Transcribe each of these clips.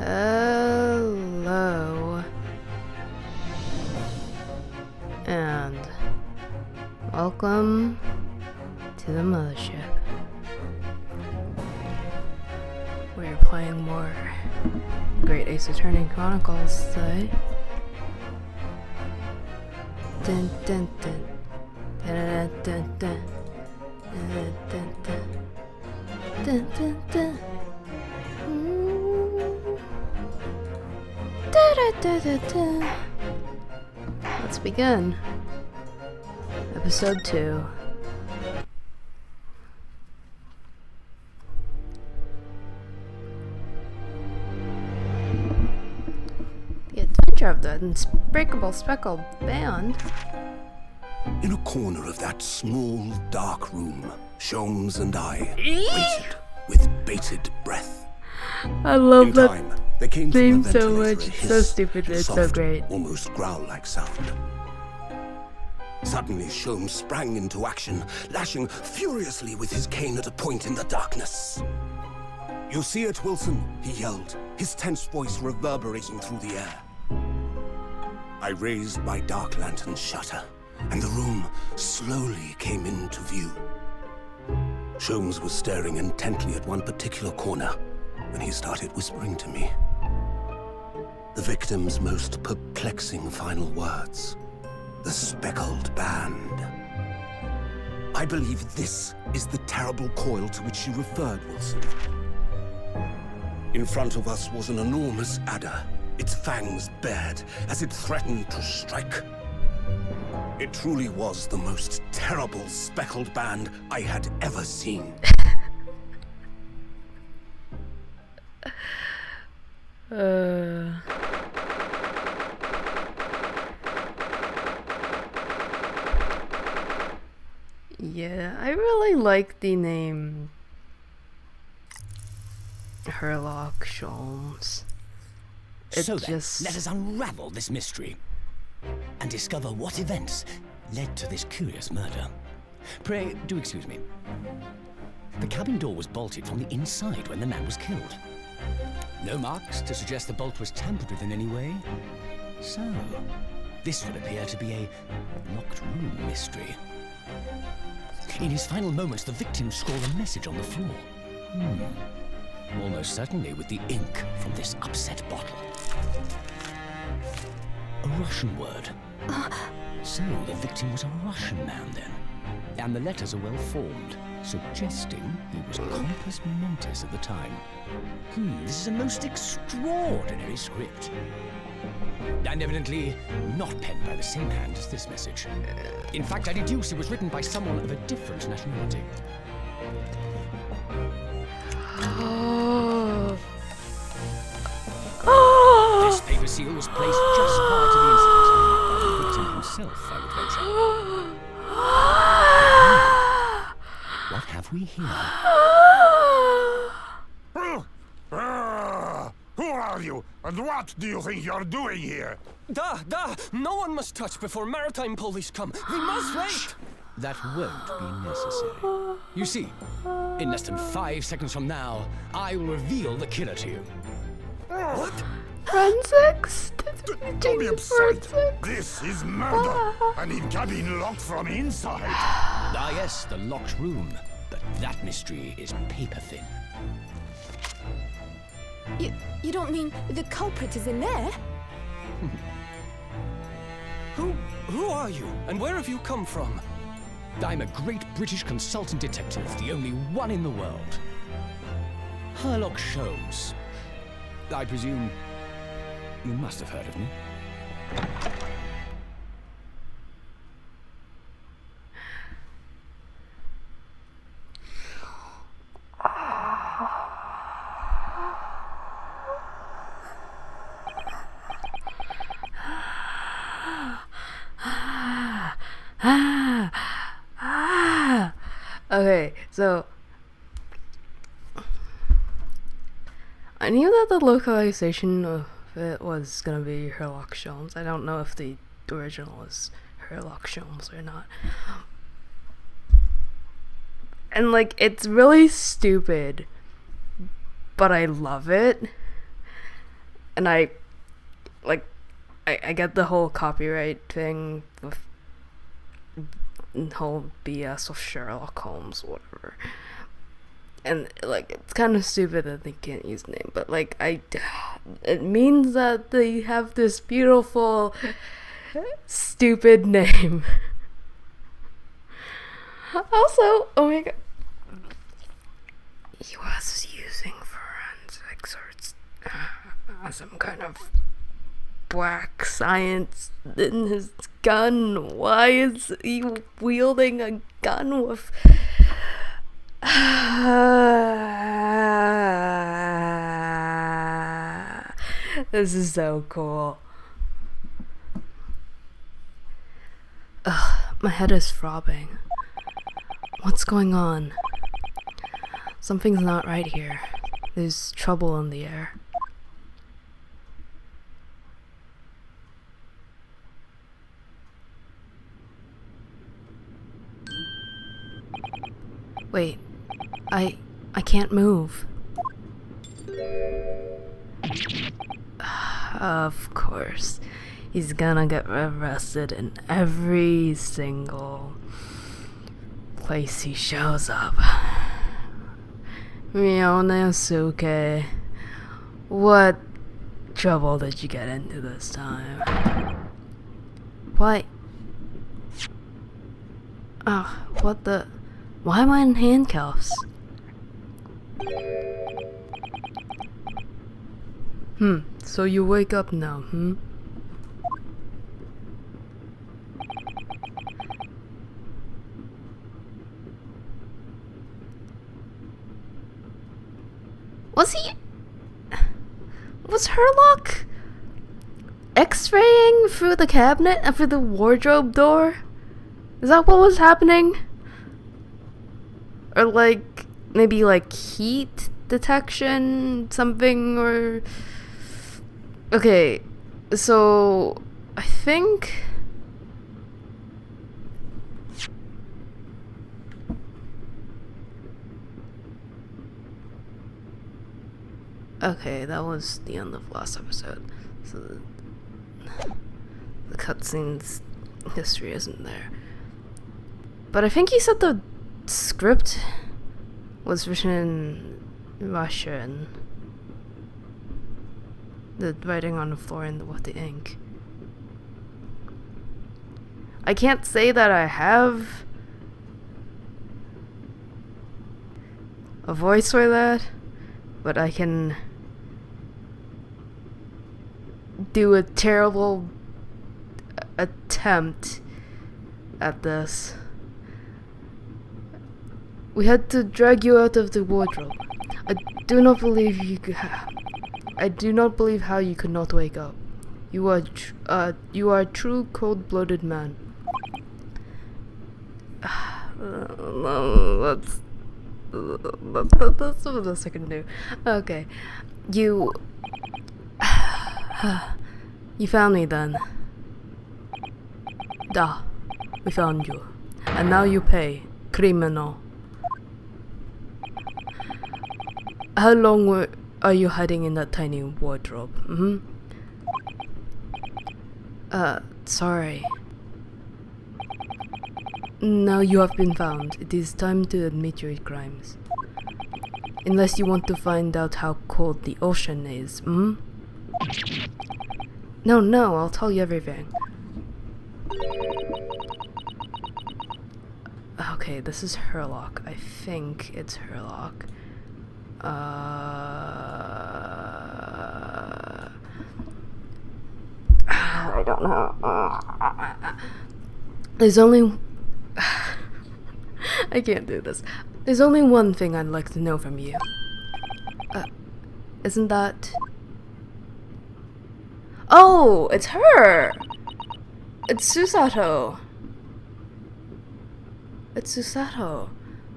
Hello, and welcome to the mothership. We're playing more Great Ace Attorney Chronicles today. Dun dun dun. Dun dun dun. Dun dun dun. Dun dun dun. Let's begin. Episode 2. The Adventure of the Unbreakable Speckled Band. In a corner of that small, dark room, Sholmes and I waited with bated breath. I love In that time, there came name from the so ventilator much. a hiss, So stupid, but a it's so soft, great. almost growl-like sound. Suddenly, Sholmes sprang into action, lashing furiously with his cane at a point in the darkness. "You see it, Wilson?" he yelled, his tense voice reverberating through the air. I raised my dark lantern shutter, and the room slowly came into view. Sholmes was staring intently at one particular corner when he started whispering to me. The victim's most perplexing final words. The Speckled Band. I believe this is the terrible coil to which you referred, Wilson. In front of us was an enormous adder, its fangs bared as it threatened to strike. It truly was the most terrible speckled band I had ever seen. Yeah, I really like the name Herlock Sholmes. So then, let us unravel this mystery and discover what events led to this curious murder. Pray, do excuse me. The cabin door was bolted from the inside when the man was killed. No marks to suggest the bolt was tampered with in any way. So, this would appear to be a locked room mystery. In his final moments, the victim scrawled a message on the floor. Almost certainly with the ink from this upset bottle. A Russian word. So the victim was a Russian man then. And the letters are well formed, suggesting he was compos mentis at the time. This is a most extraordinary script. And evidently not penned by the same hand as this message. In fact, I deduce it was written by someone of a different nationality. This paper seal was placed just prior to the incident by the victim himself, I would venture. What have we here? Who are you, and what do you think you're doing here? No one must touch before maritime police come. We must wait. That won't be necessary. You see, in less than 5 seconds from now, I will reveal the killer to you. What? Forensics? Don't be upset. This is murder, and it can be locked from inside. Ah, yes, the locked room. But that mystery is paper thin. You don't mean the culprit is in there? Who are you, and where have you come from? I'm a great British consultant detective, the only one in the world. Sherlock Sholmes. I presume you must have heard of me. Okay, so I knew that the localization of it was gonna be Sherlock Sholmes. I don't know if the original is Sherlock Sholmes or not. And like, it's really stupid, but I love it. And I get the whole copyright thing with the whole BS of Sherlock Holmes, whatever. And like, it's kind of stupid that they can't use the name, but like, it means that they have this beautiful, stupid name. Also, oh my god, he was using forensics or some kind of black science in his gun. Why is he wielding a gun with this is so cool. Ugh, my head is throbbing. What's going on? Something's not right here. There's trouble in the air. Wait, I can't move. Of course, he's gonna get arrested in every single place he shows up. Ryonosuke, what trouble did you get into this time? Why? What the? Why am I in handcuffs? So you wake up now, Was Sherlock X-raying through the cabinet and through the wardrobe door? Is that what was happening? Or like, maybe like heat detection, something, or... Okay, so I think... Okay, that was the end of last episode. So the cutscenes history isn't there. But I think he said the script was written in Russian. The writing on the floor and with the ink. I can't say that I have a voice for that, but I can do a terrible attempt at this. We had to drag you out of the wardrobe. I do not believe how you could not wake up. You are a true cold-blooded man. That's what else I can do. Okay, you found me then. Da, we found you, and now you pay, criminal. How long are you hiding in that tiny wardrobe? Sorry. Now you have been found. It is time to admit your crimes. Unless you want to find out how cold the ocean is, No, I'll tell you everything. Okay, this is Herlock. I think it's Herlock. I don't know. There's only... I can't do this. There's only one thing I'd like to know from you. Isn't that... Oh, it's her! It's Susato. It's Susato.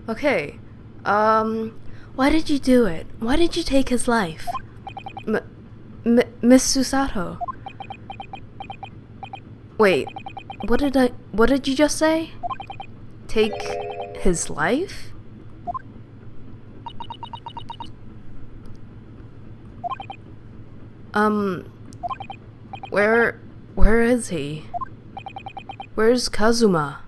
Okay. Why did you do it? Why did you take his life? Miss Susato. Wait, what did you just say? Take his life? Where is he? Where's Kazuma?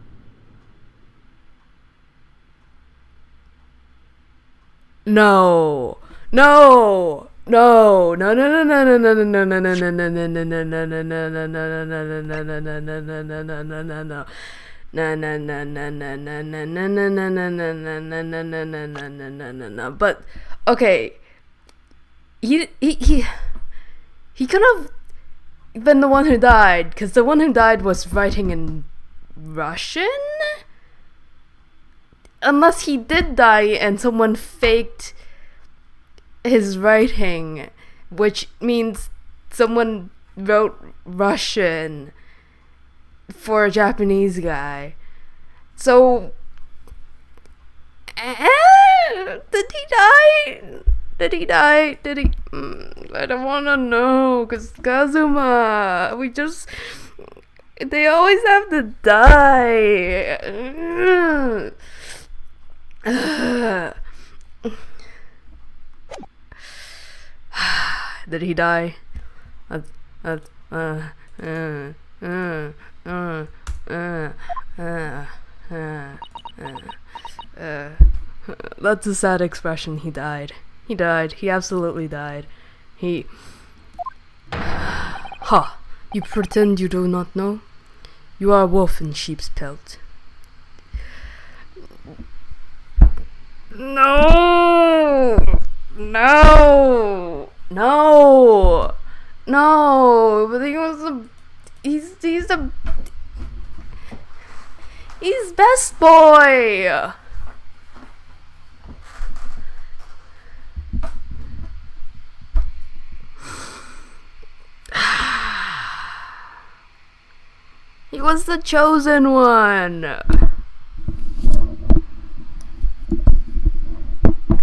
No. No. No. No. No. No. No. No. No. No. No. No. No. No. No. No. No. No. But okay. He could have been the one who died, because the one who died was writing in Russian? Unless he did die and someone faked his writing, which means someone wrote Russian for a Japanese guy. So, did he die? Did he die? Did he? I don't want to know, because Kazuma, they always have to die. Did he die? That's a sad expression. He died. He died. He absolutely died. Ha! You pretend you do not know? You are a wolf in sheep's pelt. No! No! No! No! But he's best boy! He was the chosen one!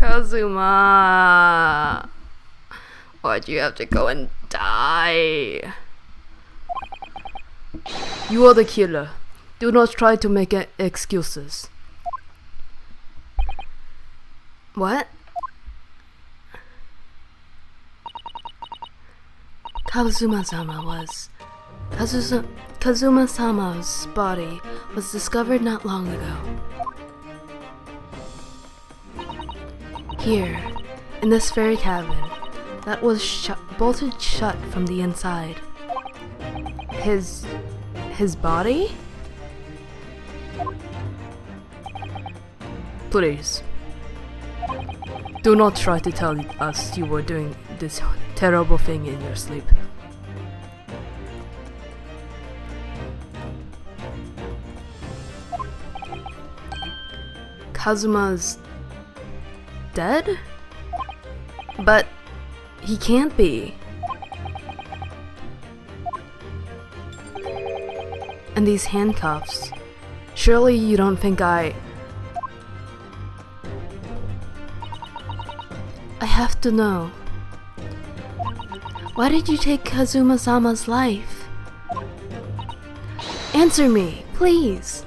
Kazuma! Why'd you have to go and die? You are the killer. Do not try to make excuses. What? Kazuma-sama's body was discovered not long ago. Here, in this very cabin, that was bolted shut from the inside. His body? Please. Do not try to tell us you were doing this terrible thing in your sleep. Kazuma's dead? But he can't be. And these handcuffs. Surely you don't think I have to know. Why did you take Kazuma-sama's life? Answer me, please.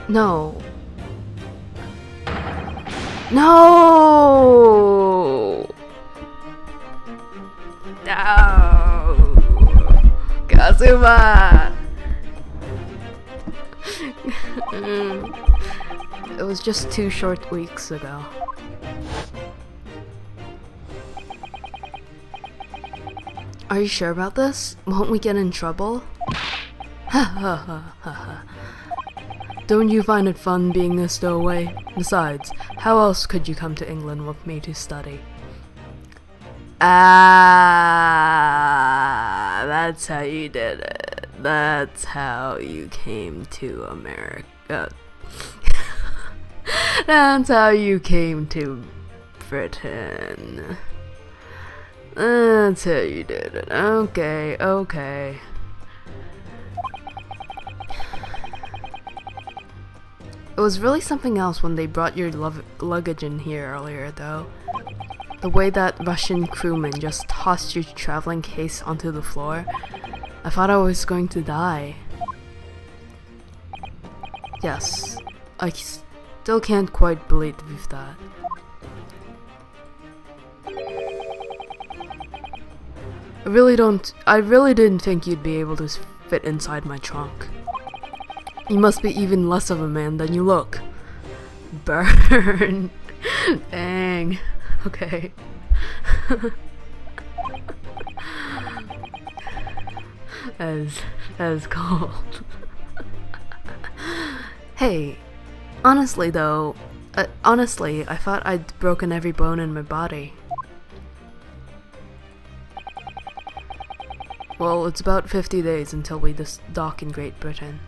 No. No! No! Kazuma! It was just 2 short weeks ago. Are you sure about this? Won't we get in trouble? Ha ha ha ha ha. Don't you find it fun being a stowaway? Besides, how else could you come to England with me to study? Ah, that's how you did it. That's how you came to America. That's how you came to Britain. That's how you did it. Okay, okay. It was really something else when they brought your luggage in here earlier, though. The way that Russian crewman just tossed your traveling case onto the floor. I thought I was going to die. Yes, I still can't quite believe that. I really didn't think you'd be able to fit inside my trunk. You must be even less of a man than you look. Burn. Dang. Okay. As cold. Hey, honestly though, I thought I'd broken every bone in my body. Well, it's about 50 days until we dock in Great Britain.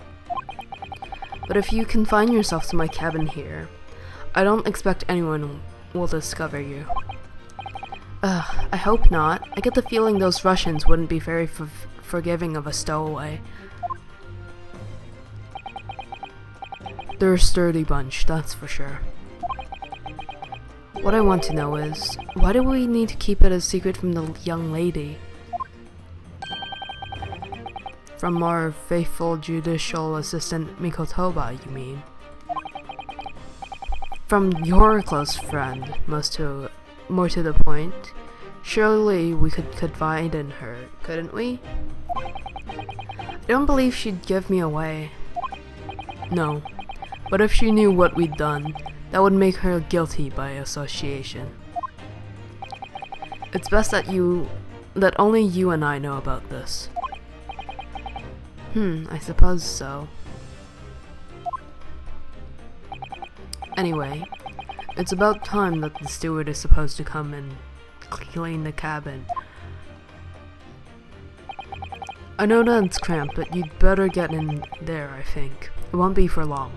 But if you confine yourself to my cabin here, I don't expect anyone will discover you. I hope not. I get the feeling those Russians wouldn't be very forgiving of a stowaway. They're a sturdy bunch, that's for sure. What I want to know is, why do we need to keep it a secret from the young lady? From our faithful judicial assistant Mikotoba, you mean? From your close friend, more to the point. Surely we could confide in her, couldn't we? I don't believe she'd give me away. No, but if she knew what we'd done, that would make her guilty by association. It's best that only you and I know about this. I suppose so. Anyway, it's about time that the steward is supposed to come and clean the cabin. I know that it's cramped, but you'd better get in there, I think. It won't be for long.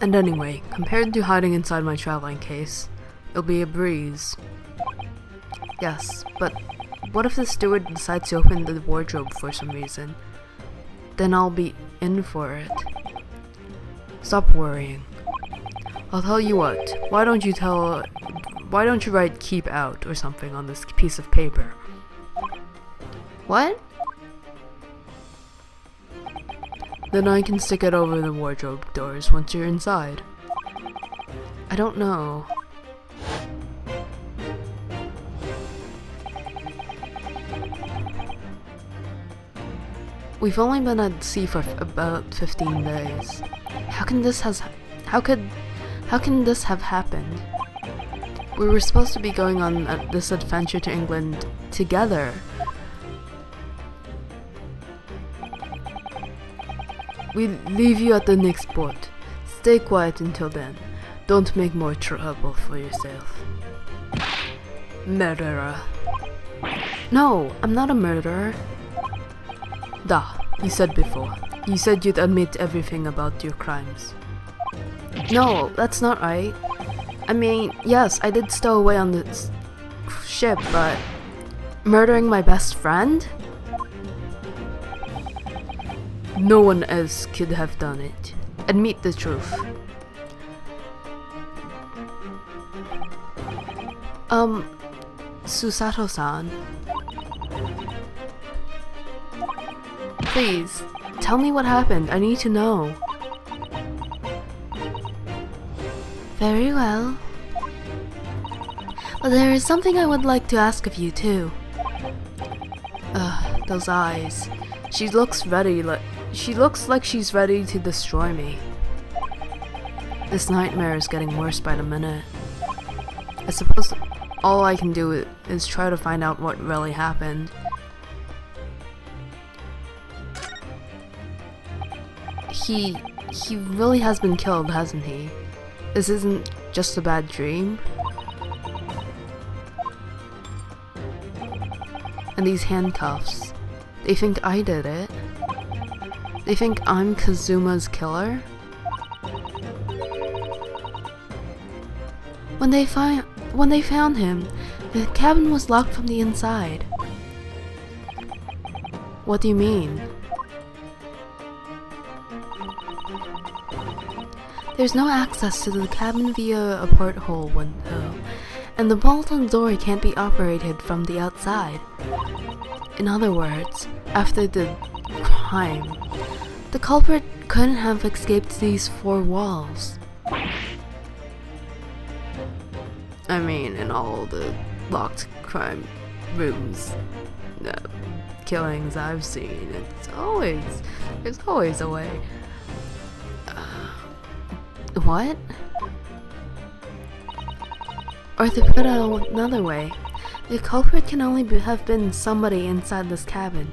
And anyway, compared to hiding inside my traveling case, it'll be a breeze. Yes, but what if the steward decides to open the wardrobe for some reason? Then I'll be in for it. Stop worrying. I'll tell you what, why don't you write "keep out" or something on this piece of paper? What? Then I can stick it over the wardrobe doors once you're inside. I don't know. We've only been at sea for about 15 days. How can this have happened? We were supposed to be going on this adventure to England together. We leave you at the next port. Stay quiet until then. Don't make more trouble for yourself. Murderer. No, I'm not a murderer. Da, you said before. You said you'd admit everything about your crimes. No, that's not right. I mean, yes, I did stow away on this ship, but murdering my best friend? No one else could have done it. Admit the truth. Susato-san. Please, tell me what happened. I need to know. Very well. But there is something I would like to ask of you too. Those eyes. She looks like she's ready to destroy me. This nightmare is getting worse by the minute. I suppose all I can do is try to find out what really happened. he really has been killed, hasn't he? This isn't just a bad dream. And these handcuffs, they think I did it. They think I'm Kazuma's killer. When they found him, the cabin was locked from the inside. What do you mean? There's no access to the cabin via a porthole window, and the bolt on the door can't be operated from the outside. In other words, after the crime, the culprit couldn't have escaped these four walls. I mean, in all the locked crime rooms, killings I've seen, there's always a way. What? Or to put it another way, the culprit can only have been somebody inside this cabin.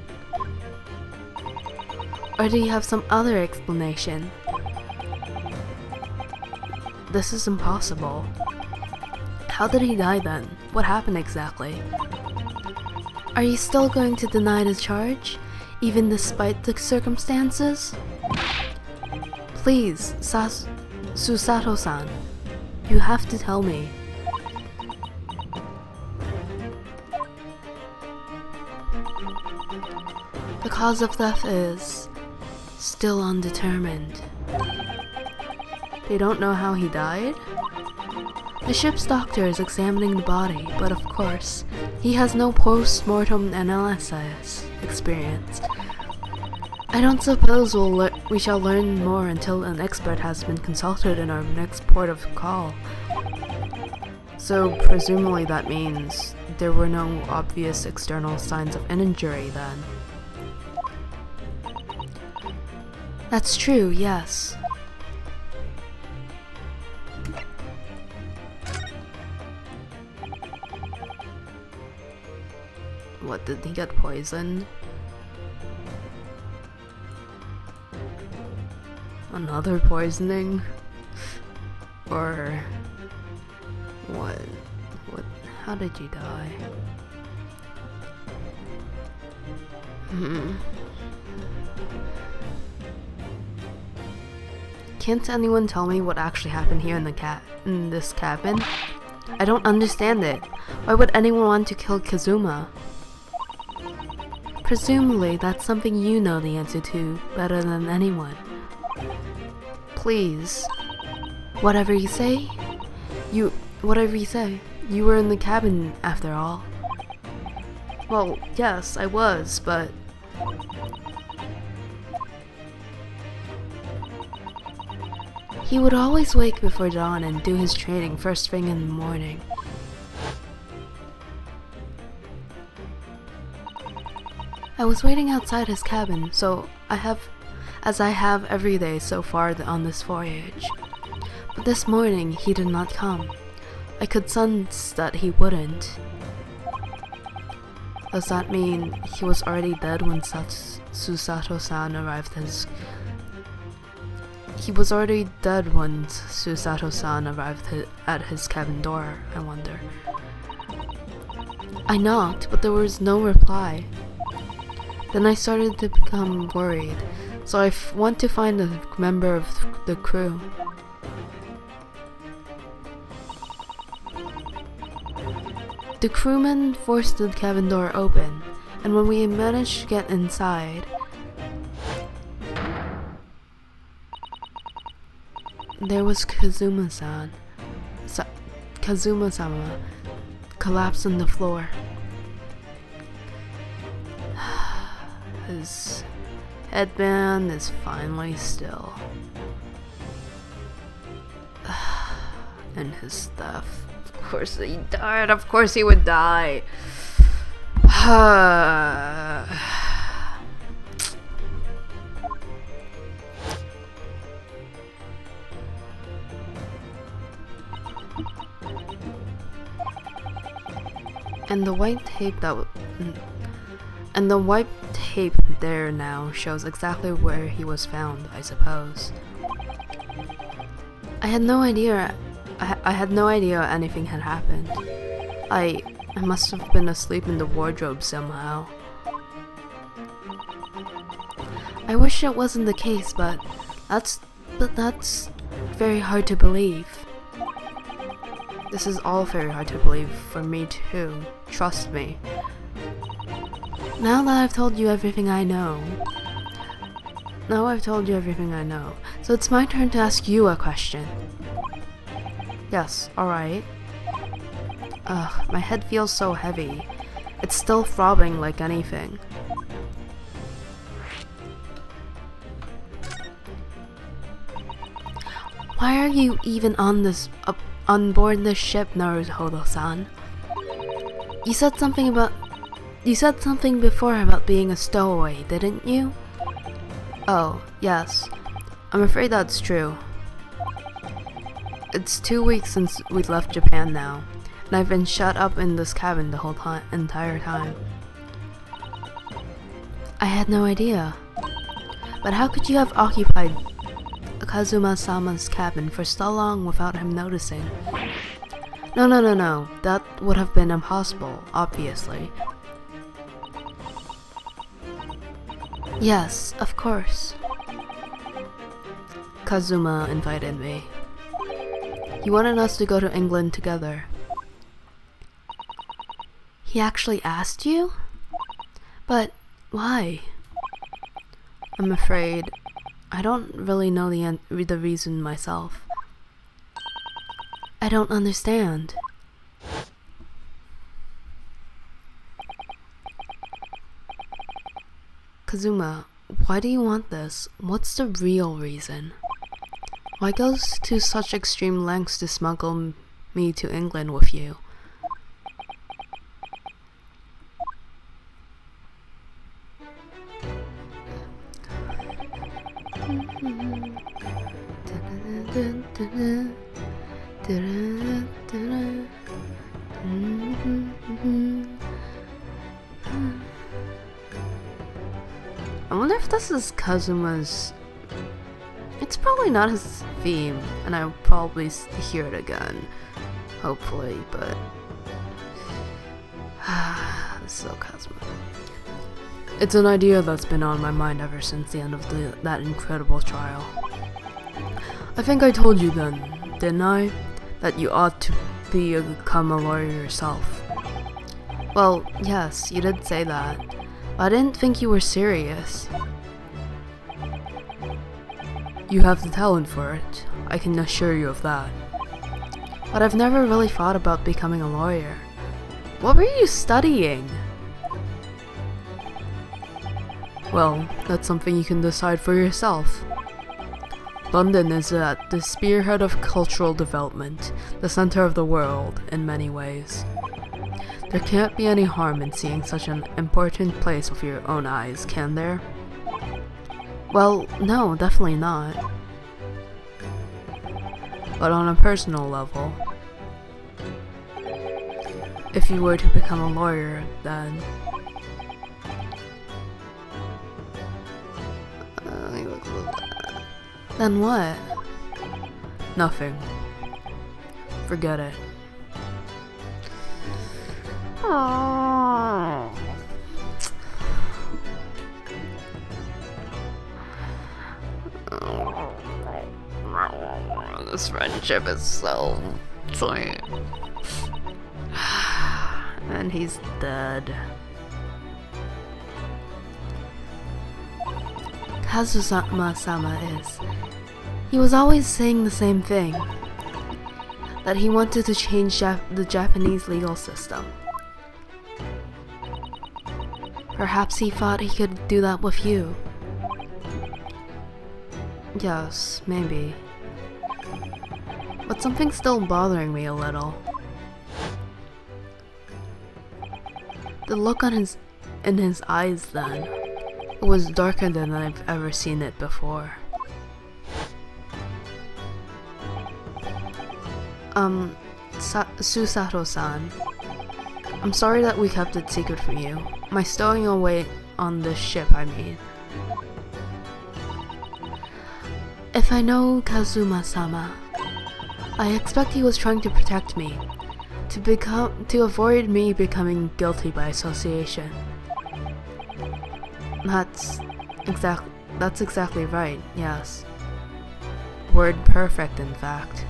Or do you have some other explanation? This is impossible. How did he die then? What happened exactly? Are you still going to deny the charge, even despite the circumstances? Please, Susato-san, you have to tell me. The cause of death is still undetermined. They don't know how he died? The ship's doctor is examining the body, but of course, he has no post-mortem analysis experience. I don't suppose we shall learn more until an expert has been consulted in our next port of call. So presumably that means there were no obvious external signs of an injury then. That's true, yes. What, did he get poisoned? Another poisoning? Or what? How did you die? Can't anyone tell me what actually happened here in this cabin? I don't understand it. Why would anyone want to kill Kazuma? Presumably, that's something you know the answer to better than anyone. Please. Whatever you say. You were in the cabin after all. Well, yes, I was, but... He would always wake before dawn and do his training first thing in the morning. I was waiting outside his cabin, as I have every day so far on this voyage. But this morning, he did not come. I could sense that he wouldn't. Does that mean he was already dead when Susato-san arrived He was already dead when Susato-san arrived at his cabin door, I wonder. I knocked, but there was no reply. Then I started to become worried, so I went to find a member of the crew. The crewman forced the cabin door open, and when we managed to get inside, there was Kazuma-sama collapsed on the floor. His headband is finally still. And his stuff. Of course he died. Of course he would die. And the white tape tape there now shows exactly where he was found, I suppose. I had no idea. I had no idea anything had happened. I must have been asleep in the wardrobe somehow. I wish that wasn't the case, but that's very hard to believe. This is all very hard to believe for me too. Trust me. Now that I've told you everything I know. So it's my turn to ask you a question. Yes, alright. Ugh, my head feels so heavy. It's still throbbing like anything. Why are you even on board this ship, Naruhodo-san? You said something before about being a stowaway, didn't you? Oh, yes. I'm afraid that's true. It's 2 weeks since we left Japan now, and I've been shut up in this cabin the whole entire time. I had no idea. But how could you have occupied Kazuma-sama's cabin for so long without him noticing? No. That would have been impossible, obviously. Yes, of course. Kazuma invited me. He wanted us to go to England together. He actually asked you? But why? I'm afraid I don't really know the reason myself. I don't understand. Kazuma, why do you want this? What's the real reason? Why go to such extreme lengths to smuggle me to England with you? I wonder if this is Kazuma's. It's probably not his theme, and I'll probably hear it again, hopefully, but so Kazuma. It's an idea that's been on my mind ever since the end of that incredible trial. I think I told you then, didn't I, that you ought to become a lawyer yourself. Well, yes, you did say that, but I didn't think you were serious. You have the talent for it, I can assure you of that. But I've never really thought about becoming a lawyer. What were you studying? Well, that's something you can decide for yourself. London is at the spearhead of cultural development, the center of the world in many ways. There can't be any harm in seeing such an important place with your own eyes, can there? Well, no, definitely not. But on a personal level, if you were to become a lawyer, then what? Nothing. Forget it. This friendship is so sweet. And he's dead. Kazuma-sama is. He was always saying the same thing. That he wanted to change the Japanese legal system. Perhaps he thought he could do that with you. Yes, maybe. But something's still bothering me a little. The look in his eyes then. It was darker than I've ever seen it before. Susato-san. I'm sorry that we kept it secret from you. My stowing away on this ship, I mean. If I know Kazuma-sama, I expect he was trying to protect me, to avoid me becoming guilty by association. That's exactly right, yes. Word perfect, in fact.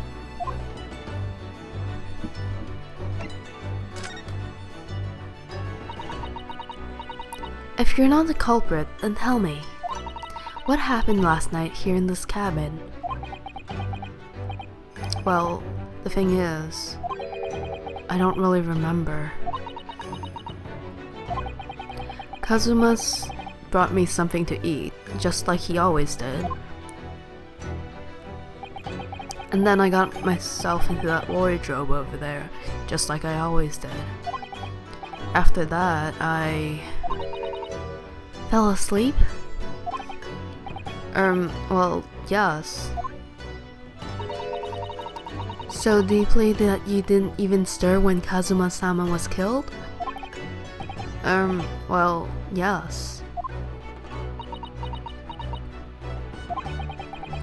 If you're not the culprit, then tell me. What happened last night here in this cabin? Well, the thing is, I don't really remember. Kazuma's brought me something to eat, just like he always did. And then I got myself into that wardrobe over there, just like I always did. After that, I fell asleep? Well, yes. So deeply that you didn't even stir when Kazuma-sama was killed? Well, yes.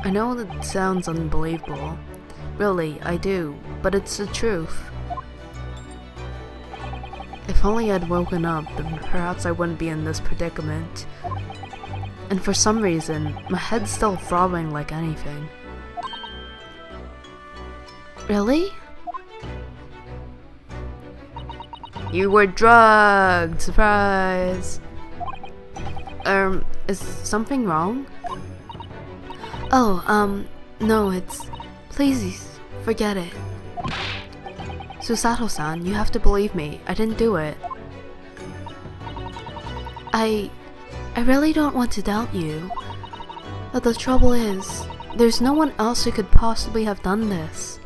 I know that sounds unbelievable. Really, I do, but it's the truth. If only I'd woken up, then perhaps I wouldn't be in this predicament. And for some reason, my head's still throbbing like anything. Really? You were drugged! Surprise! Is something wrong? Oh, no, it's... Please, forget it. Susato-san, you have to believe me. I didn't do it. I really don't want to doubt you. But the trouble is, there's no one else who could possibly have done this.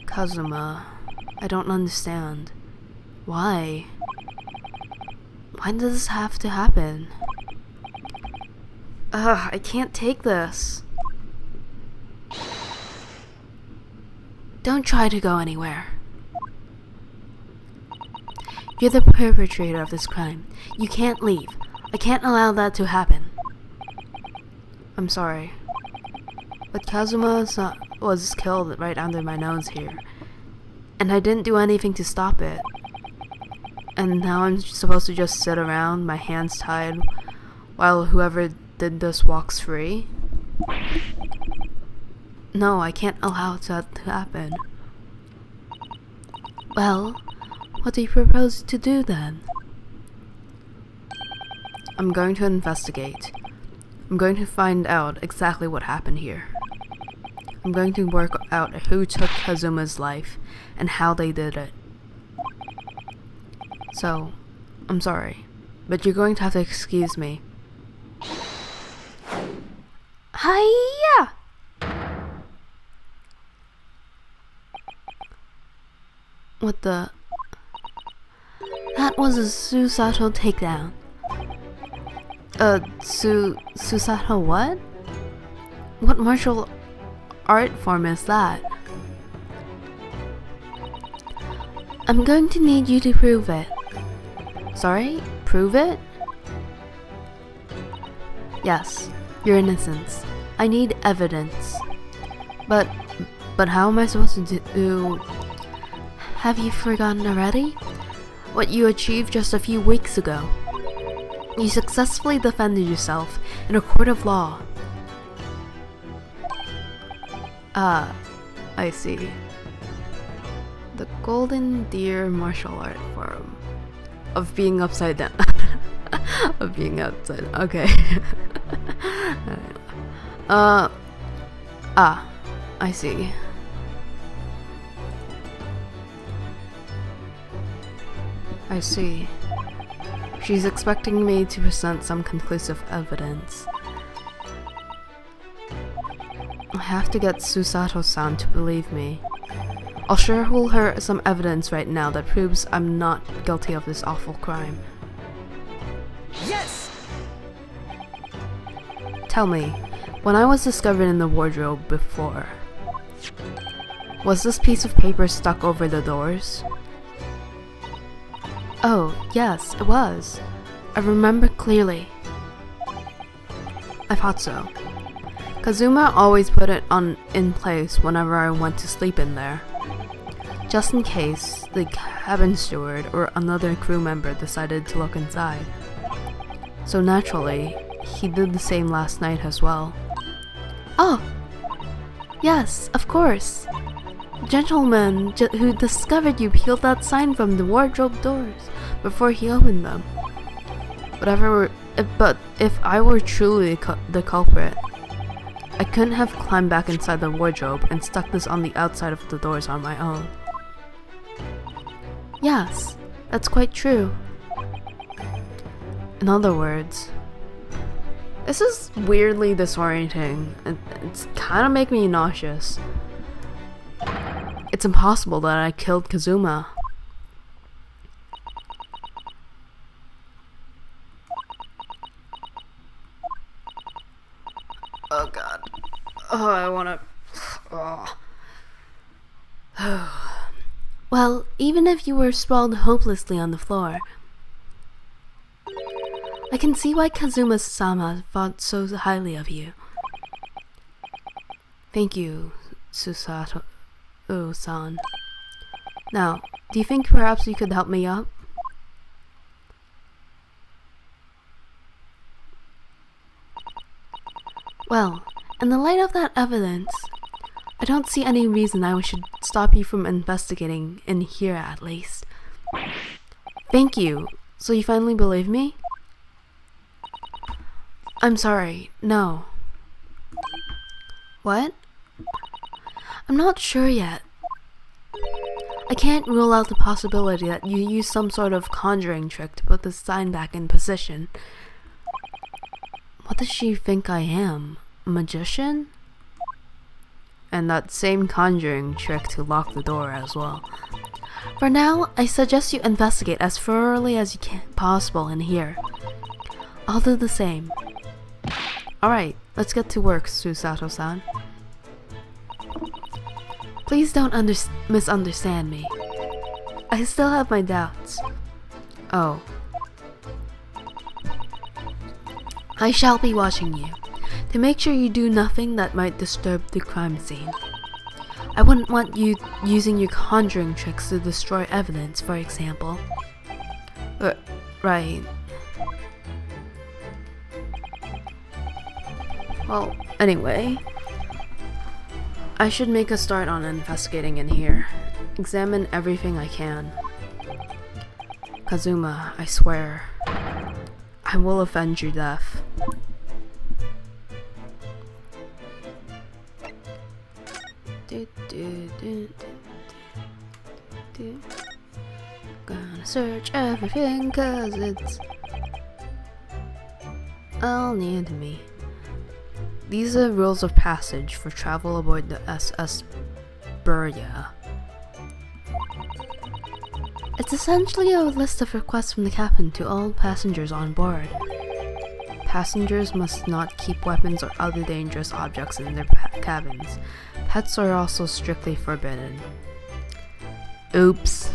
Kazuma, I don't understand. Why? Why does this have to happen? I can't take this. Don't try to go anywhere. You're the perpetrator of this crime. You can't leave. I can't allow that to happen. I'm sorry. But Kazuma was killed right under my nose here. And I didn't do anything to stop it. And now I'm supposed to just sit around, my hands tied, while whoever did this walks free? No, I can't allow that to happen. Well, what do you propose to do then? I'm going to investigate. I'm going to find out exactly what happened here. I'm going to work out who took Kazuma's life and how they did it. So, I'm sorry, but you're going to have to excuse me. Hiya! What the? That was a Susato takedown. Susato what? What martial art form is that? I'm going to need you to prove it. Sorry? Prove it? Yes, your innocence. I need evidence. But how am I supposed to do... Have you forgotten already? What you achieved just a few weeks ago. You successfully defended yourself in a court of law. Ah, I see. The Golden Deer martial art form. Of being upside down. Of being upside down. Okay. I see. I see. She's expecting me to present some conclusive evidence. I have to get Susato-san to believe me. I'll show her some evidence right now that proves I'm not guilty of this awful crime. Yes! Tell me, when I was discovered in the wardrobe before, Was this piece of paper stuck over the doors? Oh, yes, it was. I remember clearly. I thought so. Kazuma always put it in place whenever I went to sleep in there, just in case the cabin steward or another crew member decided to look inside. So naturally, he did the same last night as well. Oh! Yes, of course! The gentleman who discovered you peeled that sign from the wardrobe doors before he opened them. But if I were truly the culprit, I couldn't have climbed back inside the wardrobe and stuck this on the outside of the doors on my own. Yes, that's quite true. In other words, this is weirdly disorienting. It's kind of making me nauseous. It's impossible that I killed Kazuma. Oh god. Oh, I wanna... Oh. Well, even if you were sprawled hopelessly on the floor, I can see why Kazuma-sama thought so highly of you. Thank you, Susato-san. Now, do you think perhaps you could help me up? Well, in the light of that evidence, I don't see any reason I should stop you from investigating in here at least. Thank you. So you finally believe me? I'm sorry, no. What? I'm not sure yet. I can't rule out the possibility that you used some sort of conjuring trick to put the sign back in position. What does she think I am? A magician? And that same conjuring trick to lock the door as well. For now, I suggest you investigate as thoroughly as you can possible in here. I'll do the same. Alright, let's get to work, Susato-san. Please don't misunderstand me. I still have my doubts. Oh. I shall be watching you, to make sure you do nothing that might disturb the crime scene. I wouldn't want you using your conjuring tricks to destroy evidence, for example. Right. Well, anyway, I should make a start on investigating in here. Examine everything I can. Kazuma, I swear, I will avenge your death. Gonna search everything 'cause it's all new to me. These are rules of passage for travel aboard the SS Burya. It's essentially a list of requests from the captain to all passengers on board. Passengers must not keep weapons or other dangerous objects in their cabins. Pets are also strictly forbidden. Oops.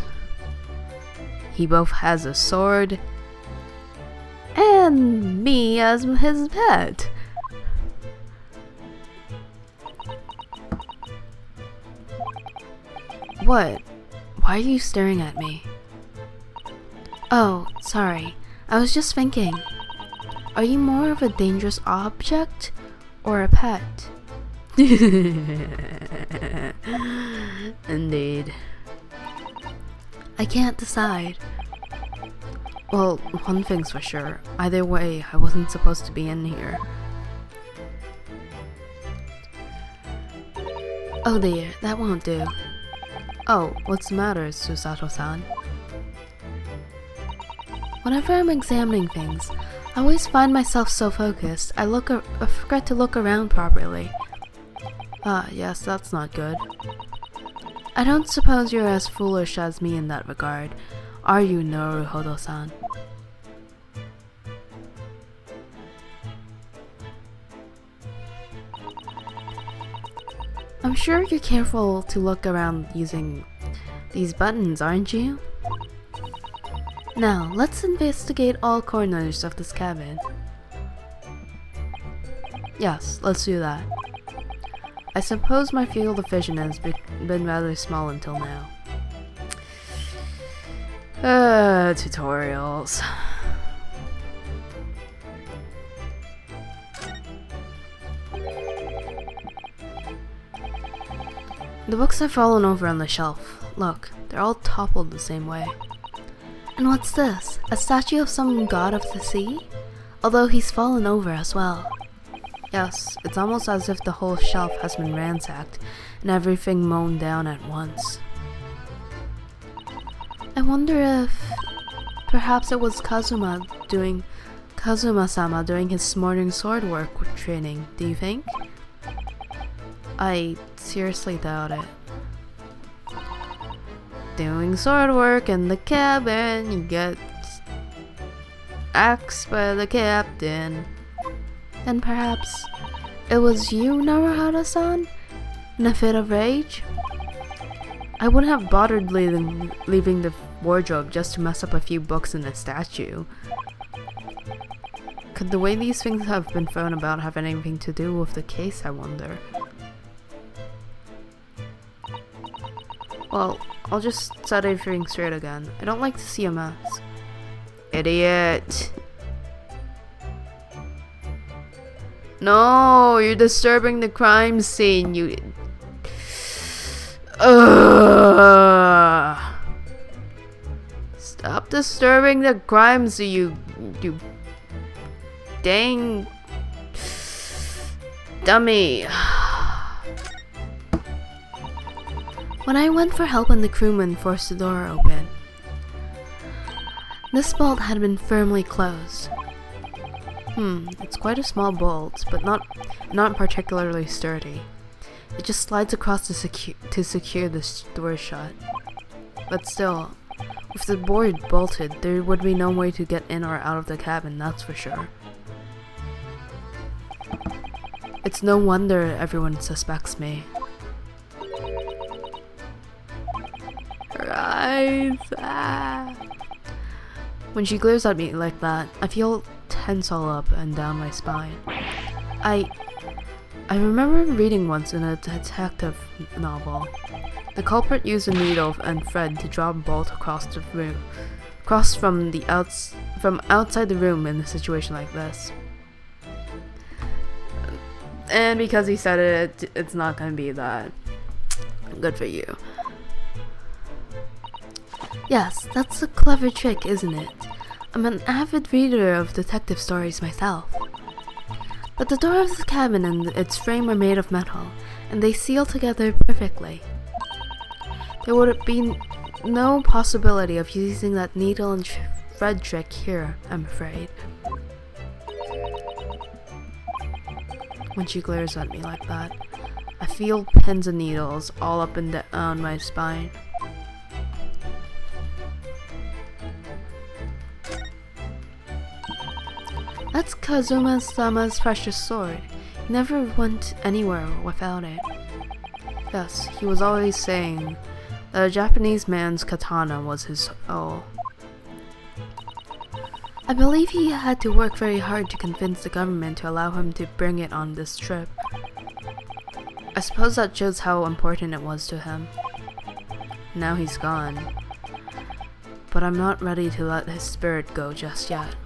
He both has a sword and me as his pet. What? Why are you staring at me? Oh, sorry. I was just thinking. Are you more of a dangerous object or a pet? Indeed. I can't decide. Well, one thing's for sure. Either way, I wasn't supposed to be in here. Oh dear, that won't do. Oh, what's the matter, Susato-san? Whenever I'm examining things, I always find myself so focused, I forget to look around properly. Ah, yes, that's not good. I don't suppose you're as foolish as me in that regard, are you, Naruhodo-san? I'm sure you're careful to look around using these buttons, aren't you? Now, let's investigate all corners of this cabin. Yes, let's do that. I suppose my field of vision has been rather small until now. Tutorials. The books have fallen over on the shelf. Look, they're all toppled the same way. And what's this? A statue of some god of the sea? Although he's fallen over as well. Yes, it's almost as if the whole shelf has been ransacked and everything mown down at once. I wonder if perhaps it was Kazuma-sama doing his morning sword work training, do you think? I seriously doubt it. Doing sword work in the cabin, you get axed by the captain. Then perhaps it was you, Naruhara-san, in a fit of rage? I wouldn't have bothered leaving the wardrobe just to mess up a few books and a statue. Could the way these things have been thrown about have anything to do with the case, I wonder? Well, I'll just set everything straight again. I don't like to see a mess. Idiot! No, you're disturbing the crime scene, you... Stop disturbing the crime scene, you dang dummy. When I went for help and the crewman forced the door open, this bolt had been firmly closed. It's quite a small bolt, but not particularly sturdy. It just slides across to secure the door shut. But still, with the board bolted, there would be no way to get in or out of the cabin, that's for sure. It's no wonder everyone suspects me. Her eyes. When she glares at me like that, I feel tense all up and down my spine. I remember reading once in a detective novel. The culprit used a needle and thread to draw a bolt across the room, from outside the room in a situation like this. And because he said it, it's not gonna be that. Good for you. Yes, that's a clever trick, isn't it? I'm an avid reader of detective stories myself. But the door of the cabin and its frame are made of metal, and they seal together perfectly. There would be no possibility of using that needle and thread trick here, I'm afraid. When she glares at me like that, I feel pins and needles all up and down my spine. That's Kazuma-sama's precious sword. He never went anywhere without it. Yes, he was always saying that a Japanese man's katana was his all. I believe he had to work very hard to convince the government to allow him to bring it on this trip. I suppose that shows how important it was to him. Now he's gone. But I'm not ready to let his spirit go just yet.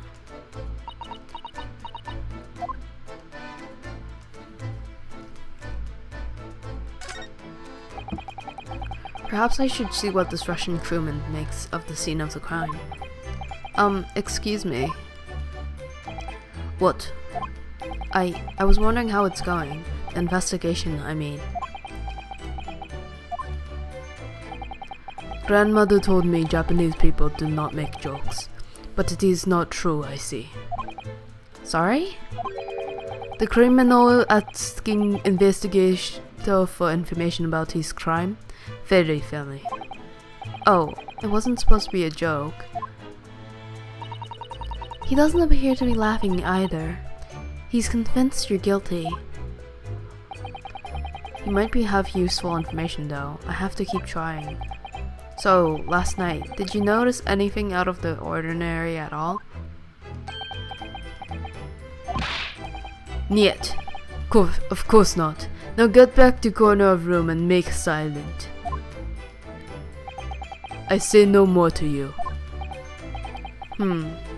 Perhaps I should see what this Russian crewman makes of the scene of the crime. Excuse me. What? I was wondering how it's going. The investigation, I mean. Grandmother told me Japanese people do not make jokes. But it is not true, I see. Sorry? The criminal asking investigator for information about his crime? Very funny. Oh, it wasn't supposed to be a joke. He doesn't appear to be laughing either. He's convinced you're guilty. He might have useful information though. I have to keep trying. So, last night, did you notice anything out of the ordinary at all? Niet. Of course not. Now get back to corner of room and make silent. I say no more to you.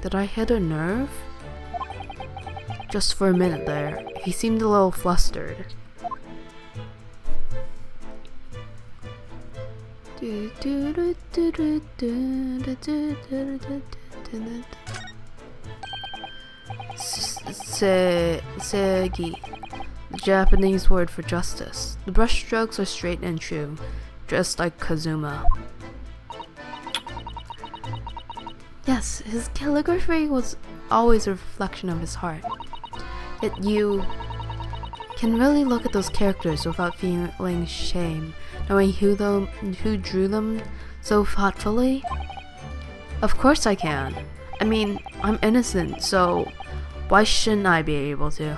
Did I hit a nerve? Just for a minute there, he seemed a little flustered. Seigi, the Japanese word for justice. The brushstrokes are straight and true, just like Kazuma. Yes, his calligraphy was always a reflection of his heart. Yet you can really look at those characters without feeling shame, knowing who drew them so thoughtfully. Of course I can. I mean, I'm innocent, so why shouldn't I be able to?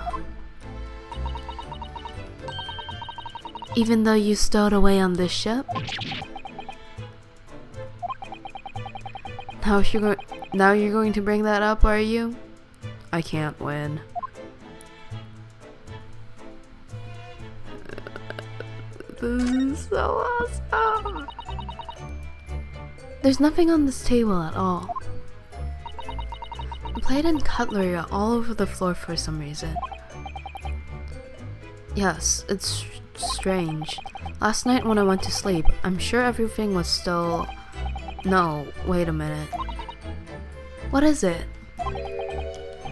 Even though you stowed away on this ship? Now you're going to bring that up, are you? I can't win. This is so awesome. There's nothing on this table at all. Plate and cutlery are all over the floor for some reason. Yes, it's strange. Last night when I went to sleep, I'm sure everything was still... No, wait a minute. What is it?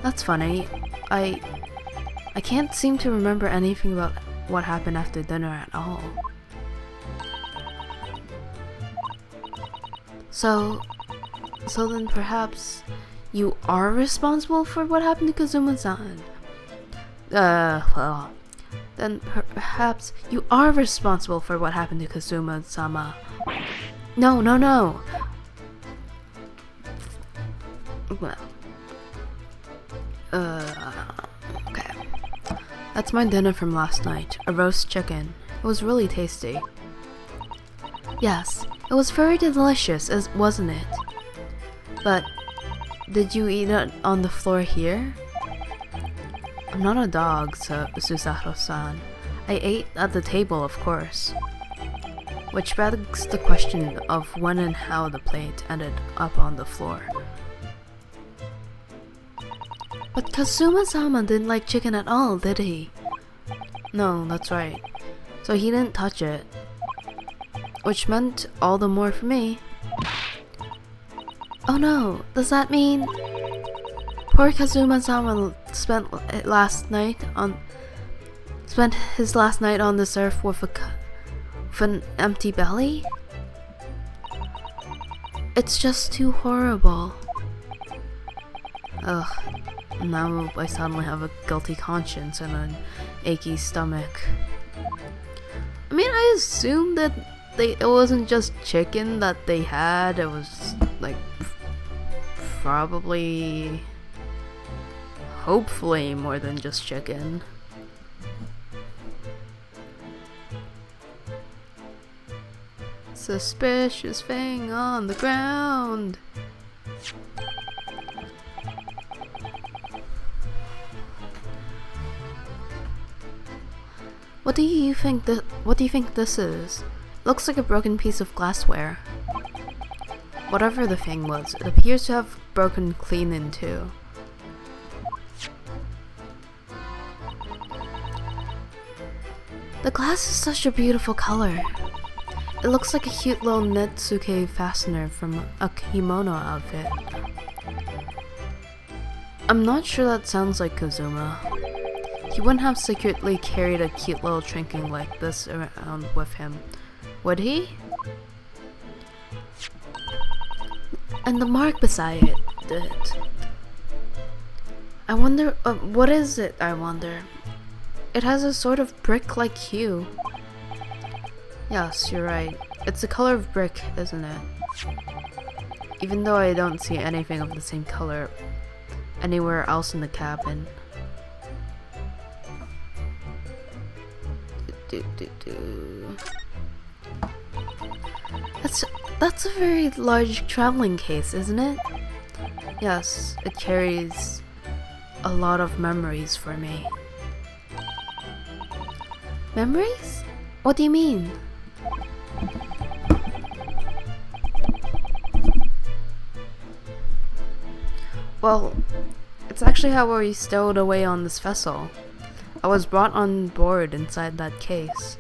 That's funny. I can't seem to remember anything about what happened after dinner at all. So then perhaps you are responsible for what happened to Kazuma-san? Well, then perhaps you are responsible for what happened to Kazuma-sama. No. Well, okay. That's my dinner from last night, a roast chicken. It was really tasty. Yes, it was very delicious, wasn't it? But, did you eat it on the floor here? I'm not a dog, Susato-san. I ate at the table, of course. Which begs the question of when and how the plate ended up on the floor. But Kazuma-sama didn't like chicken at all, did he? No, that's right. So he didn't touch it. Which meant all the more for me. Oh no, does that mean... Poor Kazuma-sama spent his last night on this earth with an empty belly? It's just too horrible. Ugh. Now I suddenly have a guilty conscience and an achy stomach. I mean, I assumed that it wasn't just chicken that they had. It was like probably, hopefully, more than just chicken. Suspicious thing on the ground. What do you think this is? Looks like a broken piece of glassware. Whatever the thing was, it appears to have broken clean in two. The glass is such a beautiful color. It looks like a cute little Netsuke fastener from a kimono outfit. I'm not sure that sounds like Kazuma. He wouldn't have secretly carried a cute little trinket like this around with him, would he? And the mark beside it. I wonder, what is it, I wonder? It has a sort of brick-like hue. Yes, you're right. It's the color of brick, isn't it? Even though I don't see anything of the same color anywhere else in the cabin. That's a very large traveling case, isn't it? Yes, it carries a lot of memories for me. Memories? What do you mean? Well, it's actually how we stowed away on this vessel. I was brought on board inside that case.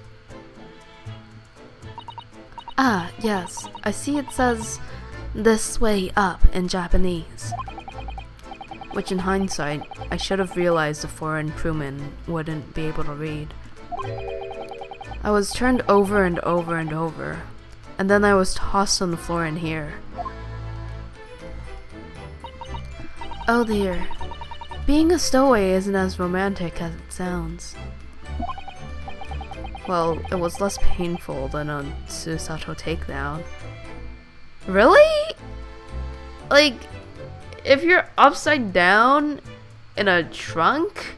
Ah, yes. I see it says "this way up" in Japanese. Which in hindsight, I should have realized a foreign crewman wouldn't be able to read. I was turned over and over and over, and then I was tossed on the floor in here. Oh dear. Being a stowaway isn't as romantic as it sounds. Well, it was less painful than a Susato takedown. Really? Like, if you're upside down in a trunk?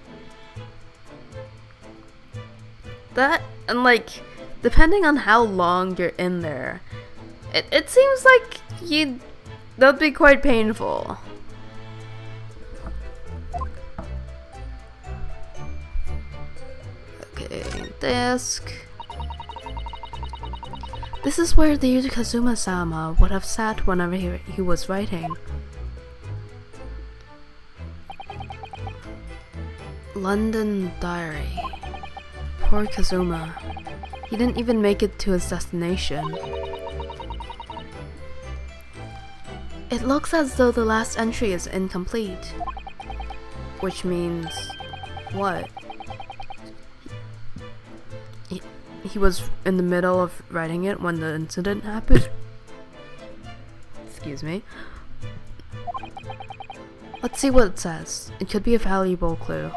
That, and like, depending on how long you're in there, it seems like that'd be quite painful. Okay, desk. This is where the Kazuma-sama would have sat whenever he was writing. London Diary. Poor Kazuma. He didn't even make it to his destination. It looks as though the last entry is incomplete. Which means... what? He was in the middle of writing it when the incident happened. Excuse me. Let's see what it says. It could be a valuable clue.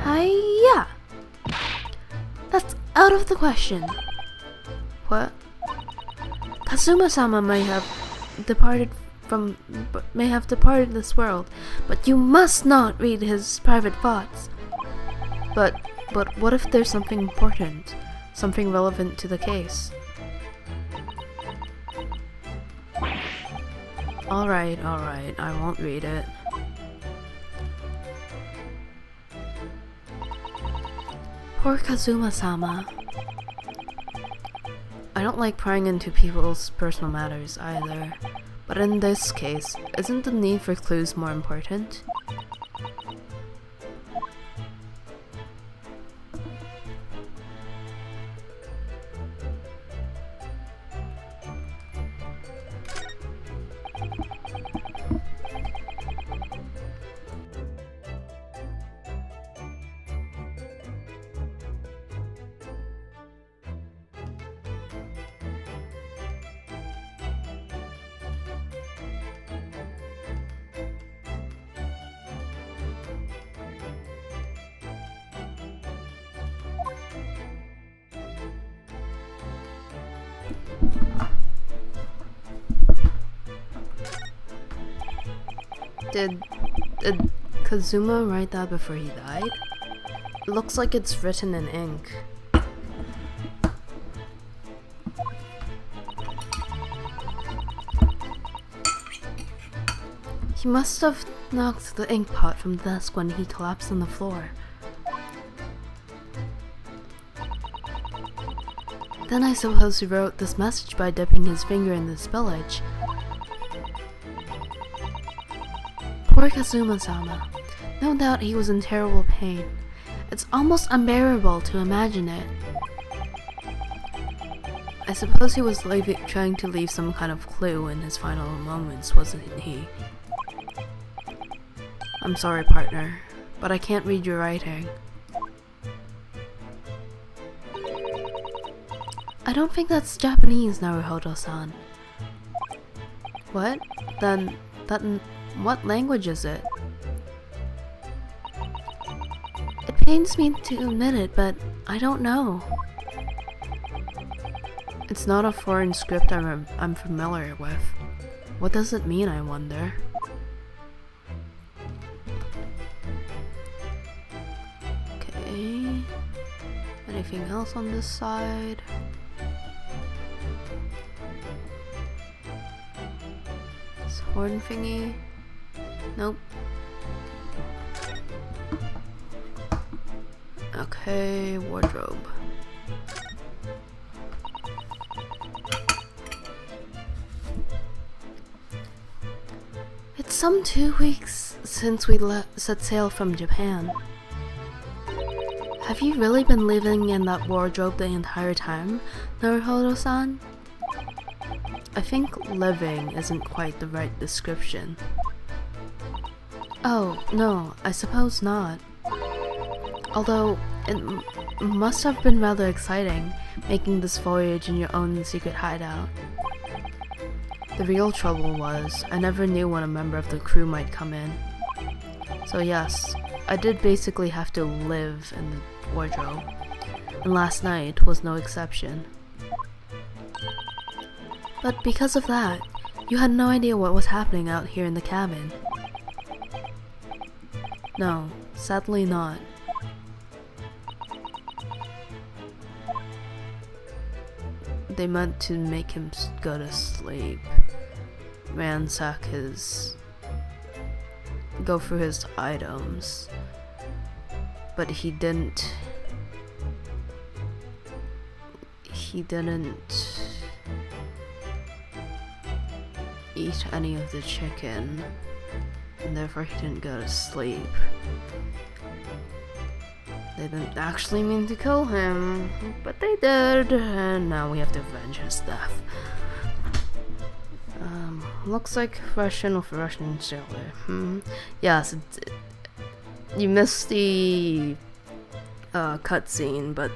Hiya! That's out of the question. What? Kazuma-sama may have departed this world, but you must not read his private thoughts. But what if there's something important? Something relevant to the case? Alright, I won't read it. Poor Kazuma-sama. I don't like prying into people's personal matters either, but in this case, isn't the need for clues more important? Did Kazuma write that before he died? It looks like it's written in ink. He must have knocked the ink pot from the desk when he collapsed on the floor. Then I suppose he wrote this message by dipping his finger in the spillage. Poor Kazuma-sama. No doubt he was in terrible pain. It's almost unbearable to imagine it. I suppose he was trying to leave some kind of clue in his final moments, wasn't he? I'm sorry, partner, but I can't read your writing. I don't think that's Japanese, Naruhodo-san. What? Then what language is it? It pains me to admit it, but I don't know. It's not a foreign script I'm familiar with. What does it mean, I wonder? Okay. anything else on this side? This horn thingy? Nope. Okay, wardrobe. It's some 2 weeks since we set sail from Japan. Have you really been living in that wardrobe the entire time, Naruhodo-san? I think living isn't quite the right description. Oh, no, I suppose not. Although, it must have been rather exciting, making this voyage in your own secret hideout. The real trouble was, I never knew when a member of the crew might come in. So yes, I did basically have to live in the wardrobe, and last night was no exception. But because of that, you had no idea what was happening out here in the cabin. No, sadly not. They meant to make him go to sleep, ransack go through his items, but he didn't eat any of the chicken, and therefore he didn't go to sleep. They didn't actually mean to kill him, but they did, and now we have to avenge his death. Looks like Russian with a Russian sailor. Yes, you missed the cutscene, but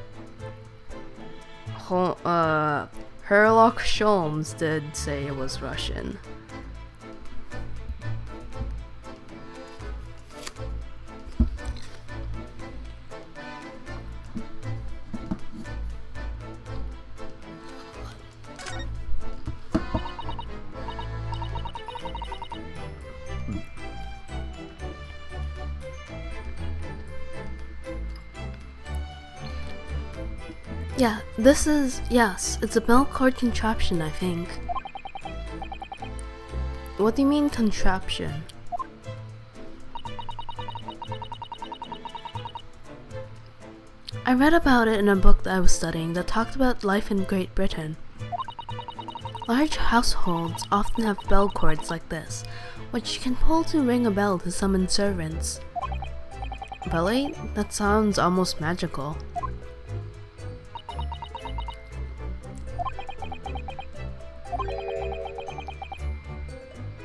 Herlock Sholmes did say it was Russian. Yeah, yes, it's a milk cord contraption, I think. What do you mean, contraption? I read about it in a book that I was studying that talked about life in Great Britain. Large households often have bell cords like this, which you can pull to ring a bell to summon servants. Really? That sounds almost magical.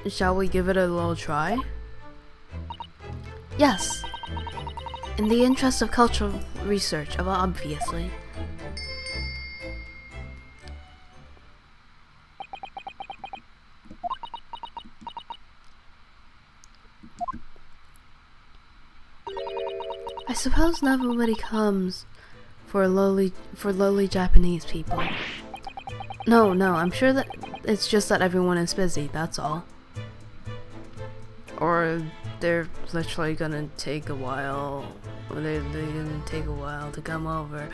Shall we give it a little try? Yes! In the interest of cultural research, obviously. I suppose nobody comes for lowly Japanese people. No, I'm sure that it's just that everyone is busy, that's all. Or they're literally gonna take a while, or they're gonna take a while to come over.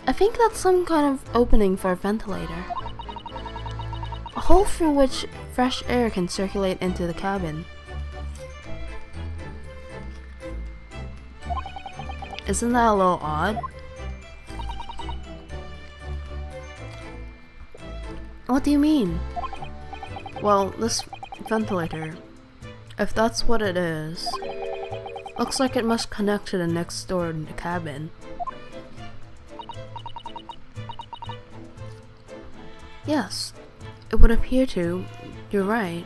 I think that's some kind of opening for a ventilator. A hole through which fresh air can circulate into the cabin. Isn't that a little odd? What do you mean? Well, this ventilator, if that's what it is, looks like it must connect to the next door cabin. Yes, it would appear to. You're right.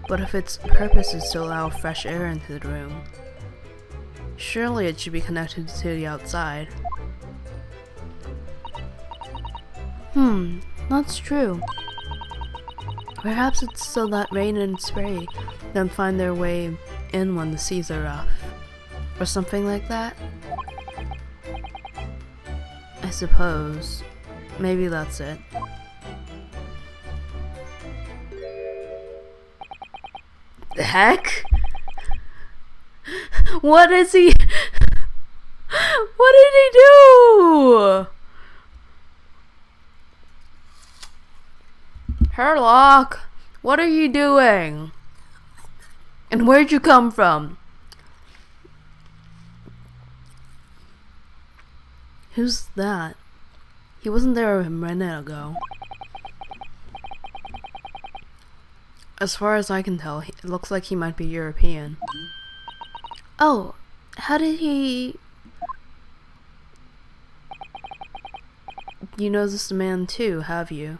But if its purpose is to allow fresh air into the room, surely it should be connected to the outside. That's true. Perhaps it's so that rain and spray don't find their way in when the seas are rough. Or something like that? I suppose. Maybe that's it. heck? What is he? What did he do? Herlock, what are you doing? And where'd you come from? Who's that? He wasn't there a minute ago. As far as I can tell, it looks like he might be European. Oh, how did he... You know this man too, have you?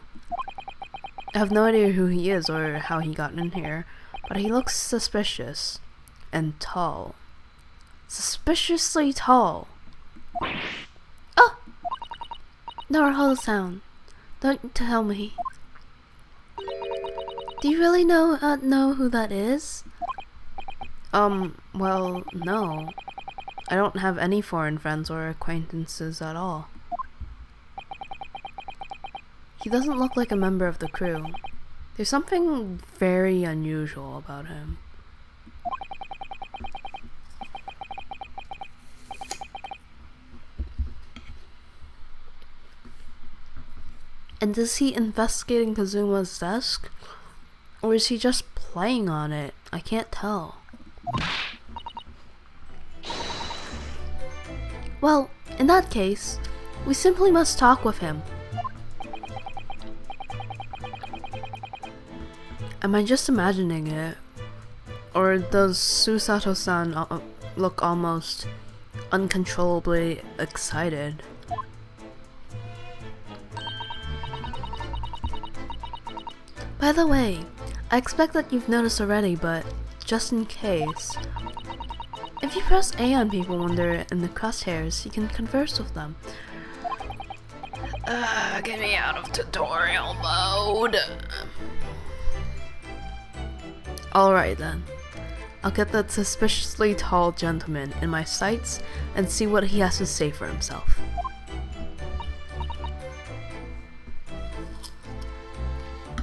I have no idea who he is or how he got in here, but he looks suspicious. And tall. Suspiciously tall. Oh! Narwhal sound. Don't tell me. Do you really know who that is? Well, no. I don't have any foreign friends or acquaintances at all. He doesn't look like a member of the crew. There's something very unusual about him. And is he investigating Kazuma's desk? Or is he just playing on it? I can't tell. Well, in that case, we simply must talk with him. Am I just imagining it? Or does Susato-san look almost uncontrollably excited? By the way, I expect that you've noticed already, but just in case, if you press A on people when they're in the crosshairs, you can converse with them. Get me out of tutorial mode. Alright then. I'll get that suspiciously tall gentleman in my sights and see what he has to say for himself.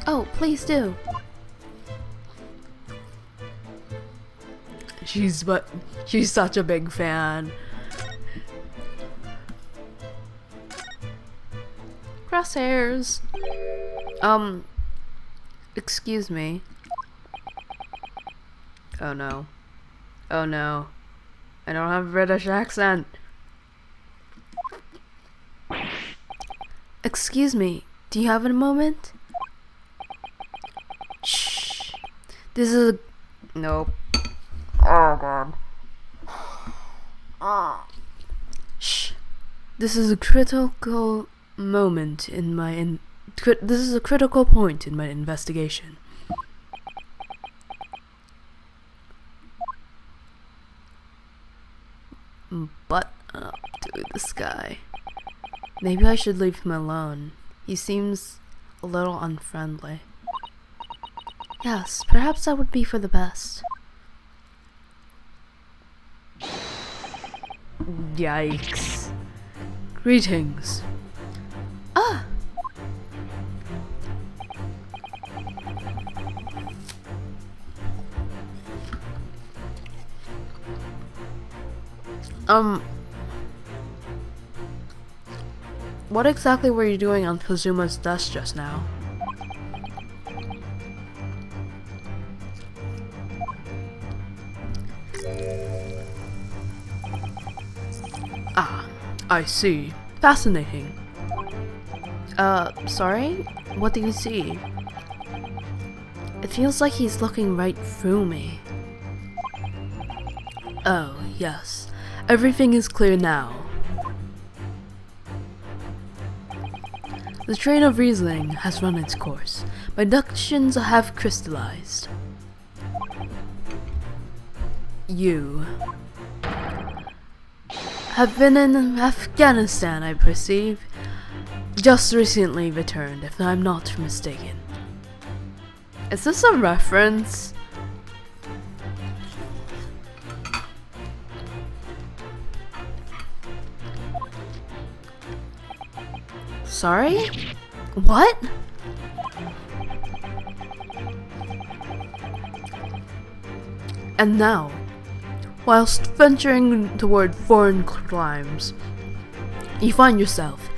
Oh, please do. She's such a big fan. Crosshairs. Excuse me. Oh no. Oh no. I don't have a British accent. Excuse me. Do you have a moment? Shh. This is a... Nope. Oh god. Shh. This is a critical moment in my this is a critical point in my investigation. Butt up to this guy. Maybe I should leave him alone. He seems a little unfriendly. Yes, perhaps that would be for the best. Yikes. Greetings. Ah! What exactly were you doing on Kazuma's desk just now? Ah, I see. Fascinating. Sorry? What do you see? It feels like he's looking right through me. Oh, yes. Everything is clear now. The train of reasoning has run its course. My deductions have crystallized. You have been in Afghanistan, I perceive. Just recently returned, if I'm not mistaken. Is this a reference? Sorry? What? And now, whilst venturing toward foreign climes, you find yourself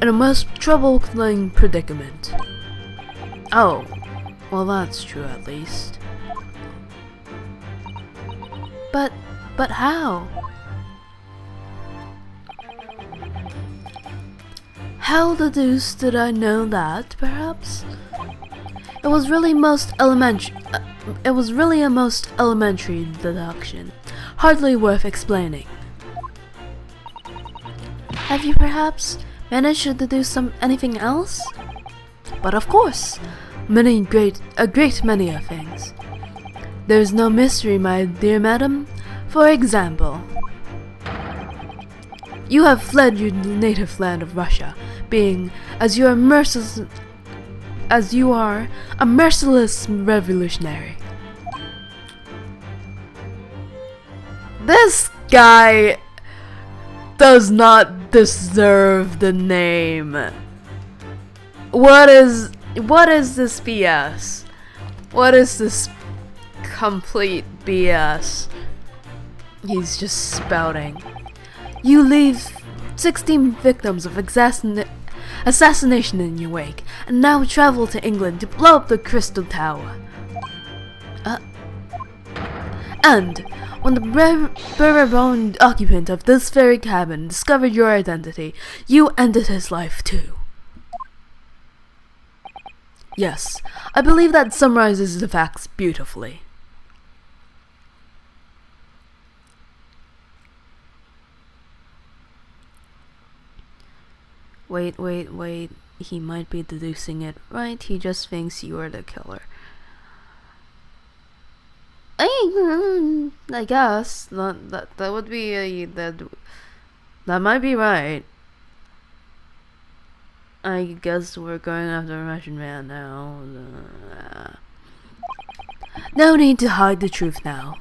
in a most troubling predicament. Oh, well, that's true at least. But how? How the deuce did I know that, perhaps? It was really a most elementary deduction, hardly worth explaining. Have you perhaps managed to deduce anything else? But of course, a great many of things. There's no mystery, my dear madam. For example, you have fled your native land of Russia, being, as you are a merciless revolutionary. This guy does not deserve the name. What is this BS? What is this complete BS he's just spouting? You leave 16 victims of assassination in your wake, and now travel to England to blow up the Crystal Tower. And when the bare-boned occupant of this very cabin discovered your identity, you ended his life too. Yes, I believe that summarizes the facts beautifully. Wait. He might be deducing it right. He just thinks you are the killer. I guess that would be that might be right. I guess we're going after a Russian man now. No need to hide the truth now.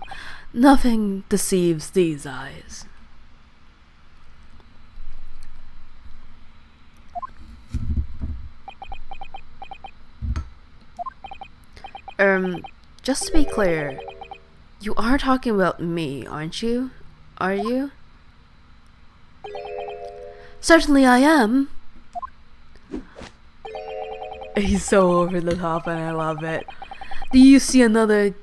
Nothing deceives these eyes. Just to be clear, you are talking about me, aren't you? Are you? Certainly I am. He's so over the top and I love it. Do you see another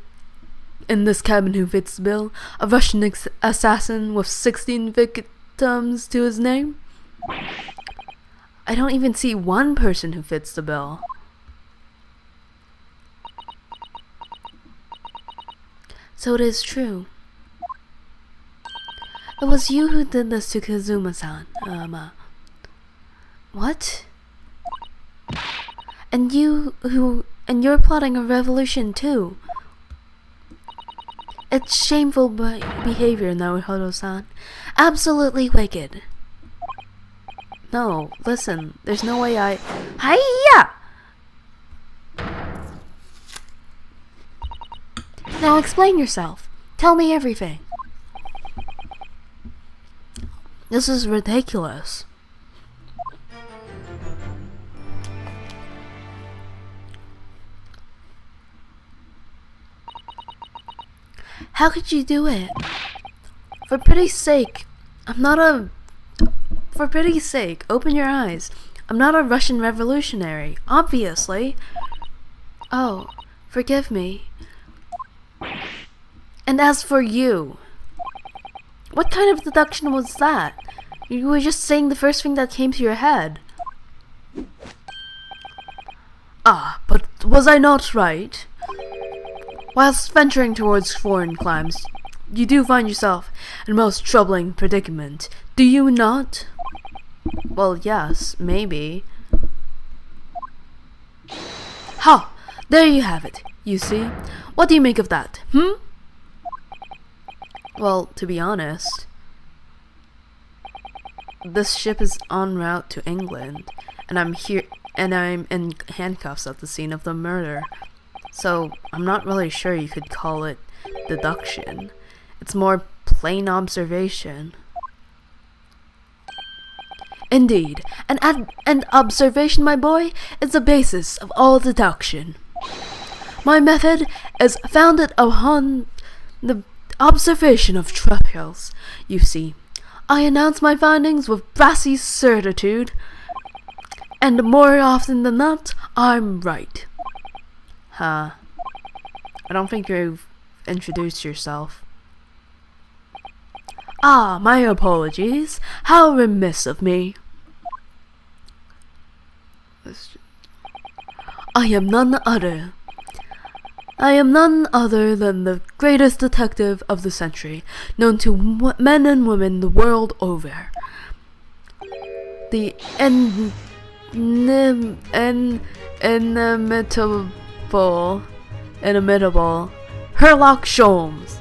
in this cabin who fits the bill? A Russian assassin with 16 victims to his name? I don't even see one person who fits the bill. So it is true. It was you who did this to Kazuma-san. What? And you're plotting a revolution too. It's shameful behavior, Naruhodo-san. Absolutely wicked. No, listen, there's no way Hiya! Now explain yourself. Tell me everything. This is ridiculous. How could you do it? For pity's sake, For pity's sake, open your eyes. I'm not a Russian revolutionary, obviously. Oh, forgive me. And as for you, what kind of deduction was that? You were just saying the first thing that came to your head. Ah, but was I not right? Whilst venturing towards foreign climes, you do find yourself in a most troubling predicament, do you not? Well, yes, maybe. Ha! There you have it, you see? What do you make of that, Well, to be honest, this ship is en route to England, and I'm in handcuffs at the scene of the murder. So, I'm not really sure you could call it deduction. It's more plain observation. Indeed, and observation, my boy, is the basis of all deduction. My method is founded upon the observation of treasures. You see, I announce my findings with brassy certitude, and more often than not, I'm right. Huh. I don't think you've introduced yourself. Ah, my apologies. How remiss of me. I am none other than the greatest detective of the century, known to men and women the world over. The inimitable Sherlock Holmes.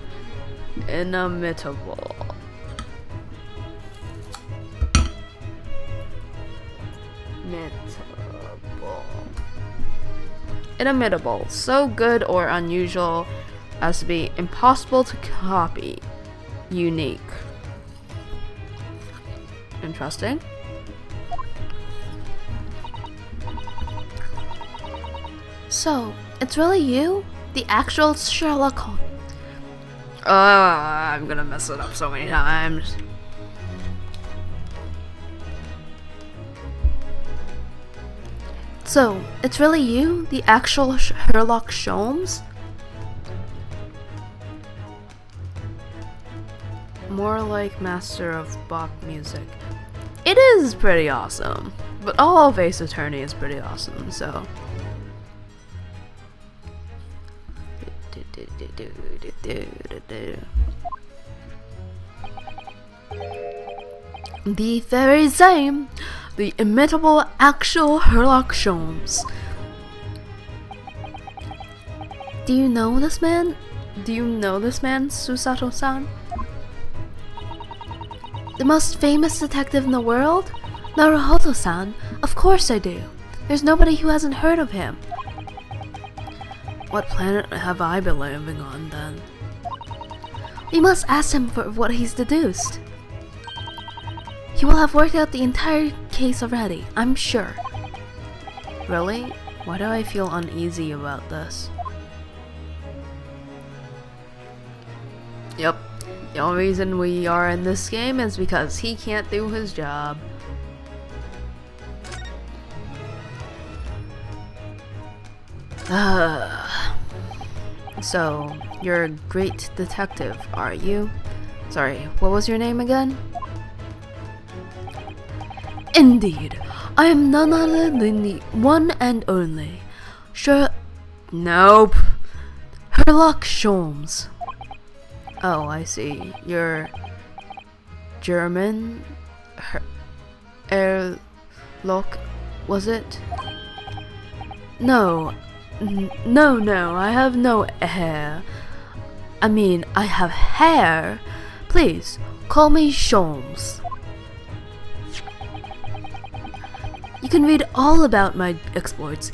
Inimitable, so good or unusual as to be impossible to copy. Unique. Interesting. So, it's really you? The actual Sherlock Holmes? I'm gonna mess it up so many times. So, it's really you? The actual Sherlock Holmes? More like master of Bach music. It is pretty awesome. But all of Ace Attorney is pretty awesome, so... The very same. The imitable actual Sherlock Holmes. Do you know this man? Susato-san? The most famous detective in the world? Naruhodo-san? Of course I do. There's nobody who hasn't heard of him. What planet have I been living on, then? We must ask him for what he's deduced. He will have worked out the entire case already, I'm sure. Really? Why do I feel uneasy about this? Yep. The only reason we are in this game is because he can't do his job. So, you're a great detective, are you? Sorry, what was your name again? Indeed, I am none other than the one and only Nope. Sherlock Holmes. Oh, I see. You're German? Sherlock, was it? No, I have no hair. I mean, I have hair. Please, call me Holmes. You can read all about my exploits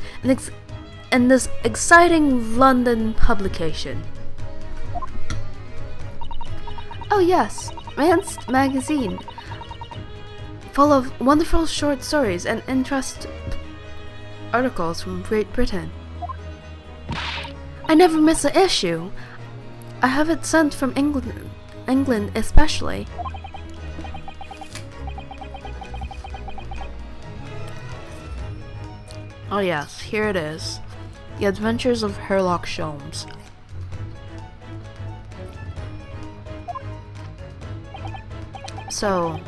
in this exciting London publication. Oh yes, Rance magazine, full of wonderful short stories and interest articles from Great Britain. I never miss an issue. I have it sent from England especially. Oh yes, here it is. The Adventures of Sherlock Holmes. So,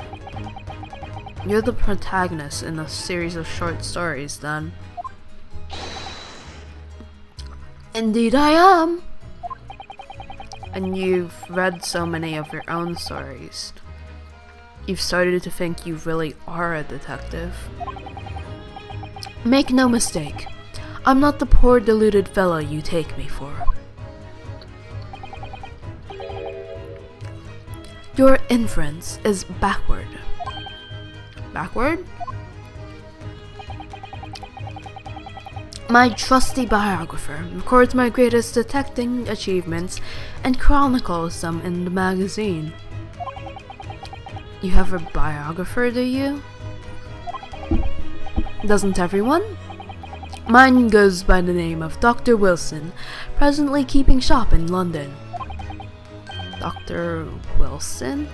you're the protagonist in a series of short stories, then? Indeed I am! And you've read so many of your own stories. You've started to think you really are a detective. Make no mistake, I'm not the poor deluded fellow you take me for. Your inference is backward. Backward? My trusty biographer records my greatest detecting achievements and chronicles them in the magazine. You have a biographer, do you? Doesn't everyone? Mine goes by the name of Dr. Wilson, presently keeping shop in London. Dr. Wilson?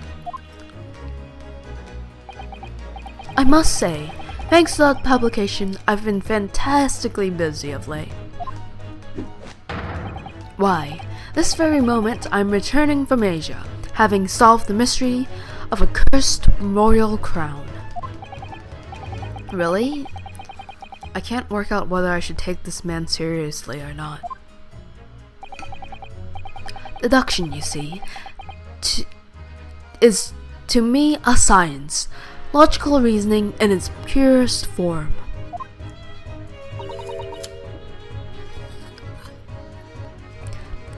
I must say, thanks to that publication, I've been fantastically busy of late. Why, this very moment I'm returning from Asia, having solved the mystery of a cursed royal crown. Really? I can't work out whether I should take this man seriously or not. Deduction, you see, is to me a science, logical reasoning in its purest form.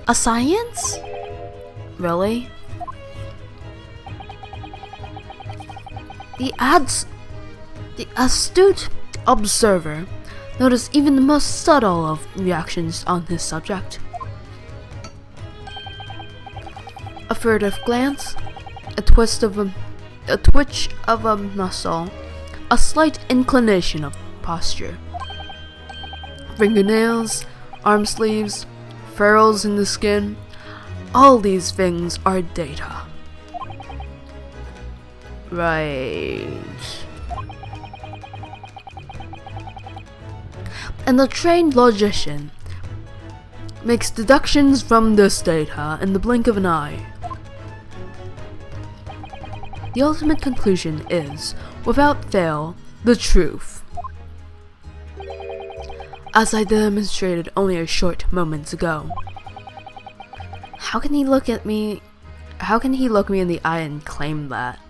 A science? Really? The astute observer noticed even the most subtle of reactions on this subject. A furtive glance, a twitch of a muscle, a slight inclination of posture. Fingernails, arm sleeves, furrows in the skin, all these things are data. Right. And the trained logician makes deductions from this data in the blink of an eye. The ultimate conclusion is, without fail, the truth. As I demonstrated only a short moments ago. How can he look me in the eye and claim that?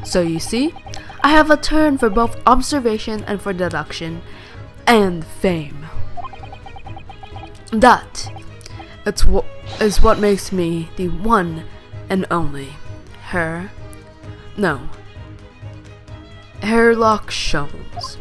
So you see, I have a turn for both observation and for deduction, and fame. That is what makes me the one and only Sherlock Holmes.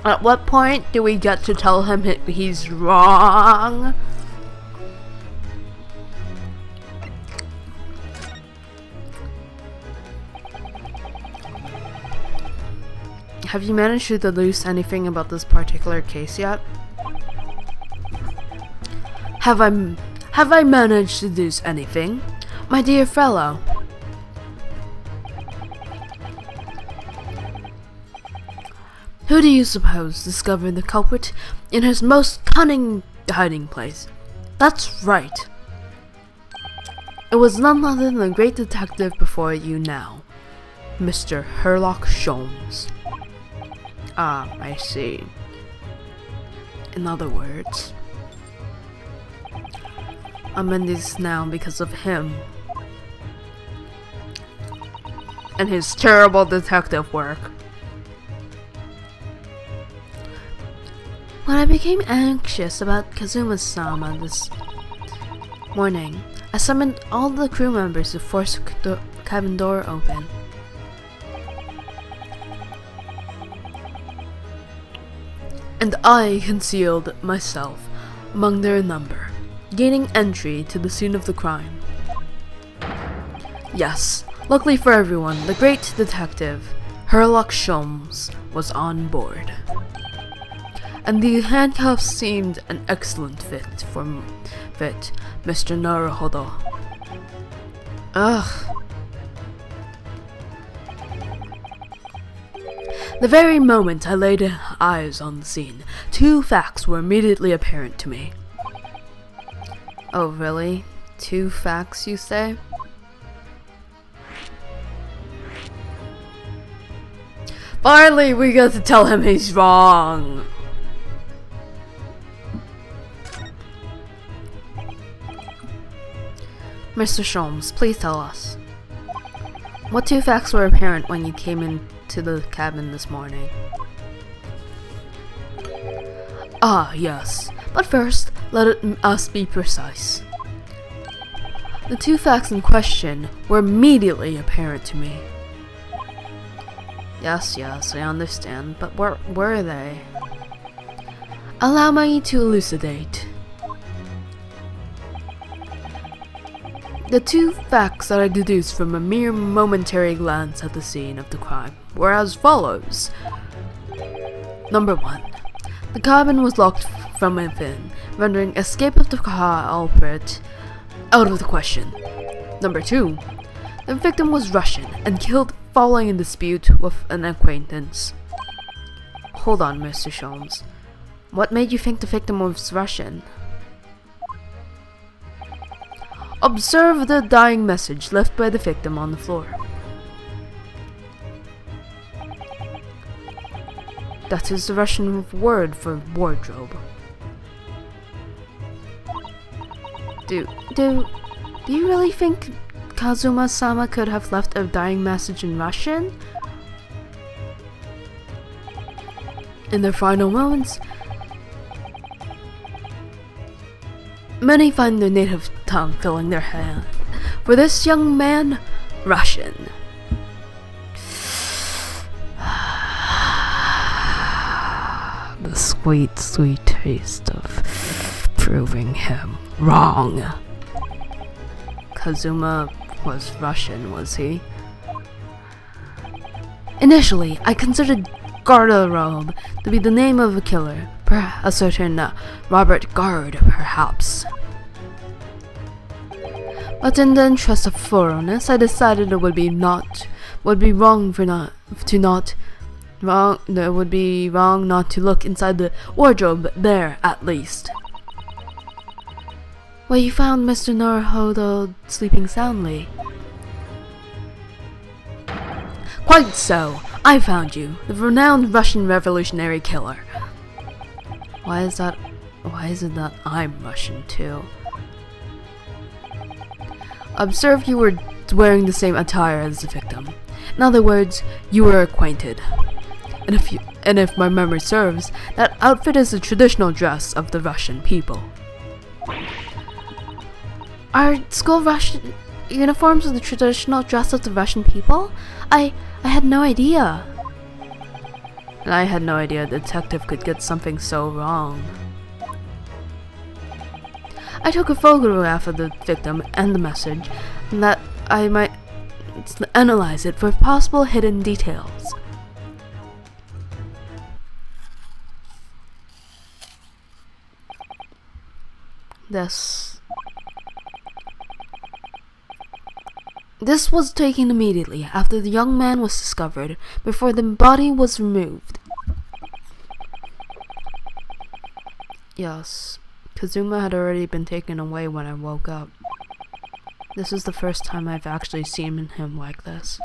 At what point do we get to tell him he's wrong? Have you managed to deduce anything about this particular case yet? Have I managed to deduce anything, my dear fellow? Who do you suppose discovered the culprit in his most cunning hiding place? That's right. It was none other than the great detective before you now, Mr. Sherlock Holmes. Ah, I see. In other words, I'm in this now because of him and his terrible detective work. When I became anxious about Kazuma-sama this morning, I summoned all the crew members to force the cabin door open. And I concealed myself among their number, gaining entry to the scene of the crime. Yes, luckily for everyone, the great detective, Sherlock Holmes, was on board. And the handcuffs seemed an excellent fit, Mr. Naruhodo. Ugh. The very moment I laid eyes on the scene, two facts were immediately apparent to me. Oh, really? Two facts, you say? Finally, we got to tell him he's wrong! Mr. Holmes, please tell us. What two facts were apparent when you came into the cabin this morning? Ah, yes. But first, let us be precise. The two facts in question were immediately apparent to me. Yes, I understand, but where were they? Allow me to elucidate. The two facts that I deduced from a mere momentary glance at the scene of the crime were as follows. Number 1. The cabin was locked from within, rendering escape of the culprit out of the question. Number 2. The victim was Russian and killed following a dispute with an acquaintance. Hold on, Mr. Sholmes. What made you think the victim was Russian? Observe the dying message left by the victim on the floor. That is the Russian word for wardrobe. Do you really think Kazuma-sama could have left a dying message in Russian? In their final moments, many find their native tongue filling their head. For this young man, Russian. The sweet, sweet taste of proving him wrong. Kazuma was Russian, was he? Initially, I considered Garderobe to be the name of a killer, a certain Robert Guard, perhaps. But in the interest of thoroughness, I decided it would be wrong not to look inside the wardrobe there, at least. Well, you found Mr. Naruhodo sleeping soundly. Quite so. I found you, the renowned Russian revolutionary killer. Why is it that I'm Russian too? Observe you were wearing the same attire as the victim. In other words, you were acquainted. And if my memory serves, that outfit is the traditional dress of the Russian people. Are school Russian uniforms the traditional dress of the Russian people? I had no idea. And I had no idea a detective could get something so wrong. I took a photograph of the victim and the message, and that I might analyze it for possible hidden details. This was taken immediately after the young man was discovered, before the body was removed. Yes, Kazuma had already been taken away when I woke up. This is the first time I've actually seen him like this.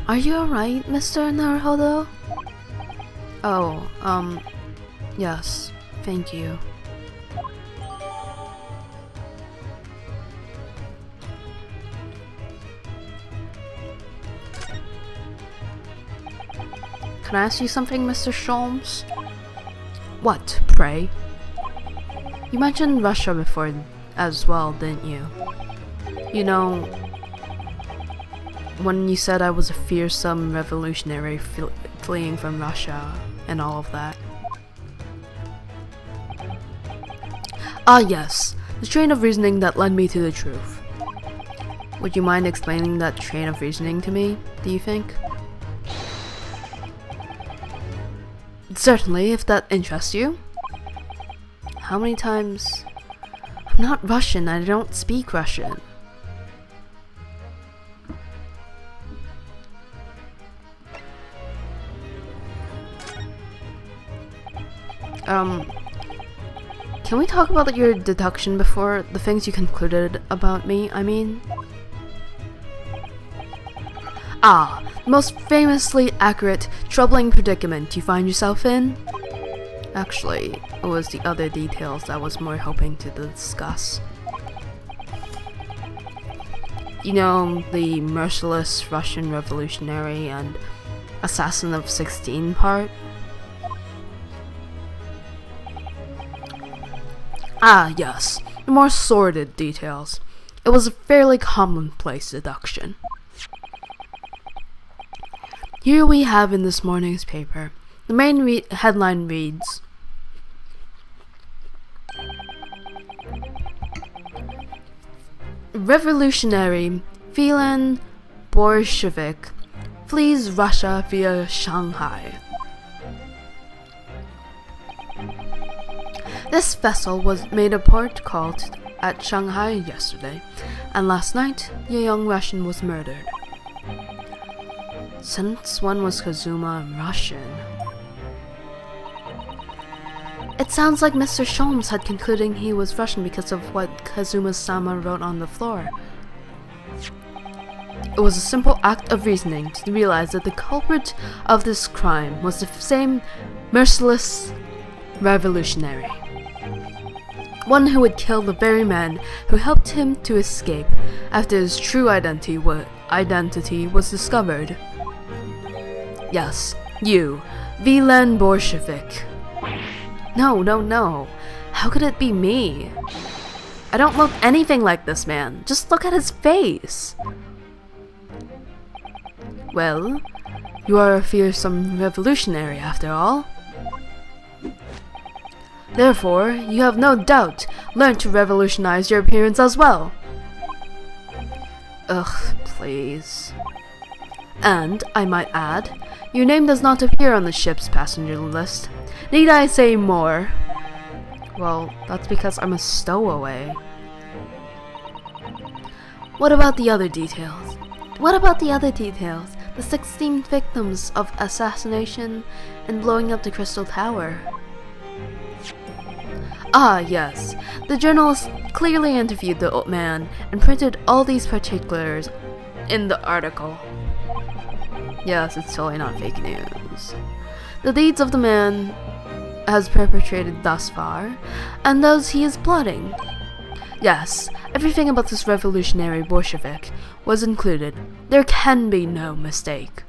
Are you alright, Mr. Naruhodo? Oh, yes, thank you. Can I ask you something, Mr. Sholmes? What, pray? You mentioned Russia before as well, didn't you? You know, when you said I was a fearsome revolutionary fleeing from Russia and all of that. Ah yes, the train of reasoning that led me to the truth. Would you mind explaining that train of reasoning to me, do you think? Certainly, if that interests you. How many times? I'm not Russian, I don't speak Russian. Can we talk about your deduction before the things you concluded about me, I mean? Ah, the most famously accurate, troubling predicament you find yourself in? Actually, it was the other details I was more hoping to discuss. You know, the merciless Russian revolutionary and assassin of 16 part? Ah, yes, the more sordid details. It was a fairly commonplace deduction. Here we have in this morning's paper The main headline reads, Revolutionary Phelan Bolshevik flees Russia via Shanghai. This vessel made a port call at Shanghai yesterday, and last night a young Russian was murdered. Since when was Kazuma Russian? It sounds like Mr. Sholmes had concluded he was Russian because of what Kazuma-sama wrote on the floor. It was a simple act of reasoning to realize that the culprit of this crime was the same merciless revolutionary. One who would kill the very man who helped him to escape after his true identity was discovered. Yes, you, Phelan Bolshevik. No. How could it be me? I don't look anything like this man. Just look at his face. Well, you are a fearsome revolutionary after all. Therefore, you have no doubt learned to revolutionize your appearance as well. Ugh, please. And, I might add, your name does not appear on the ship's passenger list. Need I say more? Well, that's because I'm a stowaway. What about the other details? The 16 victims of assassination and blowing up the Crystal Tower. Ah, yes. The journalist clearly interviewed the old man and printed all these particulars in the article. Yes, it's totally not fake news. The deeds of the man has perpetrated thus far, and those he is plotting. Yes, everything about this revolutionary Bolshevik was included. There can be no mistake.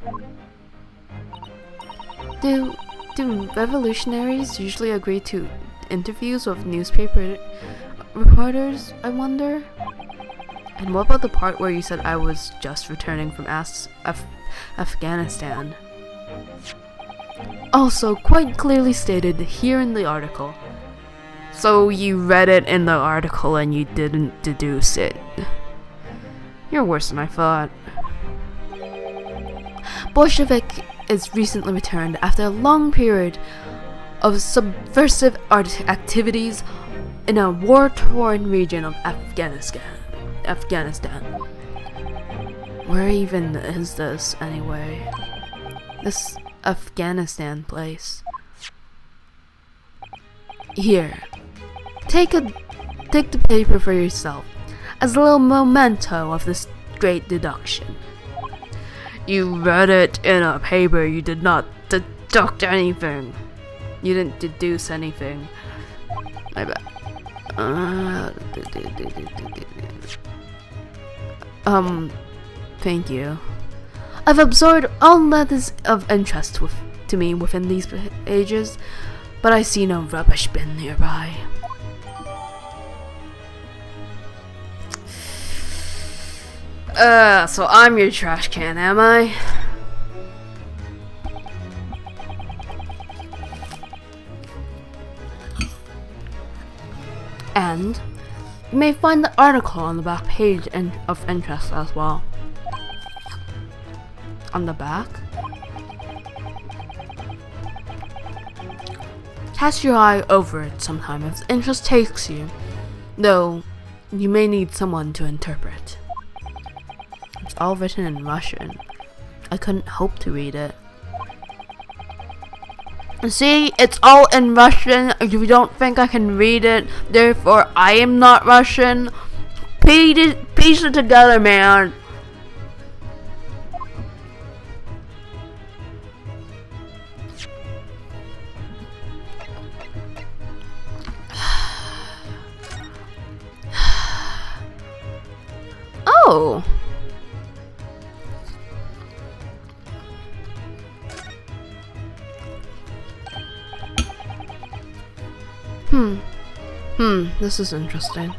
Do revolutionaries usually agree to interviews with newspaper reporters, I wonder? And what about the part where you said I was just returning from Afghanistan? Also, quite clearly stated here in the article. So you read it in the article and you didn't deduce it. You're worse than I thought. Bolshevik is recently returned after a long period of subversive activities in a war-torn region of Afghanistan. Where even is this, anyway? This Afghanistan place. Here, take the paper for yourself as a little memento of this great deduction. You read it in a paper. You did not deduct anything. You didn't deduce anything. My bad. Thank you. I've absorbed all that is of interest to me within these pages, but I see no rubbish bin nearby. So I'm your trash can, am I? And you may find the article on the back page of interest as well. On the back? Cast your eye over it sometime if interest takes you, though you may need someone to interpret. It's all written in Russian. I couldn't hope to read it. See, it's all in Russian. You don't think I can read it, therefore I am not Russian. Piece it together, man. Oh. This is interesting.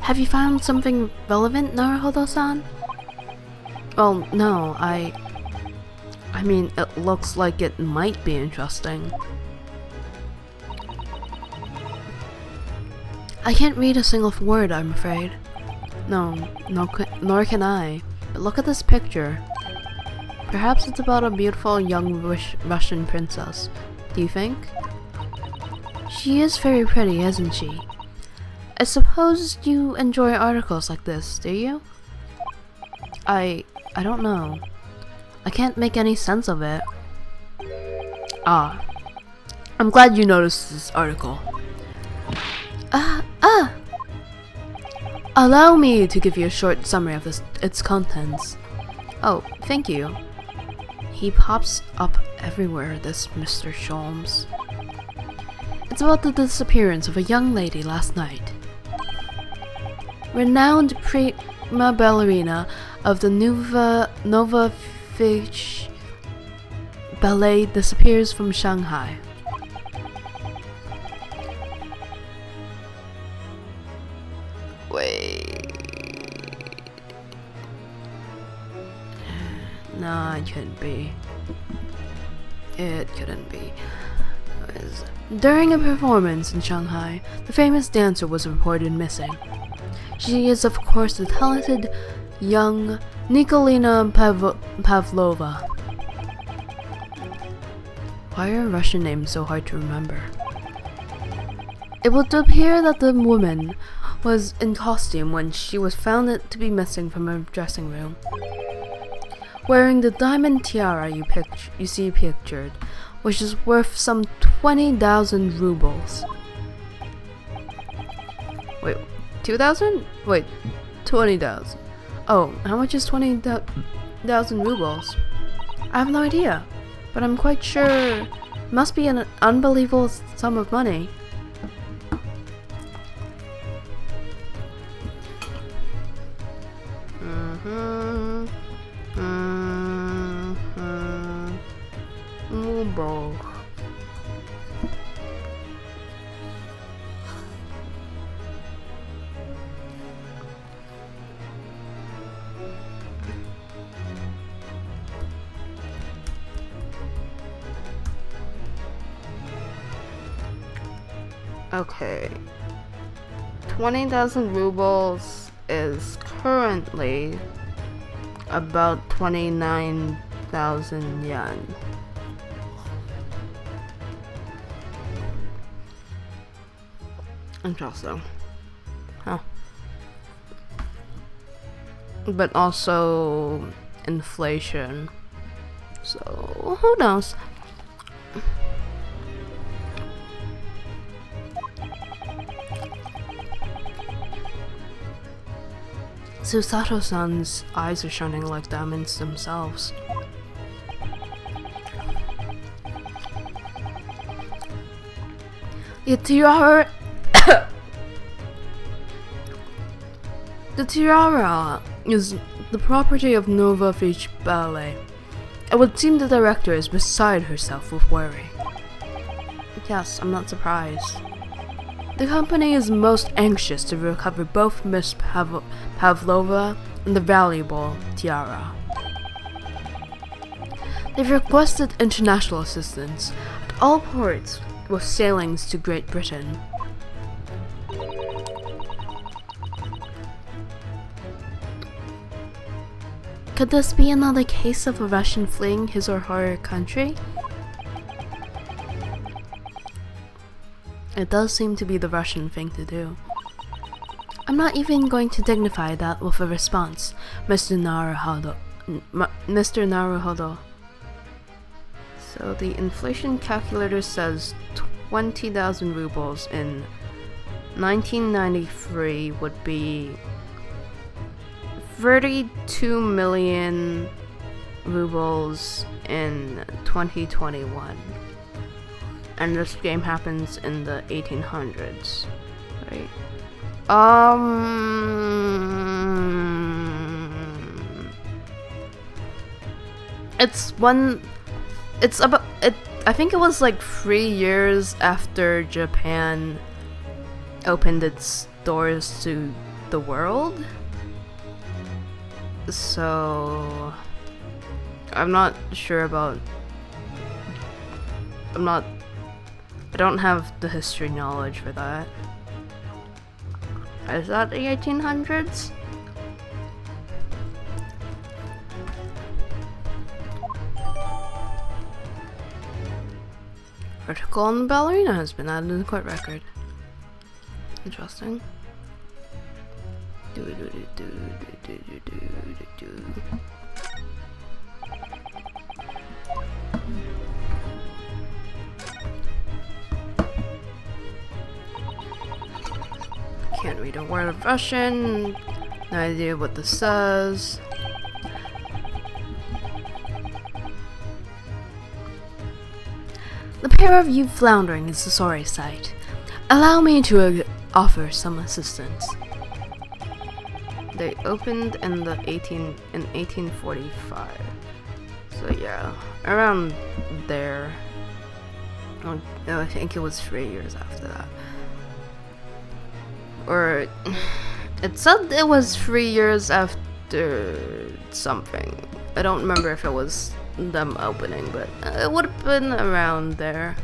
Have you found something relevant, Naruhodo-san? Well, no, I I mean, it looks like it might be interesting. I can't read a single word, I'm afraid. No, nor can I. But look at this picture. Perhaps it's about a beautiful young Russian princess. Do you think? She is very pretty, isn't she? I suppose you enjoy articles like this, do you? I don't know. I can't make any sense of it. Ah. I'm glad you noticed this article. Allow me to give you a short summary of its contents. Oh, thank you. He pops up everywhere, this Mr. Sholmes. It's about the disappearance of a young lady last night. Renowned prima ballerina of the Nova Fish Ballet disappears from Shanghai. Wait. No, it couldn't be. It couldn't be. During a performance in Shanghai, the famous dancer was reported missing. She is, of course, the talented young Nikolina Pavlova. Why are Russian names so hard to remember? It would appear that the woman was in costume when she was found to be missing from her dressing room, wearing the diamond tiara you see pictured, which is worth some 20,000 rubles. Wait, 2,000? Wait, 20,000. Oh, how much is 20,000 rubles? I have no idea, but I'm quite sure it must be an unbelievable sum of money. Ruble. Okay. 20,000 rubles is currently about 29,000 yen. Interesting. Huh. But also inflation. So, who knows? Susato-san's eyes are shining like diamonds themselves. The tiara is the property of Nova Fish Ballet. It would seem the director is beside herself with worry. Yes, I'm not surprised. The company is most anxious to recover both Miss Pavlova and the valuable tiara. They've requested international assistance at all ports with sailings to Great Britain. Could this be another case of a Russian fleeing his or her country? It does seem to be the Russian thing to do. I'm not even going to dignify that with a response, Mr. Naruhodo. So the inflation calculator says 20,000 rubles in 1993 would be 32 million rubles in 2021. And this game happens in the 1800s, right? I think it was like 3 years after Japan opened its doors to the world. So I'm not sure about... I don't have the history knowledge for that. Is that the 1800s? Article on the ballerina has been added to the court record. Interesting. Can't read a word of Russian. No idea what this says. The pair of you floundering is a sorry sight. Allow me to offer some assistance. They opened in 1845. So yeah, around there. I think it was 3 years after that. Or it said it was 3 years after something. I don't remember if it was them opening, but it would have been around there.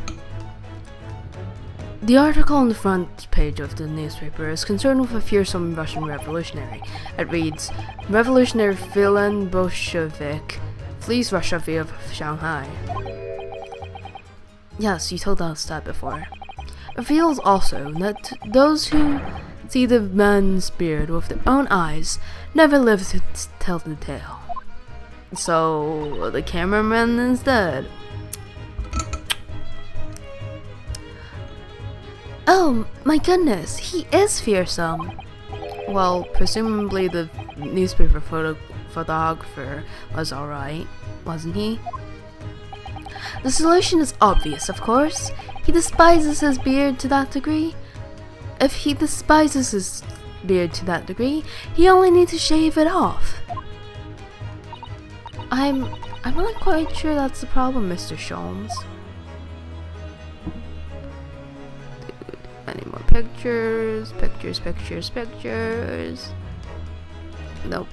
The article on the front page of the newspaper is concerned with a fearsome Russian revolutionary. It reads, "Revolutionary villain Bolshevik flees Russia via Shanghai." Yes, you told us that before. It reveals also that those who see the man's beard with their own eyes never live to tell the tale. So the cameraman is dead. Oh my goodness, he is fearsome. Well, presumably the newspaper photographer was alright, wasn't he? The solution is obvious, of course. He despises his beard to that degree. If he despises his beard to that degree, he only needs to shave it off. I'm not quite sure that's the problem, Mr. Sholmes. Any more pictures? Pictures. Nope.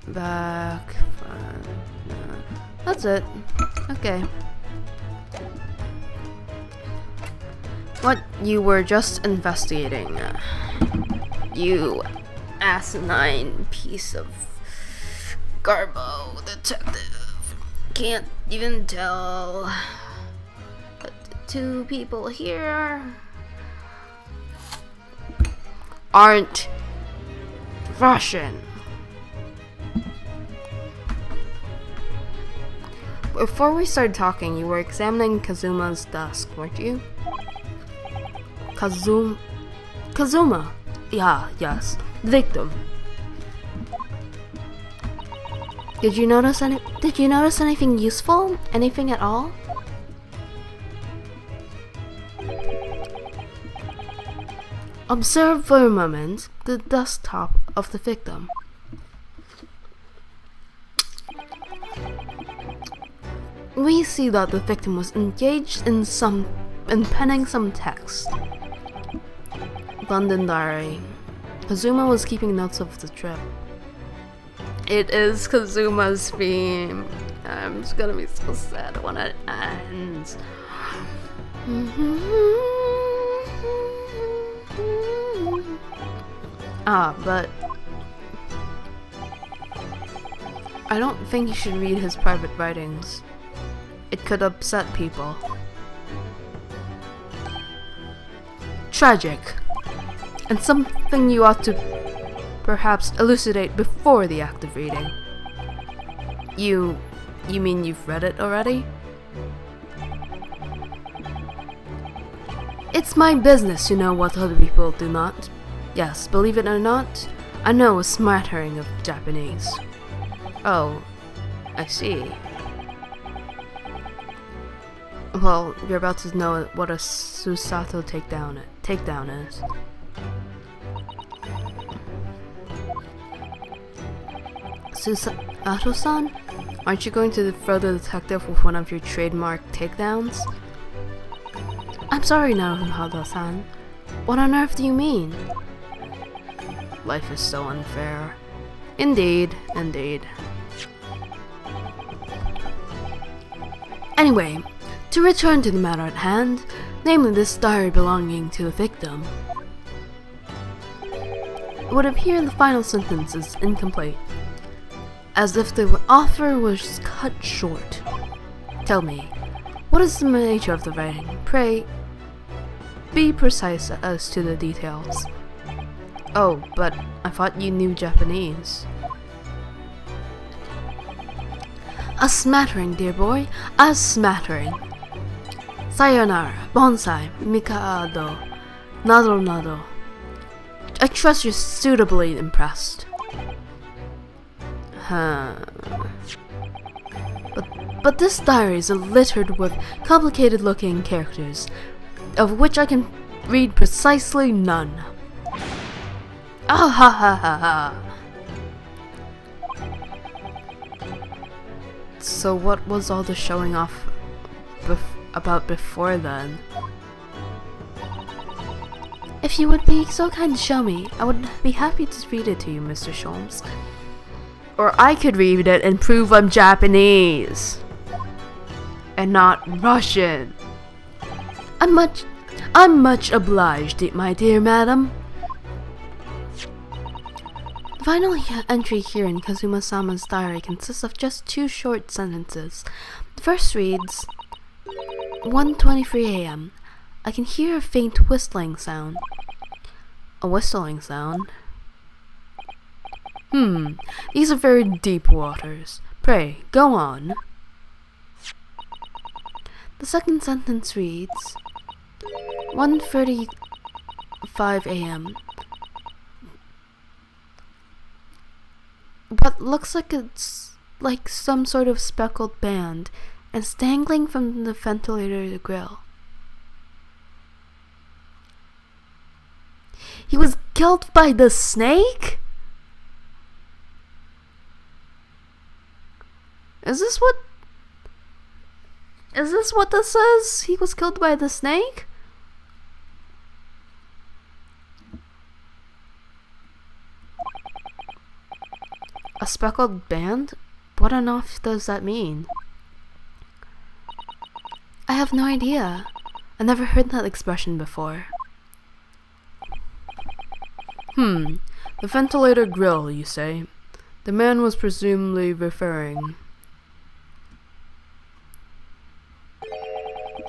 Back, front. That's it. Okay. What you were just investigating. You asinine piece of garbo detective. Can't even tell that the two people here aren't Russian. Before we started talking, you were examining Kazuma's desk, weren't you? Kazuma. Yeah, yes. The victim. Did you notice anything useful? Anything at all? Observe for a moment the desktop of the victim. We see that the victim was engaged in penning some text. London Diary. Kazuma was keeping notes of the trip. It is Kazuma's theme. I'm just gonna be so sad when it ends. But I don't think you should read his private writings. It could upset people. Tragic. And something you ought to perhaps elucidate before the act of reading. You mean you've read it already? It's my business to know what other people do not. Yes, believe it or not, I know a smattering of Japanese. Oh, I see. Well, you're about to know what a Susato takedown is. Susato-san? Aren't you going to throw the detective with one of your trademark takedowns? I'm sorry, Naruhado-san. What on earth do you mean? Life is so unfair. Indeed, indeed. Anyway, to return to the matter at hand, namely this diary belonging to the victim. It would appear the final sentence is incomplete, as if the author was cut short. Tell me, what is the nature of the writing? Pray, be precise as to the details. Oh, but I thought you knew Japanese. A smattering, dear boy, a smattering. Sayonara, bonsai, mikado, nado nado. I trust you're suitably impressed. But this diary is littered with complicated-looking characters, of which I can read precisely none. Ah ha ha ha ha! So what was all the showing off about before then? If you would be so kind to show me, I would be happy to read it to you, Mr. Sholmes. Or I could read it and prove I'm Japanese and not Russian. I'm much obliged, my dear madam. The final entry here in Kazuma-sama's diary consists of just 2 short sentences. The first reads, 1:23 a.m. I can hear a faint whistling sound. A whistling sound? These are very deep waters. Pray, go on. The second sentence reads, 1:35 a.m. What looks like it's like some sort of speckled band and it's dangling from the ventilator grill. He was killed by the snake? Is this what this says? He was killed by the snake? A speckled band? What on earth does that mean? I have no idea. I never heard that expression before. The ventilator grill, you say? The man was presumably referring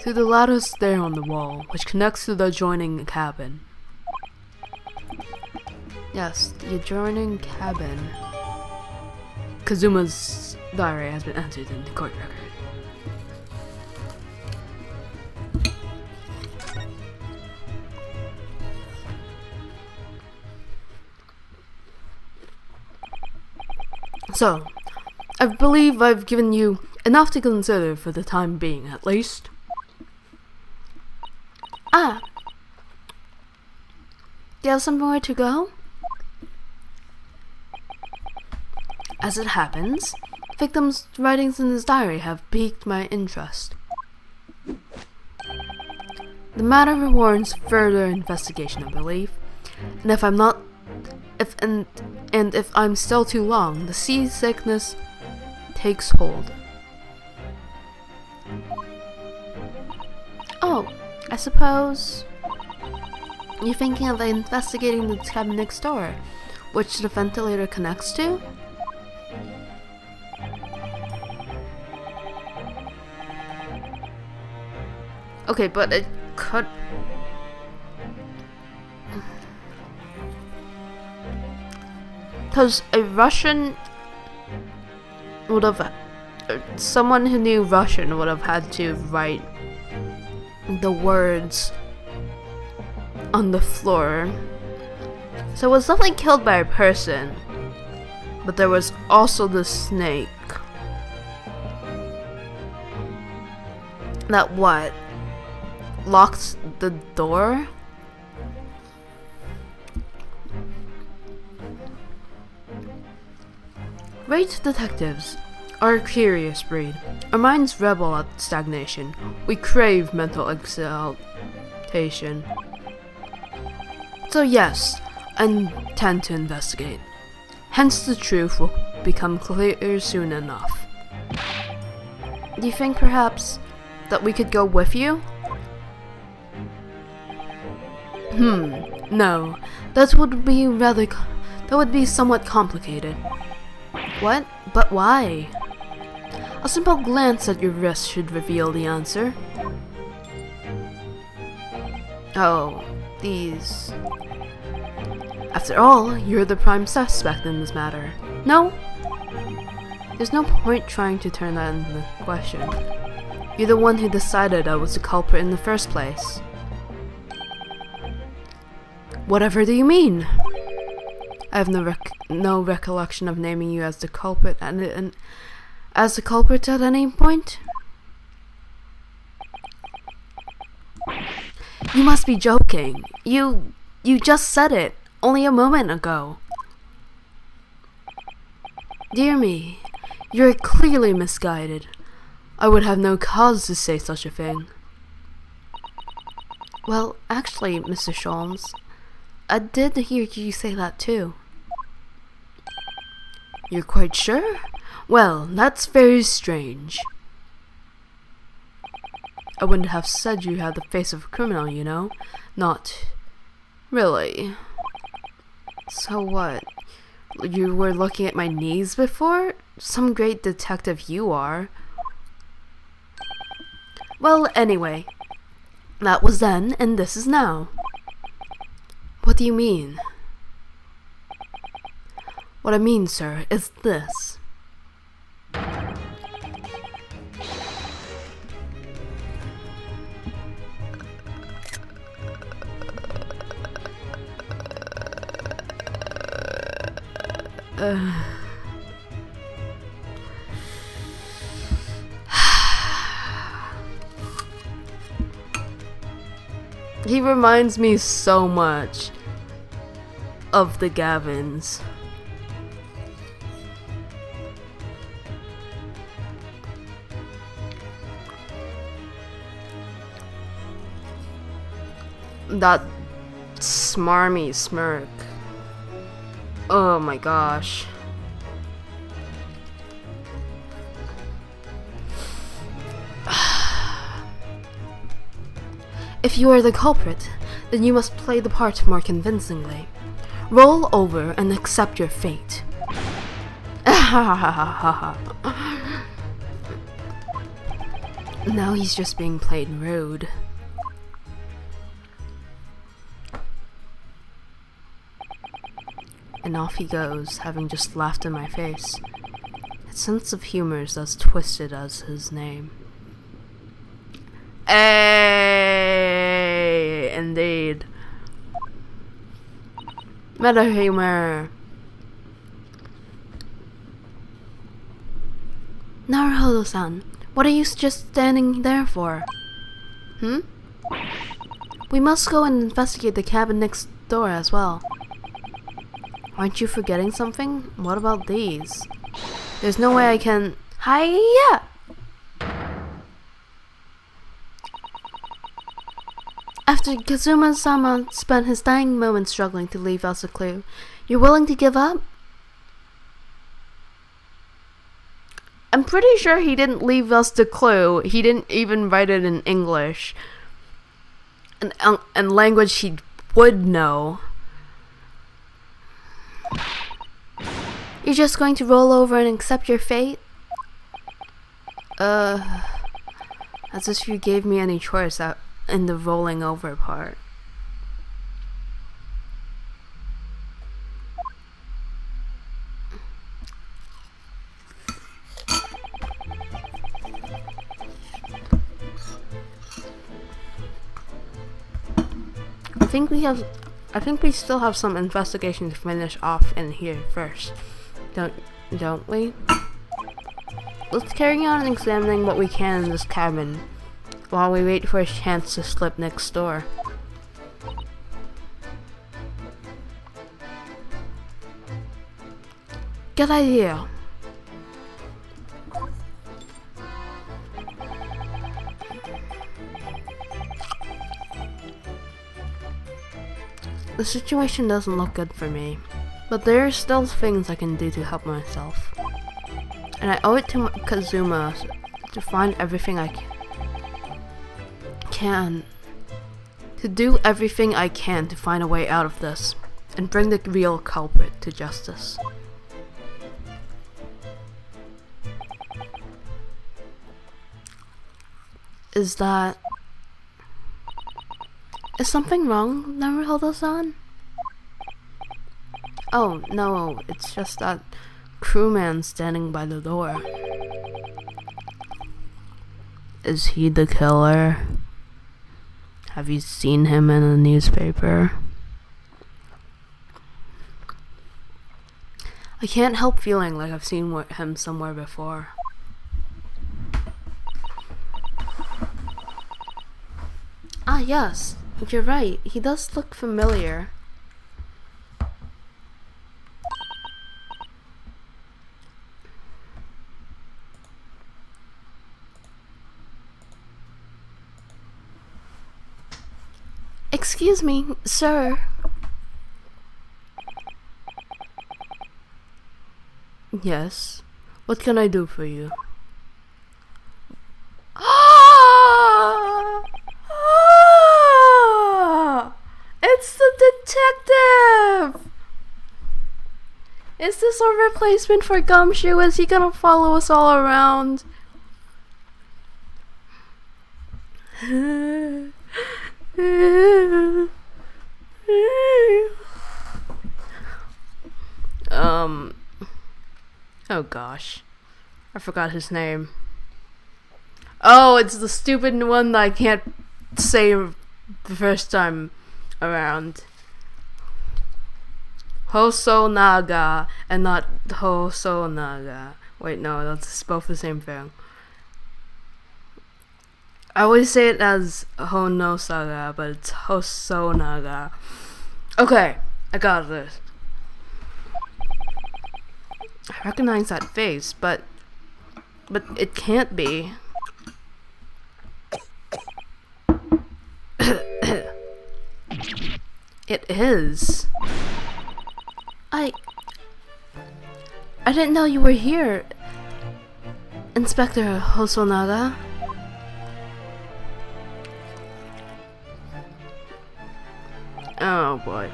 to the lattice there on the wall, which connects to the adjoining cabin. Yes, the adjoining cabin. Kazuma's diary has been entered in the court record. So, I believe I've given you enough to consider for the time being, at least. Ah. Do you have somewhere to go? As it happens, victim's writings in his diary have piqued my interest. The matter warrants further investigation, I believe, and if I'm still too long, the seasickness takes hold. Oh, I suppose you're thinking of investigating the cabin next door, which the ventilator connects to? Okay, but it could... Because a Russian would have... Someone who knew Russian would have had to write the words on the floor. So it was definitely killed by a person. But there was also the snake. That what? Locked the door? Great detectives are a curious breed. Our minds rebel at stagnation. We crave mental exaltation. So yes, intend to investigate. Hence the truth will become clear soon enough. Do you think perhaps that we could go with you? No. That would be somewhat complicated. What? But why? A simple glance at your wrist should reveal the answer. Oh, these... After all, you're the prime suspect in this matter. No? There's no point trying to turn that into question. You're the one who decided I was the culprit in the first place. Whatever do you mean? I have no recollection of naming you as the culprit and as the culprit at any point. You must be joking. You just said it only a moment ago. Dear me, you're clearly misguided. I would have no cause to say such a thing. Well, actually, Mr. Sholmes, I did hear you say that too. You're quite sure? Well, that's very strange. I wouldn't have said you had the face of a criminal, you know? Not really. So what? You were looking at my knees before? Some great detective you are. Well, anyway, that was then, and this is now. What do you mean? What I mean, sir, is this. He reminds me so much of the Gavins. That smarmy smirk. Oh my gosh. If you are the culprit, then you must play the part more convincingly. Roll over and accept your fate. Now he's just being plain rude. And off he goes, having just laughed in my face. His sense of humor is as twisted as his name. Hey, indeed. Meta humor. Naruhodo-san, what are you just standing there for? We must go and investigate the cabin next door as well. Aren't you forgetting something? What about these? There's no way I can... Hiya! After Kazuma-sama spent his dying moments struggling to leave us a clue, you're willing to give up? I'm pretty sure he didn't leave us the clue. He didn't even write it in English. And language he would know. You're just going to roll over and accept your fate? As if you gave me any choice in the rolling over part. I think we still have some investigation to finish off in here first. Don't we? Let's carry on examining what we can in this cabin while we wait for a chance to slip next door. Good idea. The situation doesn't look good for me, but there are still things I can do to help myself. And I owe it to Kazuma to find everything I can. To do everything I can to find a way out of this, and bring the real culprit to justice. Is something wrong, Naruhodo-san? Oh, no, it's just that crewman standing by the door. Is he the killer? Have you seen him in a newspaper? I can't help feeling like I've seen him somewhere before. Ah, yes, you're right. He does look familiar. Excuse me, sir. Yes. What can I do for you? It's the detective! Is this a replacement for Gumshoe? Is he gonna follow us all around? Oh gosh. I forgot his name. Oh, it's the stupid one that I can't say the first time around. Hosonaga and not Hosonaga. Wait, no, that's both the same thing. I always say it as Honosaga, but it's Hosonaga. Okay, I got this. I recognize that face, but it can't be. It is. I didn't know you were here, Inspector Hosonaga. Oh boy.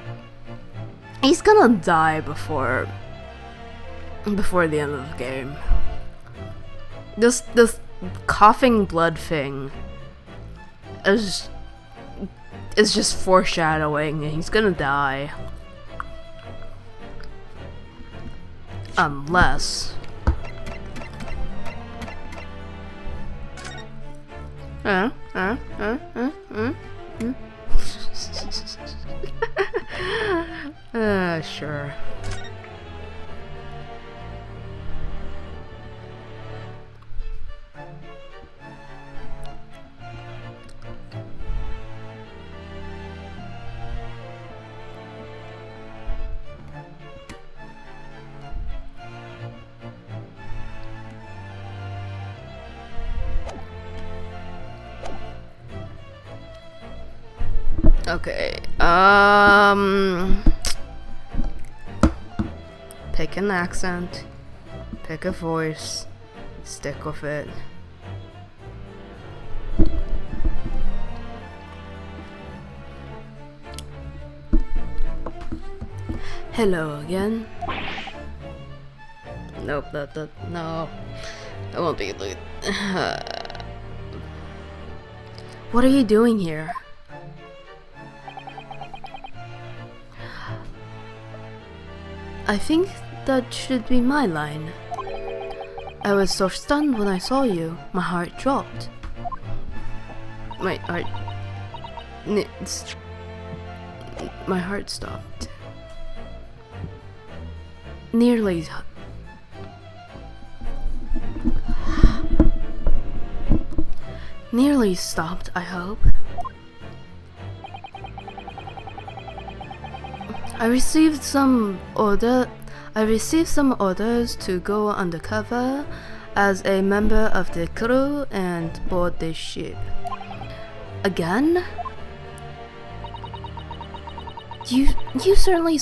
He's gonna die before the end of the game. This coughing blood thing is just foreshadowing, and he's gonna die. Unless sure. Okay, pick an accent, pick a voice, stick with it. Hello again. Nope, no, that won't be good. What are you doing here? I think that should be my line. I was so stunned when I saw you, my heart dropped. My heart stopped. Nearly stopped, I hope. I received some orders to go undercover as a member of the crew and board this ship. Again? You certainly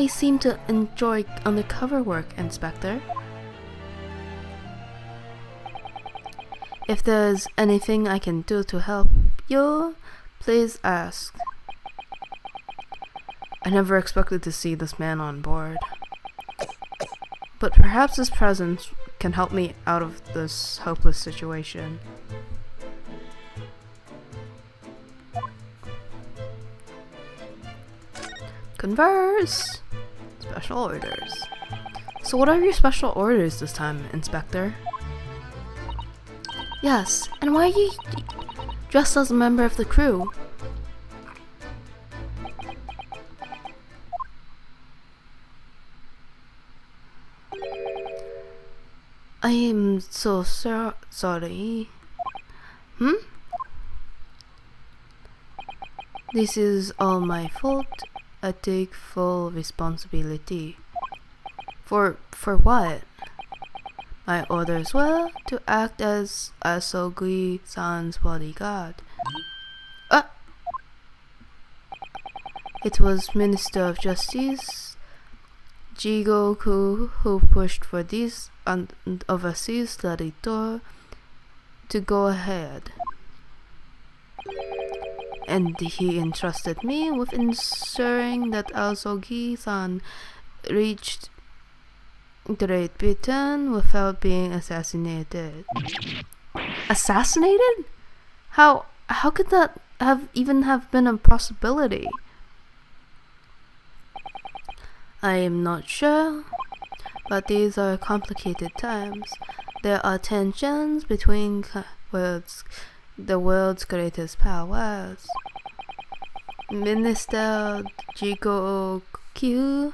seem to enjoy undercover work, Inspector. If there's anything I can do to help you, please ask. I never expected to see this man on board, but perhaps his presence can help me out of this hopeless situation. Converse! Special orders. So what are your special orders this time, Inspector? Yes, and why are you dressed as a member of the crew? I am so sorry. This is all my fault. I take full responsibility. For what? My orders were to act as Asogi-san's bodyguard. It was Minister of Justice Jigoku who pushed for this overseas study tour to go ahead. And he entrusted me with ensuring that Asogi-san reached Great Britain without being assassinated. Assassinated? How could that even have been a possibility? I am not sure, but these are complicated times. There are tensions between the world's greatest powers. Minister Jigoku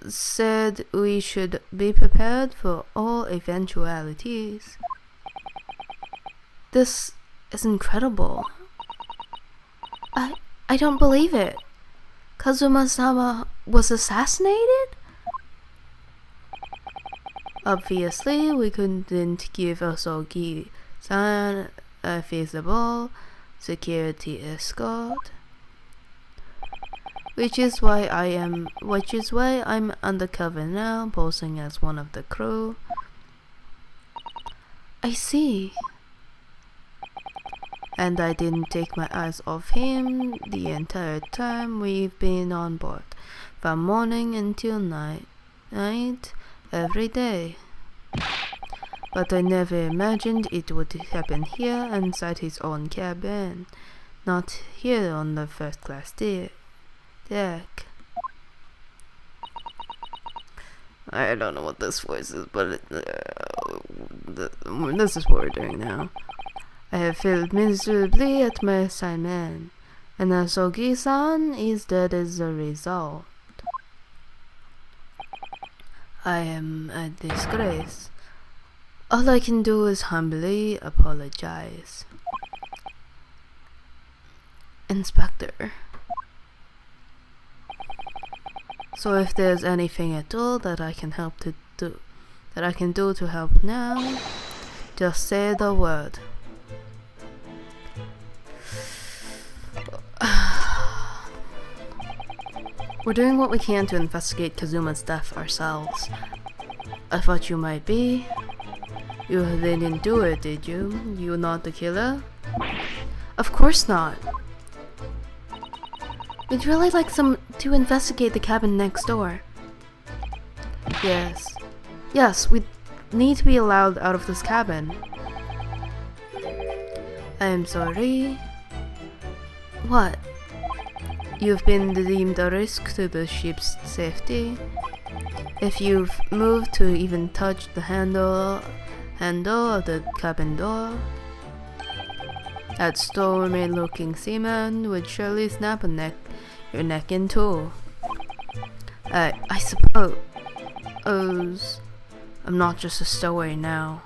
said we should be prepared for all eventualities. This is incredible. I don't believe it. Kazuma-sama was assassinated? Obviously, we couldn't give Asogi-san a feasible security escort. Which is why I'm undercover now, posing as one of the crew. I see. And I didn't take my eyes off him the entire time we've been on board, from morning until night, every day. But I never imagined it would happen here inside his own cabin, not here on the first class deck. I don't know what this voice is, but this is what we're doing now. I have failed miserably at my assignment, and Asogi-san is dead as a result. I am a disgrace. All I can do is humbly apologize. Inspector. So if there's anything at all that I can do to help now, just say the word. We're doing what we can to investigate Kazuma's death ourselves. I thought you might be. You didn't do it, did you? You're not the killer? Of course not. We'd really like to investigate the cabin next door. Yes, we need to be allowed out of this cabin. I am sorry. What? You've been deemed a risk to the ship's safety. If you've moved to even touch the handle of the cabin door, that stormy-looking seaman would surely snap your neck in two. I suppose I'm not just a stowaway now.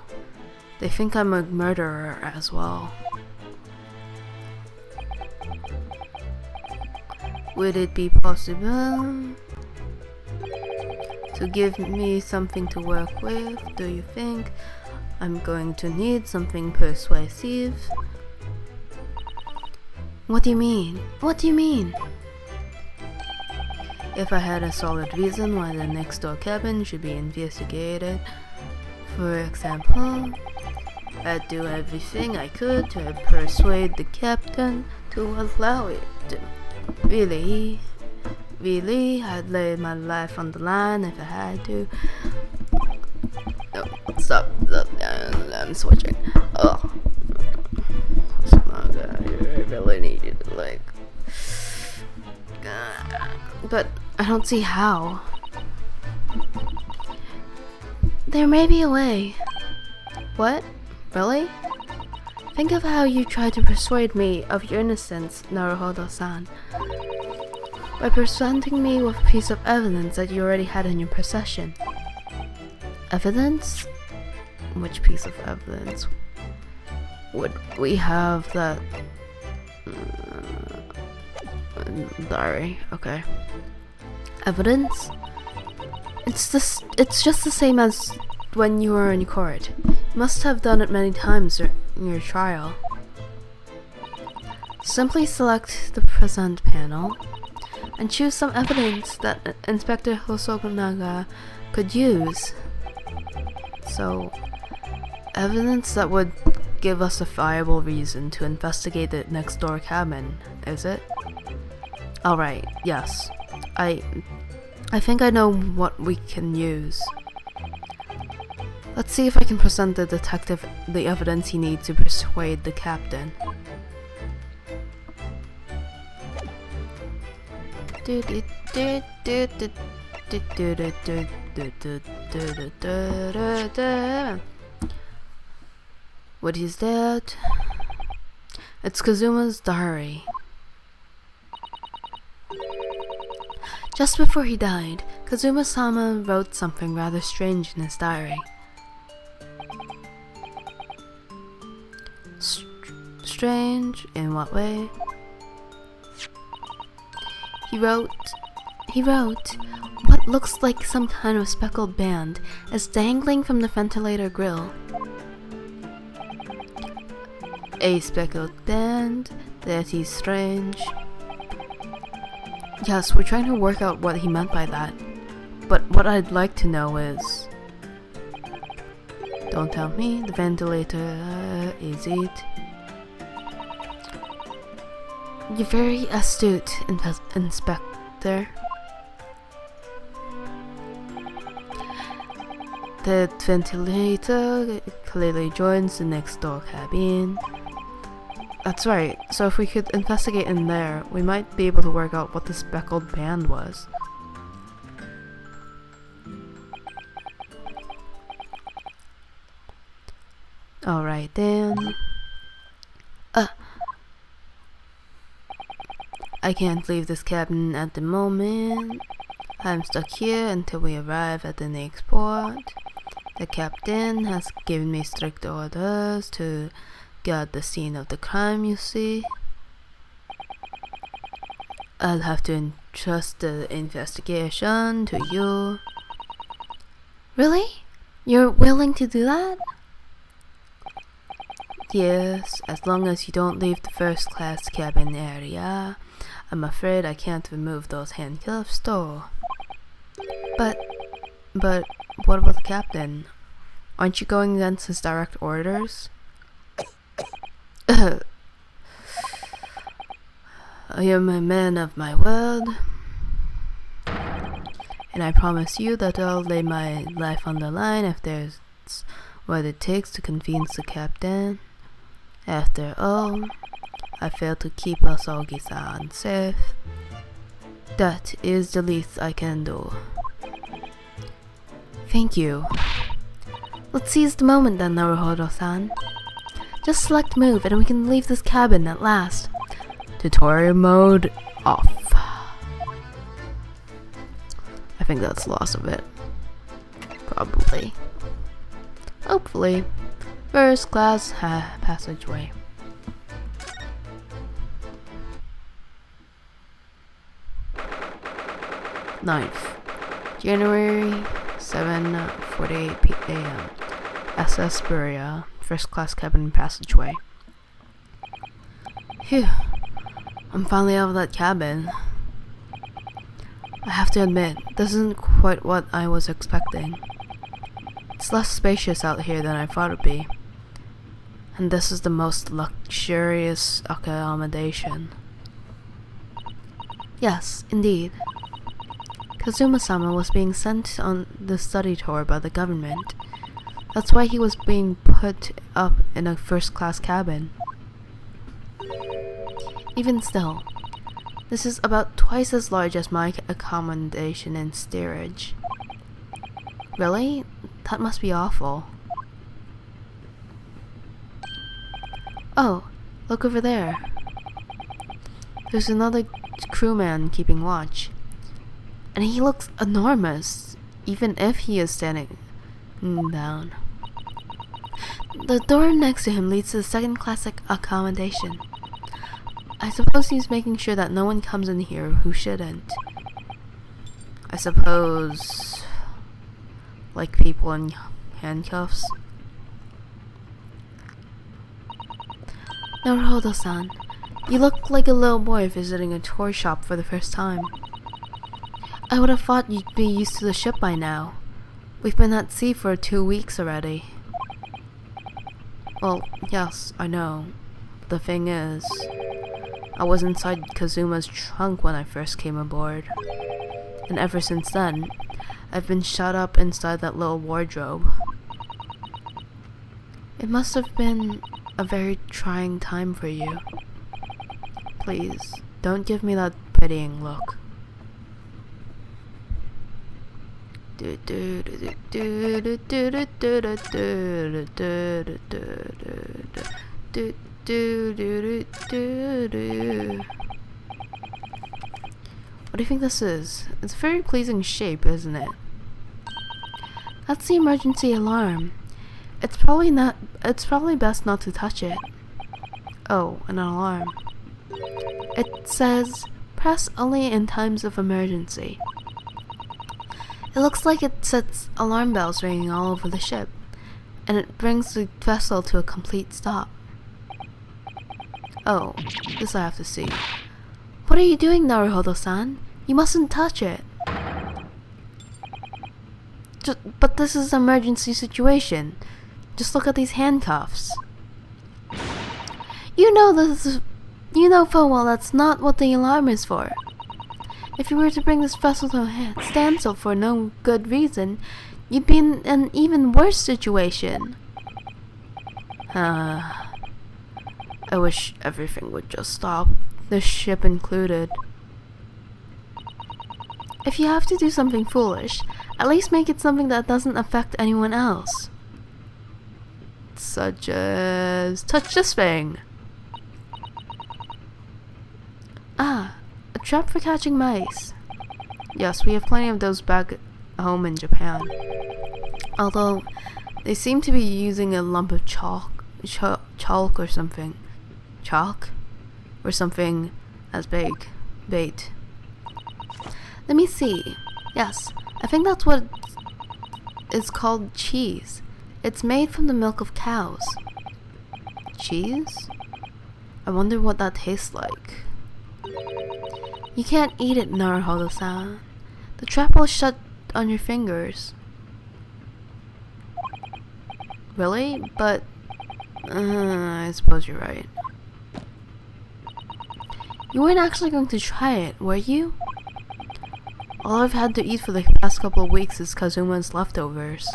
They think I'm a murderer as well. Would it be possible to give me something to work with? Do you think I'm going to need something persuasive? What do you mean? What do you mean? if I had a solid reason why the next door cabin should be investigated. For example, I'd do everything I could to persuade the captain to allow it. Really, I'd lay my life on the line if I had to. No, stop. I'm switching. Oh. I really needed it, like. But I don't see how. There may be a way. What? Really? Think of how you tried to persuade me of your innocence, Naruhodo-san. By presenting me with a piece of evidence that you already had in your possession. Evidence? Which piece of evidence would we have that? Diary. Okay. Evidence? It's just the same as when you were in court. You must have done it many times in your trial. Simply select the present panel and choose some evidence that Inspector Hosonaga could use. So, evidence that would give us a viable reason to investigate the next door cabin, is it? Alright, yes. I think I know what we can use. Let's see if I can present the detective the evidence he needs to persuade the captain. What is that? It's Kazuma's diary. Just before he died, Kazuma-sama wrote something rather strange in his diary. Strange? In what way? He wrote, what looks like some kind of speckled band is dangling from the ventilator grill. A speckled band? That is strange. Yes, we're trying to work out what he meant by that. But what I'd like to know is... Don't tell me, the ventilator, is it? You're very astute, Inspector. The ventilator clearly joins the next door cabin. That's right, so if we could investigate in there, we might be able to work out what the speckled band was. Alright then. I can't leave this cabin at the moment. I'm stuck here until we arrive at the next port. The captain has given me strict orders to guard the scene of the crime, you see. I'll have to entrust the investigation to you. Really? You're willing to do that? Yes, as long as you don't leave the first class cabin area. I'm afraid I can't remove those handcuffs though. But what about the captain? Aren't you going against his direct orders? I am a man of my word, and I promise you that I'll lay my life on the line if there's what it takes to convince the captain. After all, I failed to keep Asogi-san safe. That is the least I can do. Thank you. Let's seize the moment then, Naruhodo-san. Just select move and we can leave this cabin at last. Tutorial mode off. I think that's the loss of it. Probably. Hopefully. First class passageway. Ninth, January 7:48 a.m. SS Buria, first class cabin passageway. Phew, I'm finally out of that cabin. I have to admit, this isn't quite what I was expecting. It's less spacious out here than I thought it'd be. And this is the most luxurious accommodation. Yes, indeed. Kazuma-sama was being sent on the study tour by the government. That's why he was being put up in a first-class cabin. Even still, this is about twice as large as my accommodation in steerage. Really? That must be awful. Oh, look over there. There's another crewman keeping watch. And he looks enormous, even if he is standing down. The door next to him leads to the second-class accommodation. I suppose he's making sure that no one comes in here who shouldn't. I suppose... like people in handcuffs. Naruhodo-san, you look like a little boy visiting a toy shop for the first time. I would have thought you'd be used to the ship by now. We've been at sea for 2 weeks already. Well, yes, I know. The thing is, I was inside Kazuma's trunk when I first came aboard. And ever since then, I've been shut up inside that little wardrobe. It must have been a very trying time for you. Please, don't give me that pitying look. What do you think this is? It's a very pleasing shape, isn't it? That's the emergency alarm. It's probably best not to touch it. Oh, an alarm. It says, press only in times of emergency. It looks like it sets alarm bells ringing all over the ship, and it brings the vessel to a complete stop. Oh, this I have to see. What are you doing, Naruhodo-san? You mustn't touch it. But this is an emergency situation. Just look at these handcuffs. You know full well that's not what the alarm is for. If you were to bring this vessel to a standstill for no good reason, you'd be in an even worse situation. I wish everything would just stop, the ship included. If you have to do something foolish, at least make it something that doesn't affect anyone else. Such as... touch this thing! Ah, a trap for catching mice. Yes, we have plenty of those back home in Japan. Although, they seem to be using a lump of chalk or something. Chalk? Or something as bait. Let me see. Yes, I think that's what it's called, cheese. It's made from the milk of cows. Cheese? I wonder what that tastes like. You can't eat it, Naruhodo-san. The trap will shut on your fingers. Really? But... I suppose you're right. You weren't actually going to try it, were you? All I've had to eat for the past couple of weeks is Kazuma's leftovers.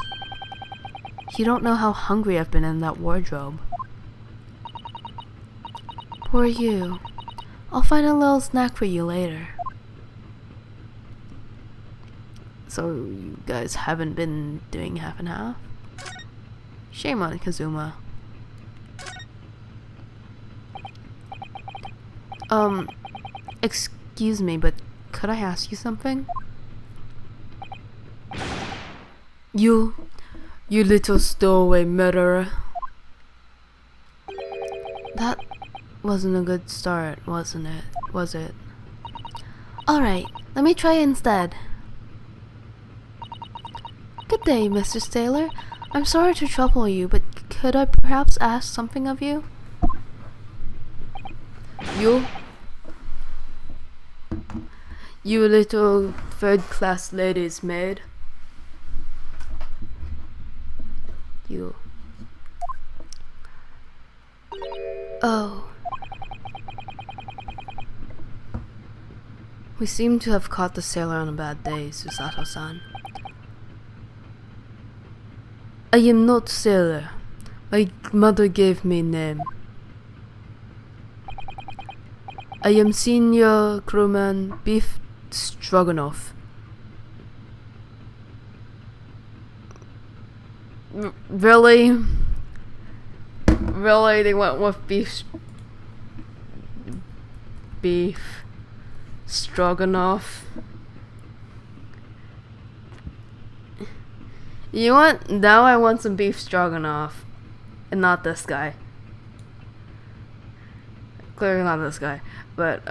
You don't know how hungry I've been in that wardrobe. Poor you. I'll find a little snack for you later. So you guys haven't been doing half and half? Shame on Kazuma. Excuse me, but could I ask you something? You little stowaway murderer. That wasn't a good start, wasn't it? Was it? Alright, let me try instead. Good day, Mr. Sailor. I'm sorry to trouble you, but could I perhaps ask something of you? You little third-class lady's maid. You. Oh. We seem to have caught the sailor on a bad day, Susato-san. I am not sailor. My mother gave me name. I am senior crewman Beef Stroganoff. Really? Really? They went with beef stroganoff. You know what? Now I want some beef stroganoff. And not this guy. Clearly not this guy. But,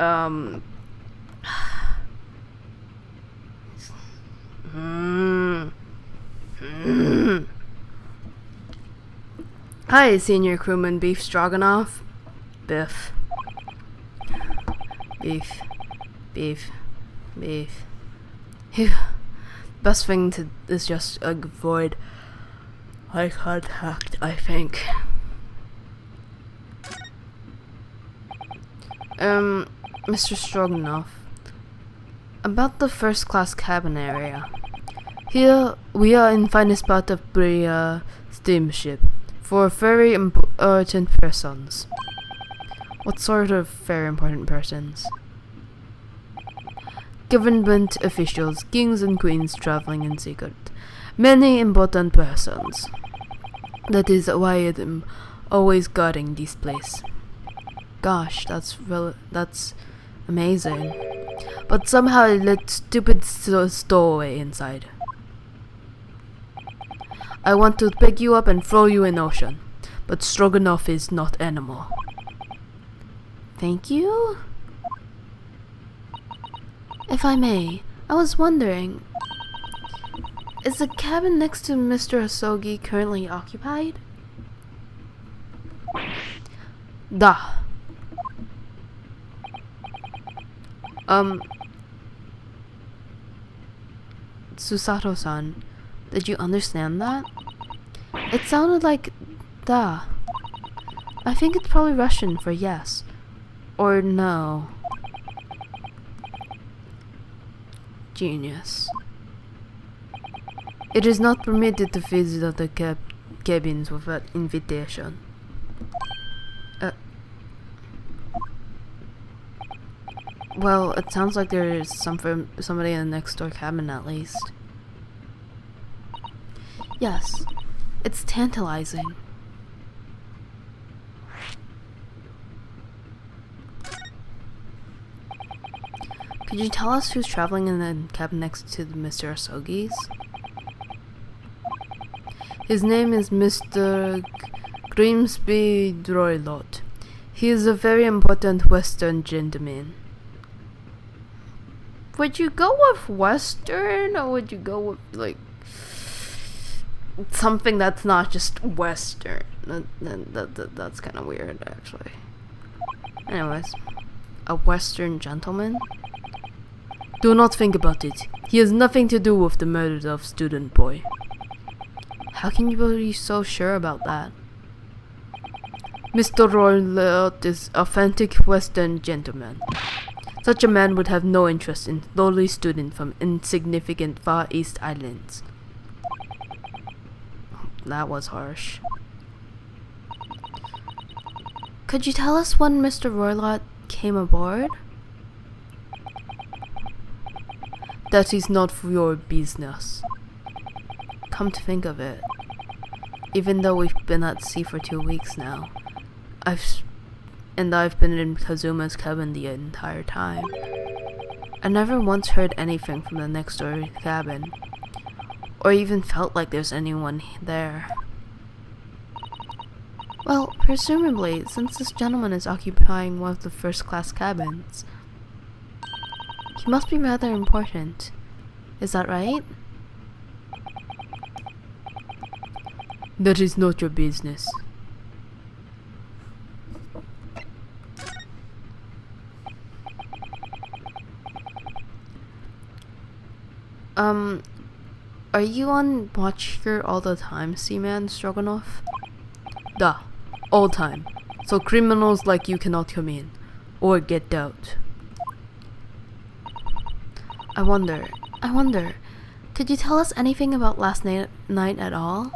Hi, senior crewman Beef Stroganoff. Biff. Beef. Beef. Beef. Phew. Best thing to is just avoid eye contact, I think. Mr. Stroganoff. About the first class cabin area. Here we are in finest part of the steamship for very important persons. What sort of very important persons? Government officials, kings and queens traveling in secret. Many important persons. That is why I am always guarding this place. Gosh, that's amazing. But somehow I let stupid stowaway inside. I want to pick you up and throw you in ocean, but Stroganoff is not animal. Thank you? If I may, I was wondering, is the cabin next to Mr. Asogi currently occupied? Da. Susato-san, did you understand that? It sounded like da. I think it's probably Russian for yes. Or no. Genius. It is not permitted to visit the cabins without invitation. Well, it sounds like there is somebody in the next door cabin at least. Yes, it's tantalizing. Could you tell us who's traveling in the cabin next to the Mr. Asogi's? His name is Mr. Grimsby Droylot. He is a very important Western gentleman. Would you go with Western, or would you go with, like, something that's not just Western? That's kind of weird, actually. Anyways, a Western gentleman? Do not think about it. He has nothing to do with the murder of student boy. How can you be so sure about that? Mr. Roylott is authentic Western gentleman. Such a man would have no interest in lowly student from insignificant Far East islands. That was harsh. Could you tell us when Mr. Roylott came aboard? That is not for your business. Come to think of it, even though we've been at sea for 2 weeks now, I've been in Kazuma's cabin the entire time. I never once heard anything from the next door cabin, or even felt like there's anyone there. Well, presumably, since this gentleman is occupying one of the first class cabins, he must be rather important. Is that right? That is not your business. Are you on watch here all the time, Seaman Stroganoff? Duh, all time. So criminals like you cannot come in, or get out. I wonder, could you tell us anything about last night at all?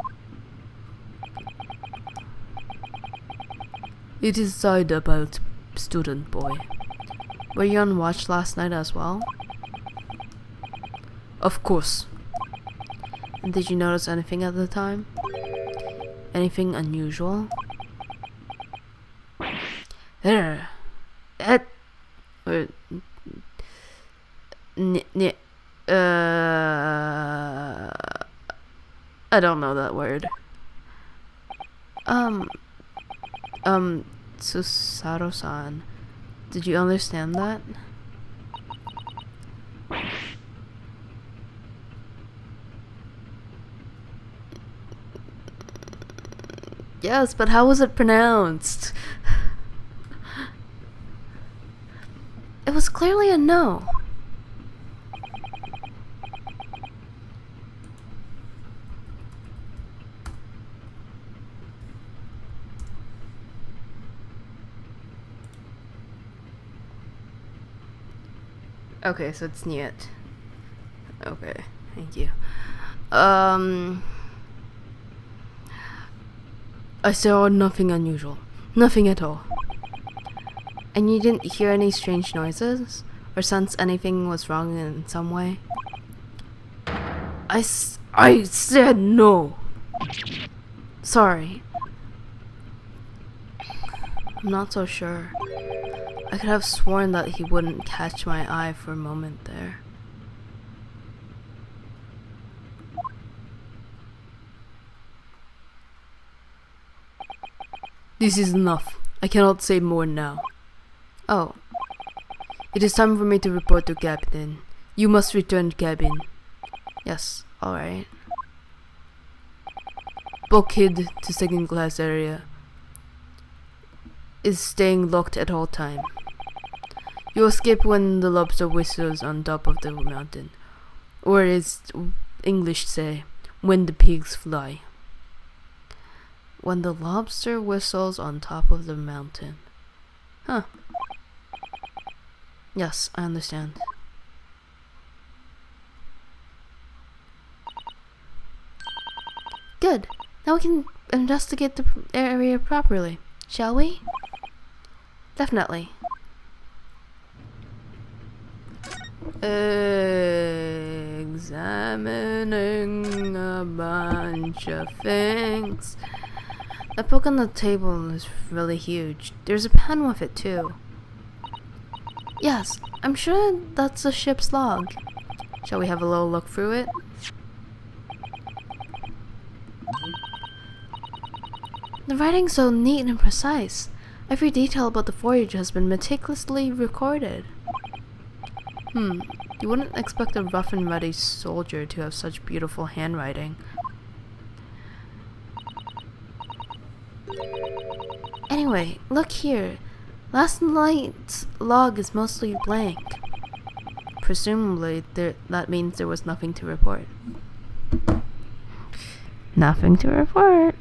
It is side about student boy. Were you on watch last night as well? Of course. And did you notice anything at the time? Anything unusual? There. I don't know that word. Susato-san, did you understand that? Yes, but how was it pronounced? It was clearly a no. Okay, so it's niet. Okay, thank you. I saw nothing unusual. Nothing at all. And you didn't hear any strange noises? Or sense anything was wrong in some way? I said no! Sorry. I'm not so sure. I could have sworn that he wouldn't catch my eye for a moment there. This is enough. I cannot say more now. Oh. It is time for me to report to Captain. You must return to cabin. Yes, alright. Bulkhead to second class area is staying locked at all time. You escape when the lobster whistles on top of the mountain. Or as English say, when the pigs fly. When the lobster whistles on top of the mountain. Huh. Yes, I understand. Good. Now we can investigate the area properly, shall we? Definitely. Examining a bunch of things. That book on the table is really huge. There's a pen with it too. Yes, I'm sure that's the ship's log. Shall we have a little look through it? The writing's so neat and precise. Every detail about the voyage has been meticulously recorded. You wouldn't expect a rough and ready soldier to have such beautiful handwriting. Anyway, look here. Last night's log is mostly blank. Presumably, that means there was nothing to report. Nothing to report.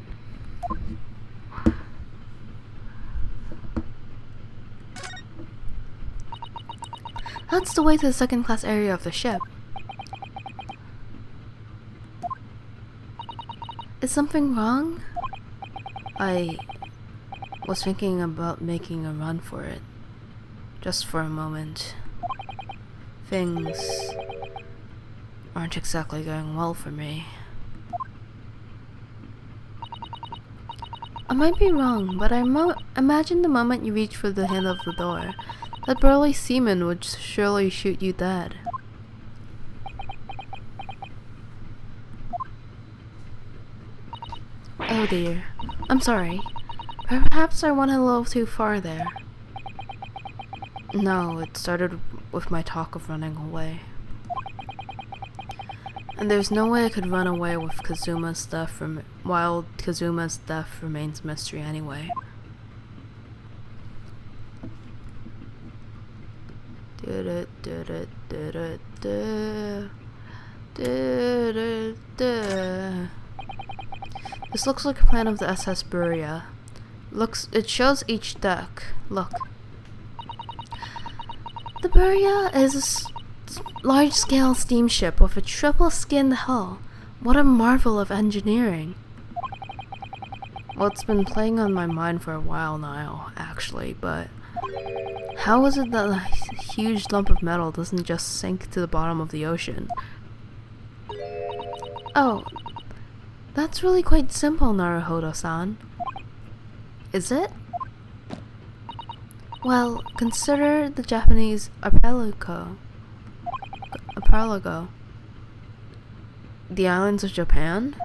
That's the way to the second class area of the ship. Is something wrong? I was thinking about making a run for it. Just for a moment. Things aren't exactly going well for me. I might be wrong, but I imagine the moment you reach for the handle of the door, that burly seaman would surely shoot you dead. Oh dear. I'm sorry. Perhaps I went a little too far there. No, it started with my talk of running away. And there's no way I could run away with Kazuma's death while Kazuma's death remains a mystery anyway. This looks like a plan of the SS Buria. It shows each deck. Look. The Buria is a large-scale steamship with a triple-skinned hull. What a marvel of engineering. Well, it's been playing on my mind for a while now, actually, but how is it that a huge lump of metal doesn't just sink to the bottom of the ocean? Oh, that's really quite simple, Naruhodo-san. Is it? Well, consider the Japanese archipelago. The islands of Japan?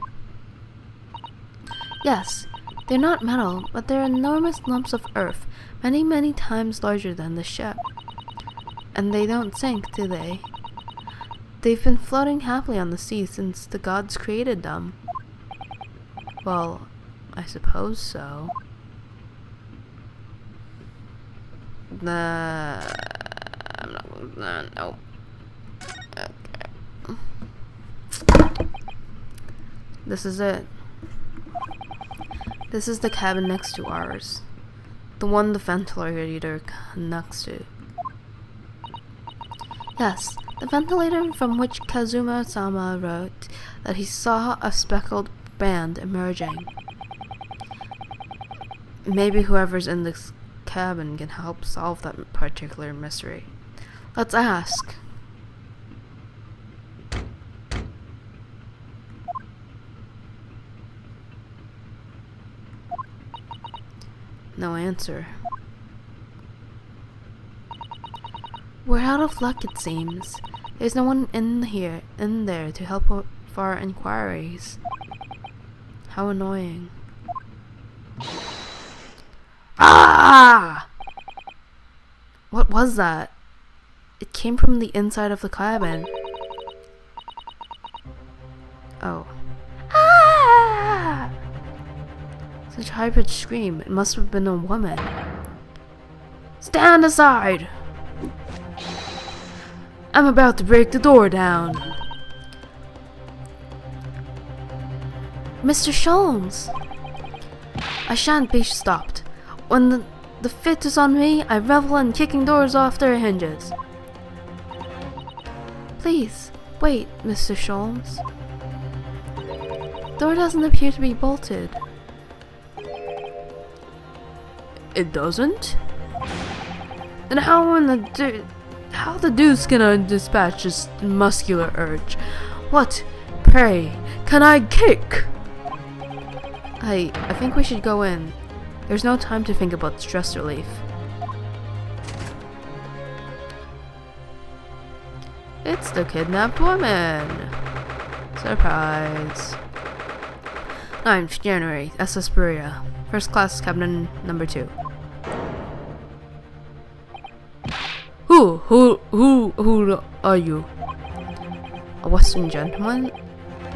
Yes, they're not metal, but they're enormous lumps of earth, many, many times larger than the ship. And they don't sink, do they? They've been floating happily on the sea since the gods created them. Well, I suppose so. I'm not, no. Okay. This is it. This is the cabin next to ours. The one the ventilator connects to. Yes, the ventilator from which Kazuma-sama wrote that he saw a speckled band emerging. Maybe whoever's in this cabin can help solve that particular mystery. Let's ask. No answer. We're out of luck, it seems. There's no one in there to help for our inquiries. How annoying. Ah! What was that? It came from the inside of the cabin. Oh. Ah! Such a high-pitched scream. It must have been a woman. Stand aside! I'm about to break the door down. Mr. Sholmes! I shan't be stopped. When the fit is on me, I revel in kicking doors off their hinges. Please, wait, Mr. Sholmes. Door doesn't appear to be bolted. It doesn't? Then how the deuce can I dispatch this muscular urge? What, pray, can I kick? I think we should go in. There's no time to think about stress relief. It's the kidnapped woman! Surprise. 9th January, SS Buria. First class cabin number 2. Who are you? A Western gentleman?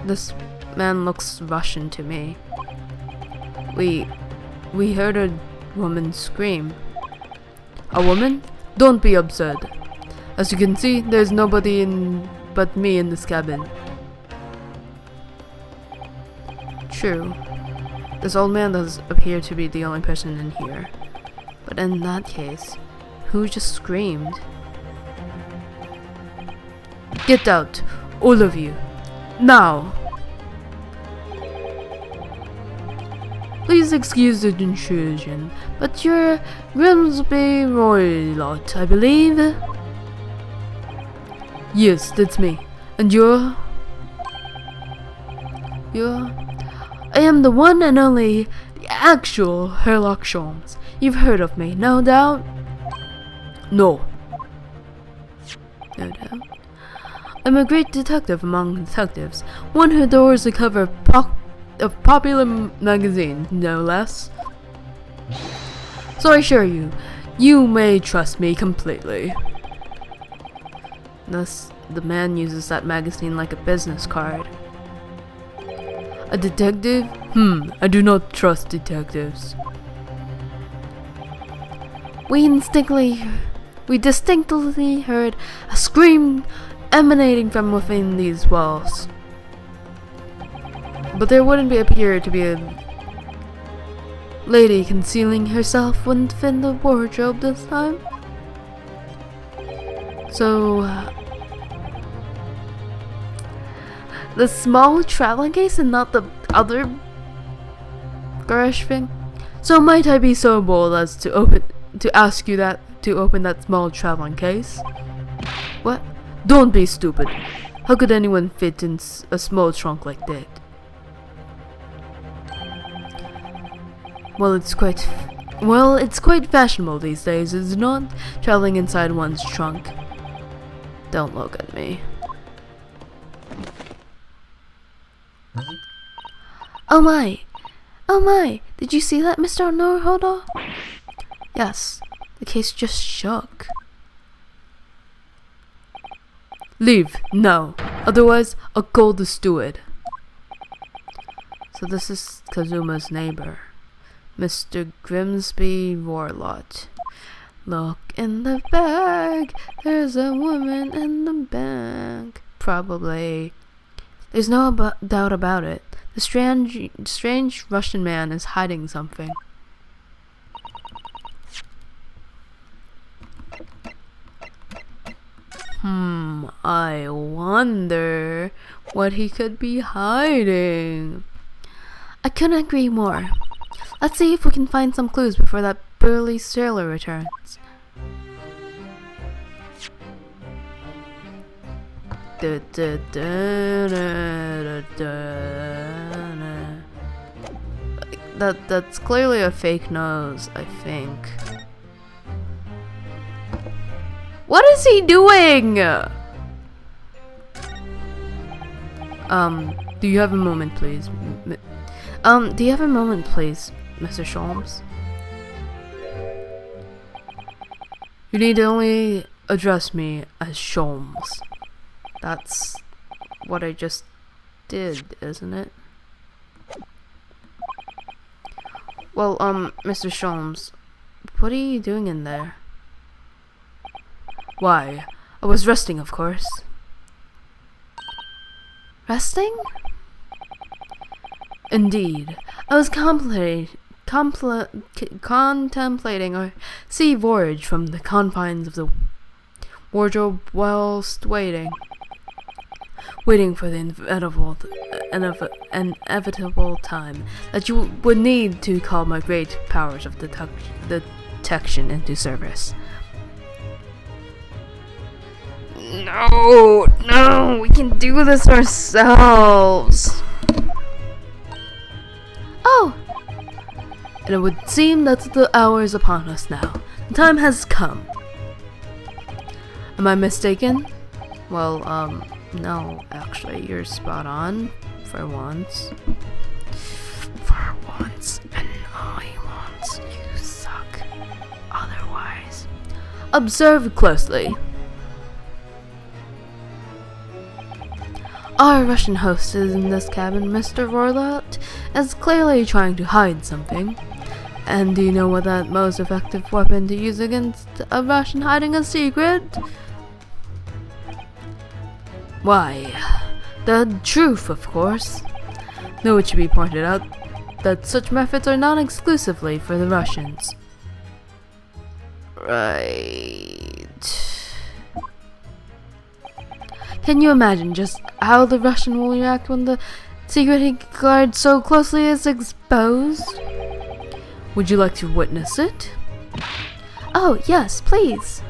This man looks Russian to me. We heard a woman scream. A woman? Don't be absurd. As you can see, there's nobody but me in this cabin. True. This old man does appear to be the only person in here. But in that case, who just screamed? Get out, all of you. Now! Please excuse the intrusion, but you're Grimsby Roylott, I believe? Yes, that's me. And you're? I am the one and only, the actual Herlock Sholmes. You've heard of me, no doubt? No. No doubt. I'm a great detective among detectives, one who adores the cover of popular magazine, no less. So I assure you, you may trust me completely. Thus, the man uses that magazine like a business card. A detective? I do not trust detectives. We distinctly heard a scream emanating from within these walls. But there wouldn't appear to be a lady concealing herself within the wardrobe this time. So, the small traveling case and not the other garage thing. So might I be so bold as to ask you to open that small traveling case? What? Don't be stupid. How could anyone fit in a small trunk like that? Well, it's quite fashionable these days, is it not? Traveling inside one's trunk. Don't look at me. Oh my! Oh my! Did you see that, Mr. Naruhodo? Yes, the case just shook. Leave, now. Otherwise, I'll call the steward. So this is Kazuma's neighbor, Mr. Grimsby Warlot. Look in the bag. There's a woman in the bag. Probably. There's no doubt about it. The strange Russian man is hiding something. I wonder what he could be hiding. I couldn't agree more. Let's see if we can find some clues before that burly sailor returns. That's clearly a fake nose, I think. What is he doing? Do you have a moment, please? Do you have a moment, please, Mr. Sholmes? You need to only address me as Sholmes. That's what I just did, isn't it? Well, Mr. Sholmes, what are you doing in there? Why, I was resting, of course. Resting? Indeed. I was contemplating a sea voyage from the confines of the wardrobe whilst waiting for the inevitable time that you would need to call my great powers of detection into service. No, we can do this ourselves. Oh! And it would seem that the hour is upon us now. The time has come. Am I mistaken? Well, no, actually, you're spot on. For once. For once, and only once, you suck. Otherwise. Observe closely. Our Russian host is in this cabin, Mr. Warlot, is clearly trying to hide something. And do you know what that most effective weapon to use against a Russian hiding a secret? Why, the truth, of course. Though it should be pointed out that such methods are not exclusively for the Russians. Right. Can you imagine just how the Russian will react when the secret he guards so closely is exposed? Would you like to witness it? Oh, yes, please.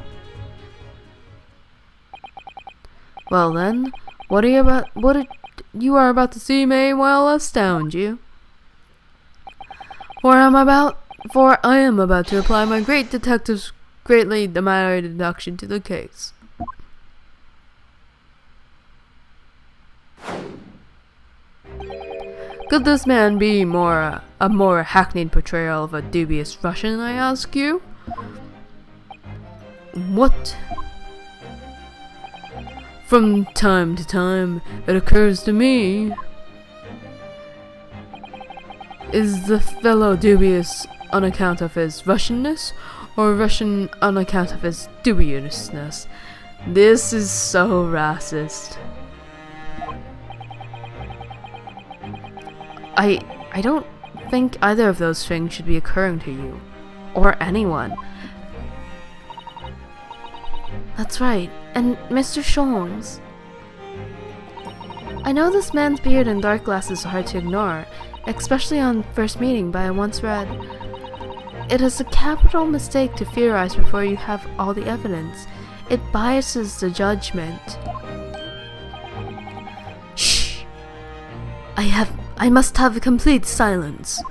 Well then, what you are about to see may well astound you. For I am about to apply my great detective's greatly admired deduction to the case. Could this man be a more hackneyed portrayal of a dubious Russian, I ask you? What? From time to time, it occurs to me. Is the fellow dubious on account of his Russianness, or Russian on account of his dubiousness? This is so racist. I don't think either of those things should be occurring to you. Or anyone. That's right. And Mr. Sholmes. I know this man's beard and dark glasses are hard to ignore, especially on first meeting, but I once read, "It is a capital mistake to theorize before you have all the evidence. It biases the judgment." Shh! I must have complete silence.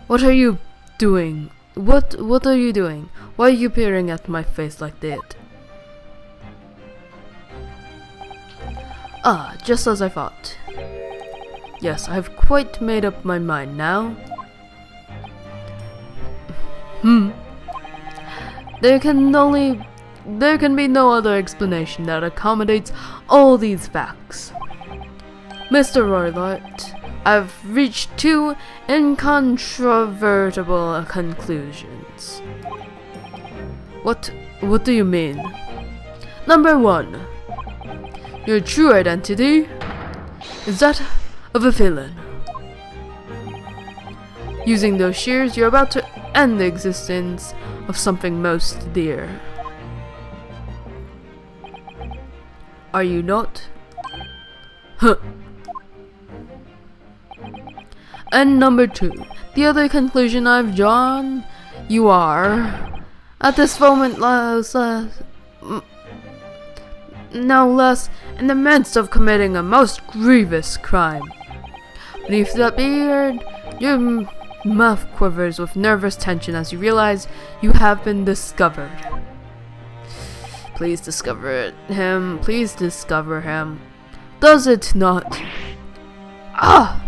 What are you doing? What are you doing? Why are you peering at my face like that? Ah, just as I thought. Yes, I've quite made up my mind now. There can be no other explanation that accommodates all these facts. Mr. Roylott, I've reached two incontrovertible conclusions. What do you mean? Number 1. Your true identity is that of a villain. Using those shears, you're about to end the existence of something most dear. Are you not? Huh. And number 2, the other conclusion I've drawn, you are, at this moment, no less in the midst of committing a most grievous crime. Beneath that beard, your mouth quivers with nervous tension as you realize you have been discovered. Please discover him. Please discover him. Does it not? Ah!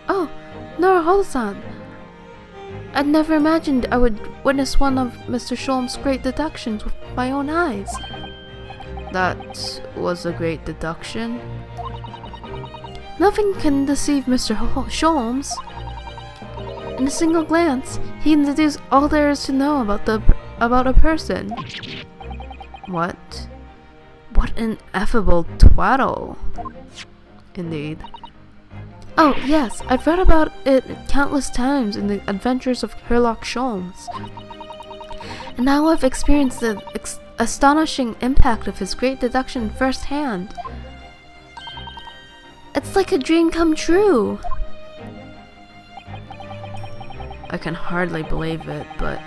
Oh, Nora Holzan. I'd never imagined I would witness one of Mr. Sholmes' great deductions with my own eyes. That was a great deduction. Nothing can deceive Mr. Sholmes. In a single glance, he can deduce all there is to know about a person. What an ineffable twaddle. Indeed. Oh, yes, I've read about it countless times in the adventures of Sherlock Sholmes. And now I've experienced the astonishing impact of his great deduction firsthand. It's like a dream come true. I can hardly believe it, but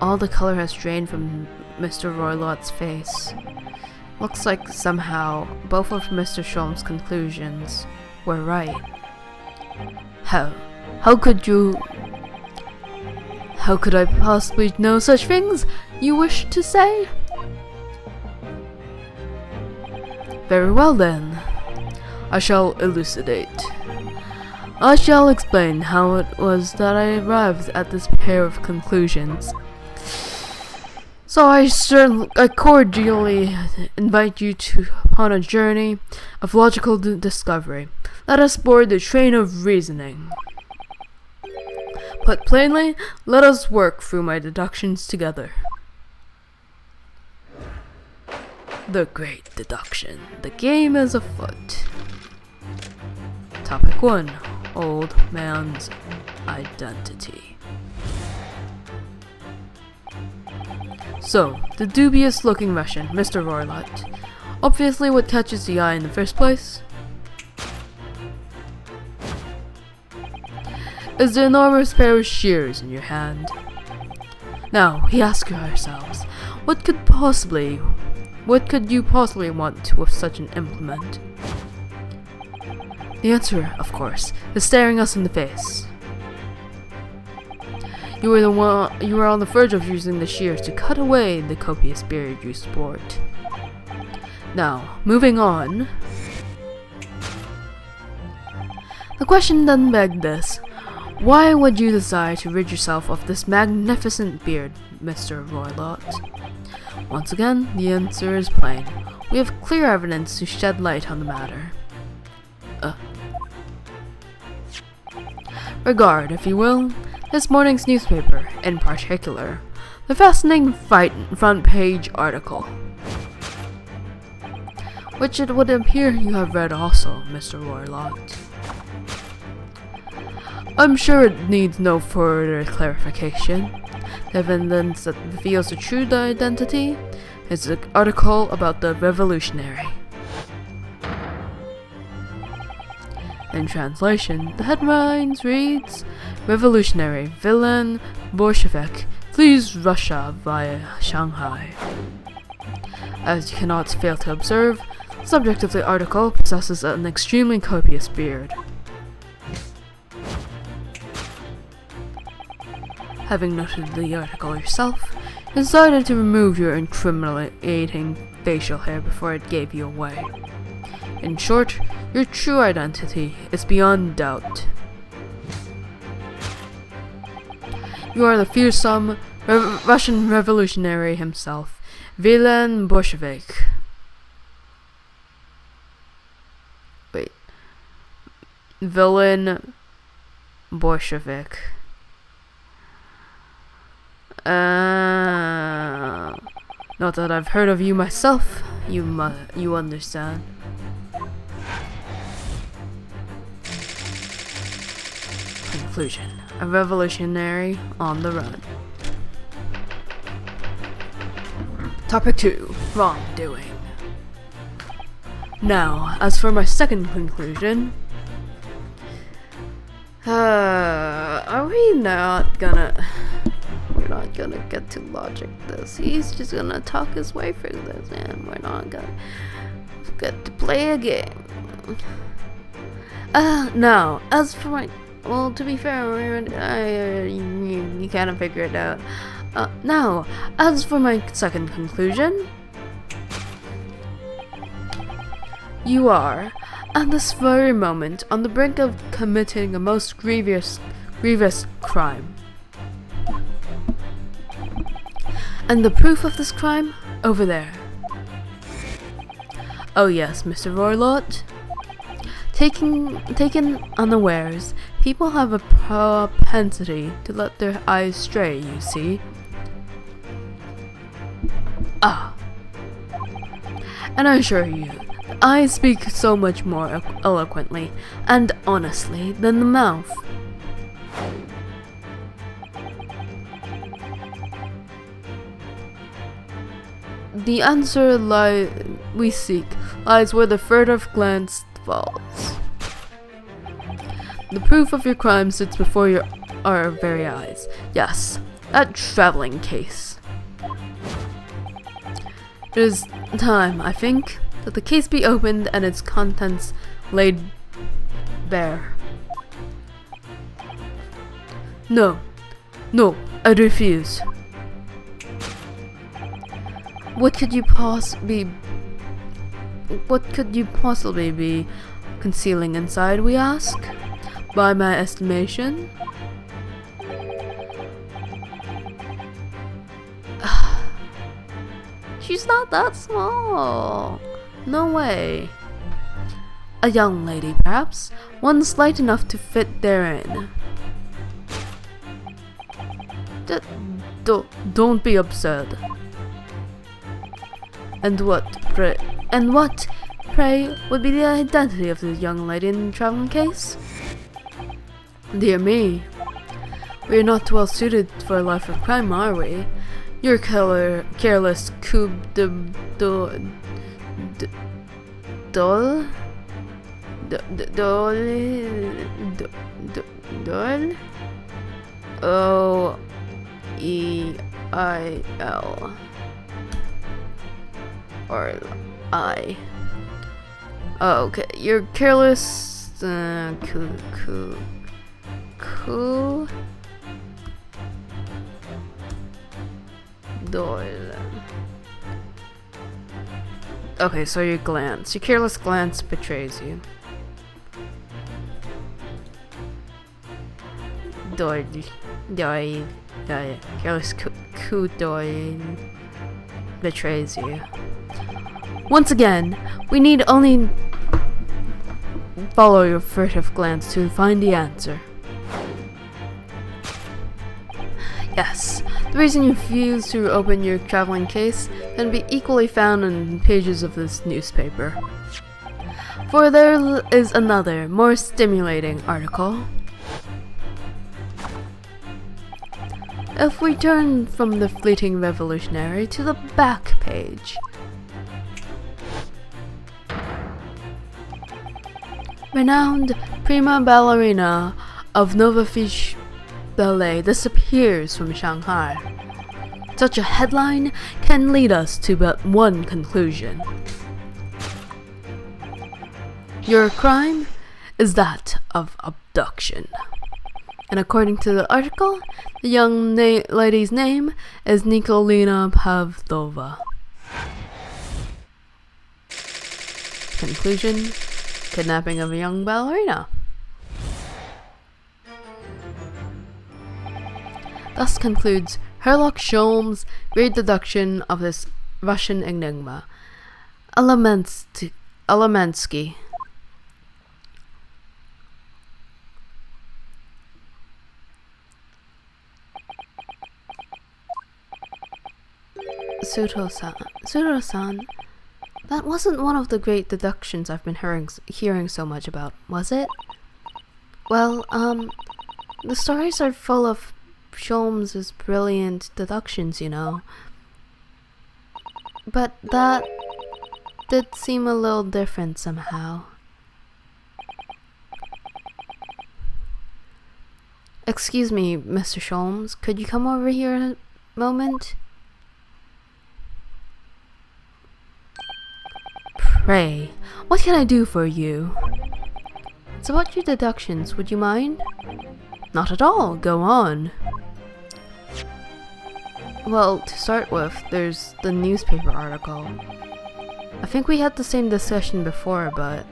all the color has drained from Mr. Roylott's face. Looks like somehow both of Mr. Sholmes' conclusions were right. How could I possibly know such things, you wish to say? Very well then. I shall elucidate. I shall explain how it was that I arrived at this pair of conclusions. So I cordially invite you upon a journey of logical discovery. Let us board the train of reasoning. Put plainly, let us work through my deductions together. The Great Deduction. The game is afoot. Topic 1. Old man's identity. So, the dubious-looking Russian, Mr. Roylott. Obviously what catches the eye in the first place is the enormous pair of shears in your hand. Now, we ask ourselves, what could you possibly want with such an implement? The answer, of course, is staring us in the face. You were on the verge of using the shears to cut away the copious beard you sport. Now, moving on. The question then begged this. Why would you desire to rid yourself of this magnificent beard, Mr. Roylott? Once again, the answer is plain. We have clear evidence to shed light on the matter. Regard, if you will, this morning's newspaper, in particular, the fascinating front page article, which it would appear you have read also, Mr. Roylott. I'm sure it needs no further clarification. The evidence that reveals the true identity is the article about the revolutionary. In translation, the headlines reads, Revolutionary Villain Bolshevik flees Russia via Shanghai. As you cannot fail to observe, the subject of the article possesses an extremely copious beard. Having noted the article yourself, you decided to remove your incriminating facial hair before it gave you away. In short, your true identity is beyond doubt. You are the fearsome Russian revolutionary himself, Villain Bolshevik. Wait. Villain Bolshevik. Not that I've heard of you myself, you understand. Conclusion. A revolutionary on the run. Topic 2. Wrongdoing. Now, as for my second conclusion, are we not gonna... We're not gonna get to logic this. He's just gonna talk his way through this, and we're not gonna get to play a game. Now, as for my... Well, to be fair, you kind of figure it out. Now, as for my second conclusion, you are, at this very moment, on the brink of committing a most grievous crime. And the proof of this crime? Over there. Oh yes, Mr. Roylott. Taken unawares, people have a propensity to let their eyes stray, you see. And I assure you, the eyes speak so much more eloquently and honestly than the mouth. The answer we seek lies where the furtive glance falls. The proof of your crime sits before our very eyes. Yes, that traveling case. It is time, I think, that the case be opened and its contents laid bare. No, I refuse. What could you possibly be concealing inside, we ask? By my estimation, she's not that small. No way. A young lady, perhaps, one slight enough to fit therein. Don't be absurd. And what, pray, would be the identity of the young lady in the traveling case? Dear me, we are not well suited for a life of crime, are we? You're careless coup de dole? O-E-I-L. Or I. Oh, okay, you're careless. Doyle. Okay, so your careless glance betrays you. Doyle. Careless Doyle betrays you. Once again, we need only follow your furtive glance to find the answer. Yes, the reason you refuse to open your traveling case can be equally found in pages of this newspaper. For there is another, more stimulating article. If we turn from the fleeting revolutionary to the back page. Renowned prima ballerina of Novafiche Ballet disappears from Shanghai. Such a headline can lead us to but one conclusion. Your crime is that of abduction. And according to the article, the young lady's name is Nikolina Pavlova. Conclusion: kidnapping of a young ballerina. Thus concludes Sherlock Sholmes' great deduction of this Russian enigma. Alamansky. Suto-san, that wasn't one of the great deductions I've been hearing so much about, was it? Well, the stories are full of Sholmes' brilliant deductions, you know. But that did seem a little different somehow. Excuse me, Mr. Sholmes, could you come over here a moment? Pray, what can I do for you? It's about your deductions, would you mind? Not at all, go on. Well, to start with, there's the newspaper article. I think we had the same discussion before, but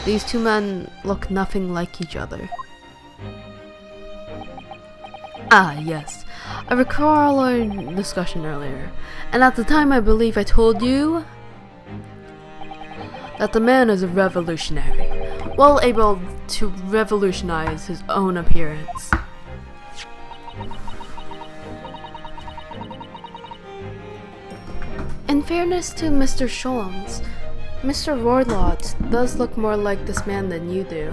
these two men look nothing like each other. Ah, yes. I recall our discussion earlier, and at the time I believe I told you that the man is a revolutionary, well able to revolutionize his own appearance. In fairness to Mr. Sholmes, Mr. Rordlot does look more like this man than you do.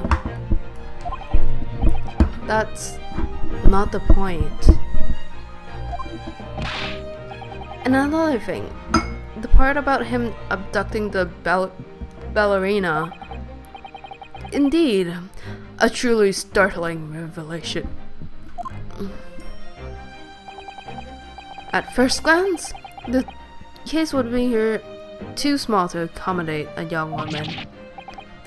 That's not the point. And another thing, the part about him abducting the ballerina, indeed, a truly startling revelation. At first glance, the case would be here too small to accommodate a young woman.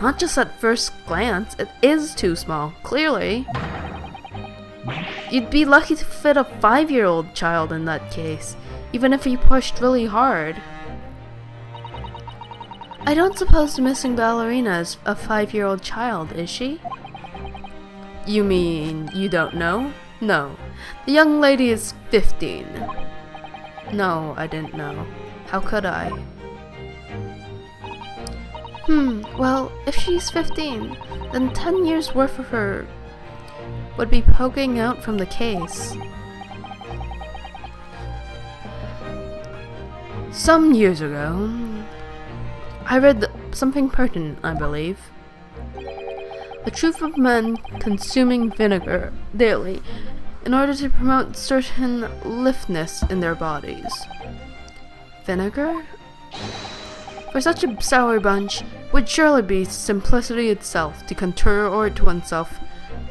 Not just at first glance, it is too small, clearly. You'd be lucky to fit a 5-year-old child in that case, even if you pushed really hard. I don't suppose the missing ballerina is a 5-year-old child, is she? You mean you don't know? No. The young lady is 15. No, I didn't know. How could I? Well, if she's 15, then 10 years worth of her would be poking out from the case. Some years ago, I read something pertinent, I believe. The truth of men consuming vinegar daily in order to promote certain liftness in their bodies. Vinegar? For such a sour bunch, would surely be simplicity itself to contort oneself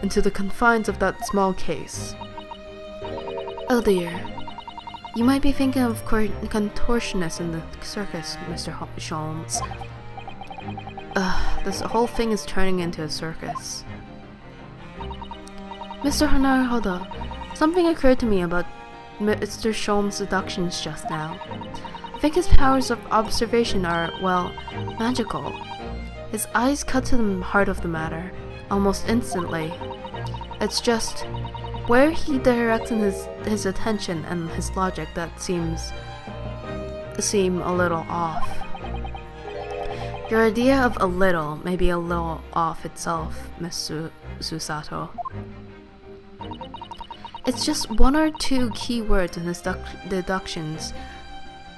into the confines of that small case. Oh dear. You might be thinking of contortionists in the circus, Mr. Sholmes. This whole thing is turning into a circus. Mr. Naruhodo, something occurred to me about Mr. Sholmes' deductions just now. I think his powers of observation are, well, magical. His eyes cut to the heart of the matter, almost instantly. It's just where he directs his attention and his logic that seem a little off. Your idea of a little may be a little off itself, Miss Susato. It's just one or two keywords in his deductions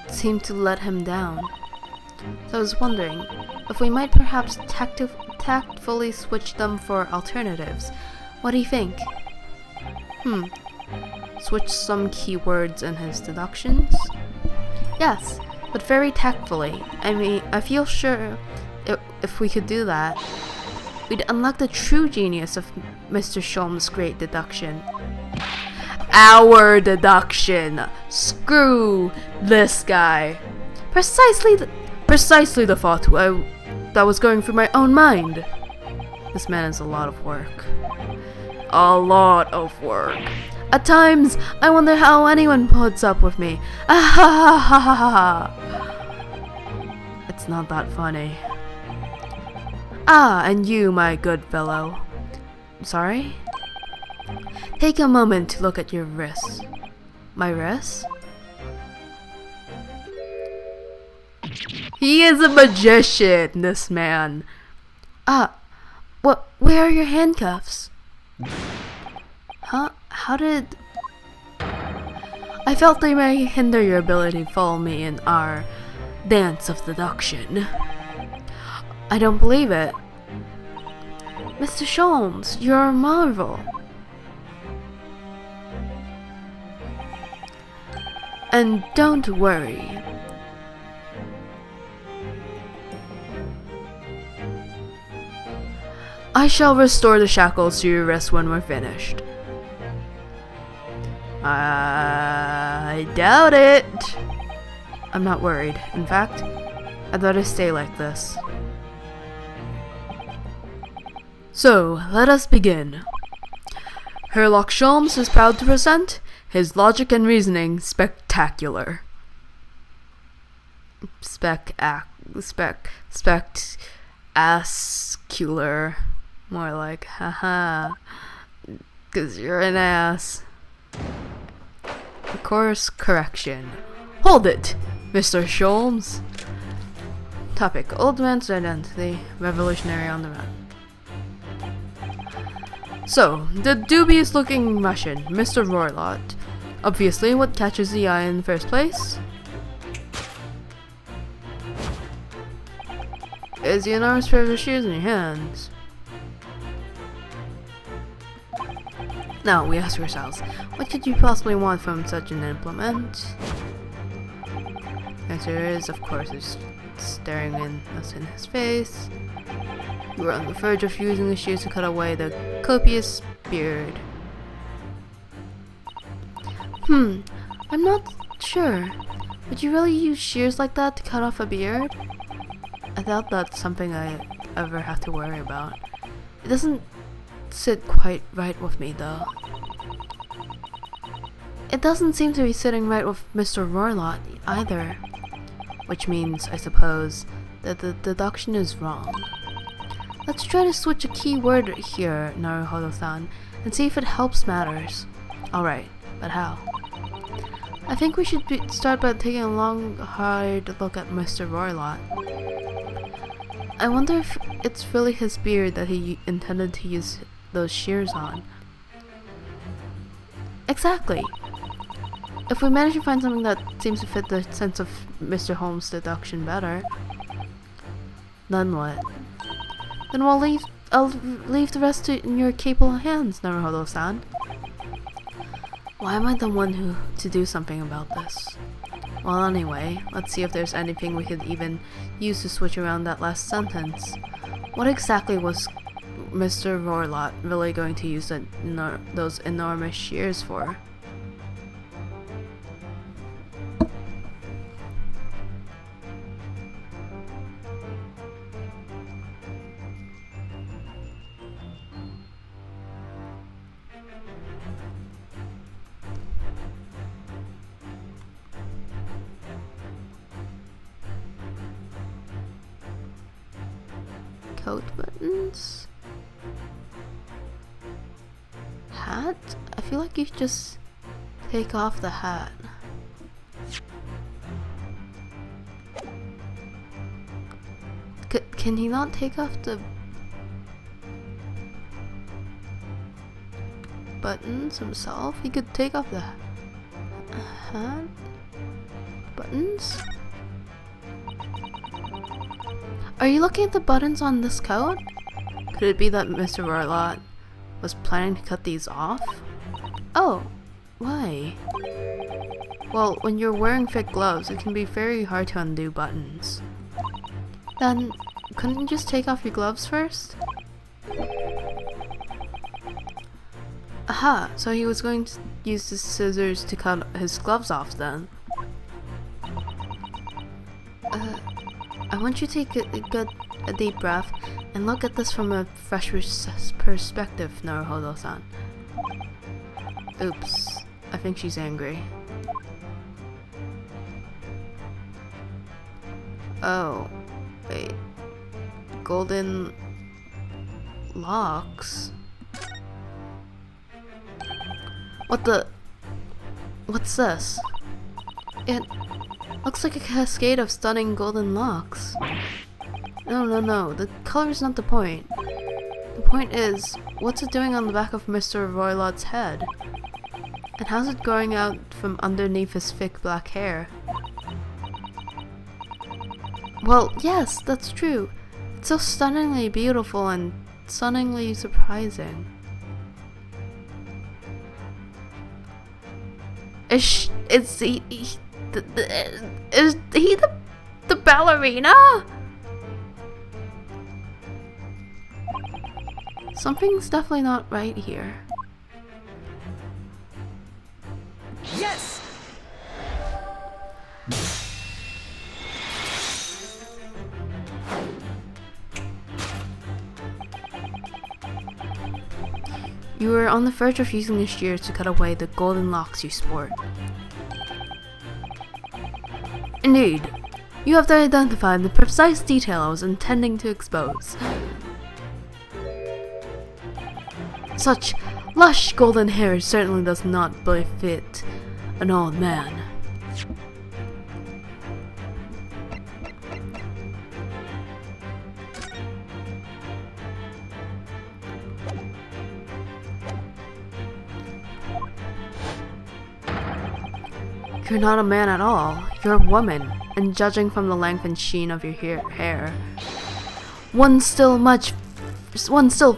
seem to let him down. So I was wondering if we might perhaps tactfully switch them for alternatives. What do you think? Switch some keywords in his deductions? Yes, but very tactfully. I mean, I feel sure if we could do that, we'd unlock the true genius of Mr. Sholmes' great deduction. Our deduction! Screw this guy! Precisely the thought that was going through my own mind. This man is a lot of work. A lot of work. At times, I wonder how anyone puts up with me. Ah ha ha ha ha ha. It's not that funny. Ah, and you, my good fellow. Sorry? Take a moment to look at your wrists. My wrists? He is a magician, this man. Where are your handcuffs? Huh? How did... I felt they may hinder your ability to follow me in our dance of deduction. I don't believe it. Mr. Sholmes, you're a marvel. And don't worry. I shall restore the shackles to your wrists when we're finished. I doubt it. I'm not worried. In fact, I'd rather stay like this. So, let us begin. Herlock Sholmes is proud to present his logic and reasoning spectacular. Spectacular. More like, haha, 'cause you're an ass. Course correction. Hold it, Mr. Sholmes. Topic: Old man's identity, revolutionary on the run. So, the dubious-looking Russian, Mr. Roylott. Obviously, what catches the eye in the first place is the enormous pair of shoes in your hands. Now, we ask ourselves, what could you possibly want from such an implement? The answer is, of course, it's staring us in his face. You were on the verge of using the shoes to cut away the copious beard. I'm not sure. Would you really use shears like that to cut off a beard? I doubt that's something I ever have to worry about. It doesn't sit quite right with me, though. It doesn't seem to be sitting right with Mr. Roylott either. Which means, I suppose, that the deduction is wrong. Let's try to switch a key word here, Naruhodo-san, and see if it helps matters. Alright, but how? I think we should start by taking a long, hard look at Mr. Roylott. I wonder if it's really his beard that he intended to use those shears on. Exactly! If we manage to find something that seems to fit the sense of Mr. Holmes' deduction better, then what? Then I'll leave the rest in your capable hands, Naruhodo-san. Why am I the one to do something about this? Well, anyway, let's see if there's anything we could even use to switch around that last sentence. What exactly was Mr. Roylott really going to use those enormous shears for? Coat buttons? Hat? I feel like you should just take off the hat. Can he not take off the buttons himself. He could take off the hat. Buttons? Are you looking at the buttons on this coat? Could it be that Mr. Roylott was planning to cut these off? Oh, why? Well, when you're wearing thick gloves, it can be very hard to undo buttons. Then, couldn't you just take off your gloves first? Aha, so he was going to use the scissors to cut his gloves off then. I want you to take a deep breath and look at this from a fresh perspective, Naruhodo-san. Oops, I think she's angry. Oh, wait. Golden locks? What's this? It looks like a cascade of stunning golden locks. No, the color is not the point. The point is, what's it doing on the back of Mr. Roylott's head? And how's it growing out from underneath his thick black hair? Well, yes, that's true. It's so stunningly beautiful and stunningly surprising. Is he the ballerina? Something's definitely not right here. Yes! You were on the verge of using the shears to cut away the golden locks you sport. Indeed, you have identified the precise detail I was intending to expose. Such lush golden hair certainly does not befit an old man. You're not a man at all. You're a woman, and judging from the length and sheen of your hair, one's still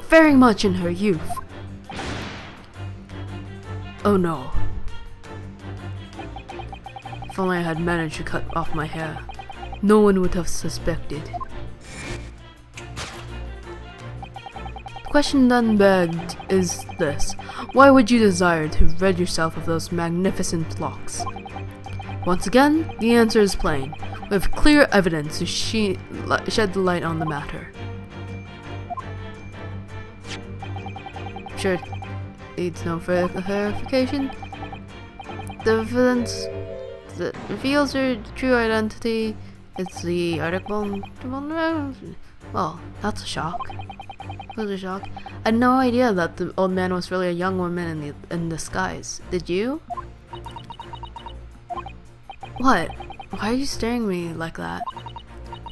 very much in her youth. Oh no. If only I had managed to cut off my hair, no one would have suspected. The question then begged is this: why would you desire to rid yourself of those magnificent locks? Once again, the answer is plain. We have clear evidence to shed the light on the matter. Sure, needs no further clarification. The evidence that reveals her true identity is the article. Well, that's a shock. It was a shock. I had no idea that the old man was really a young woman in disguise. Did you? What? Why are you staring at me like that?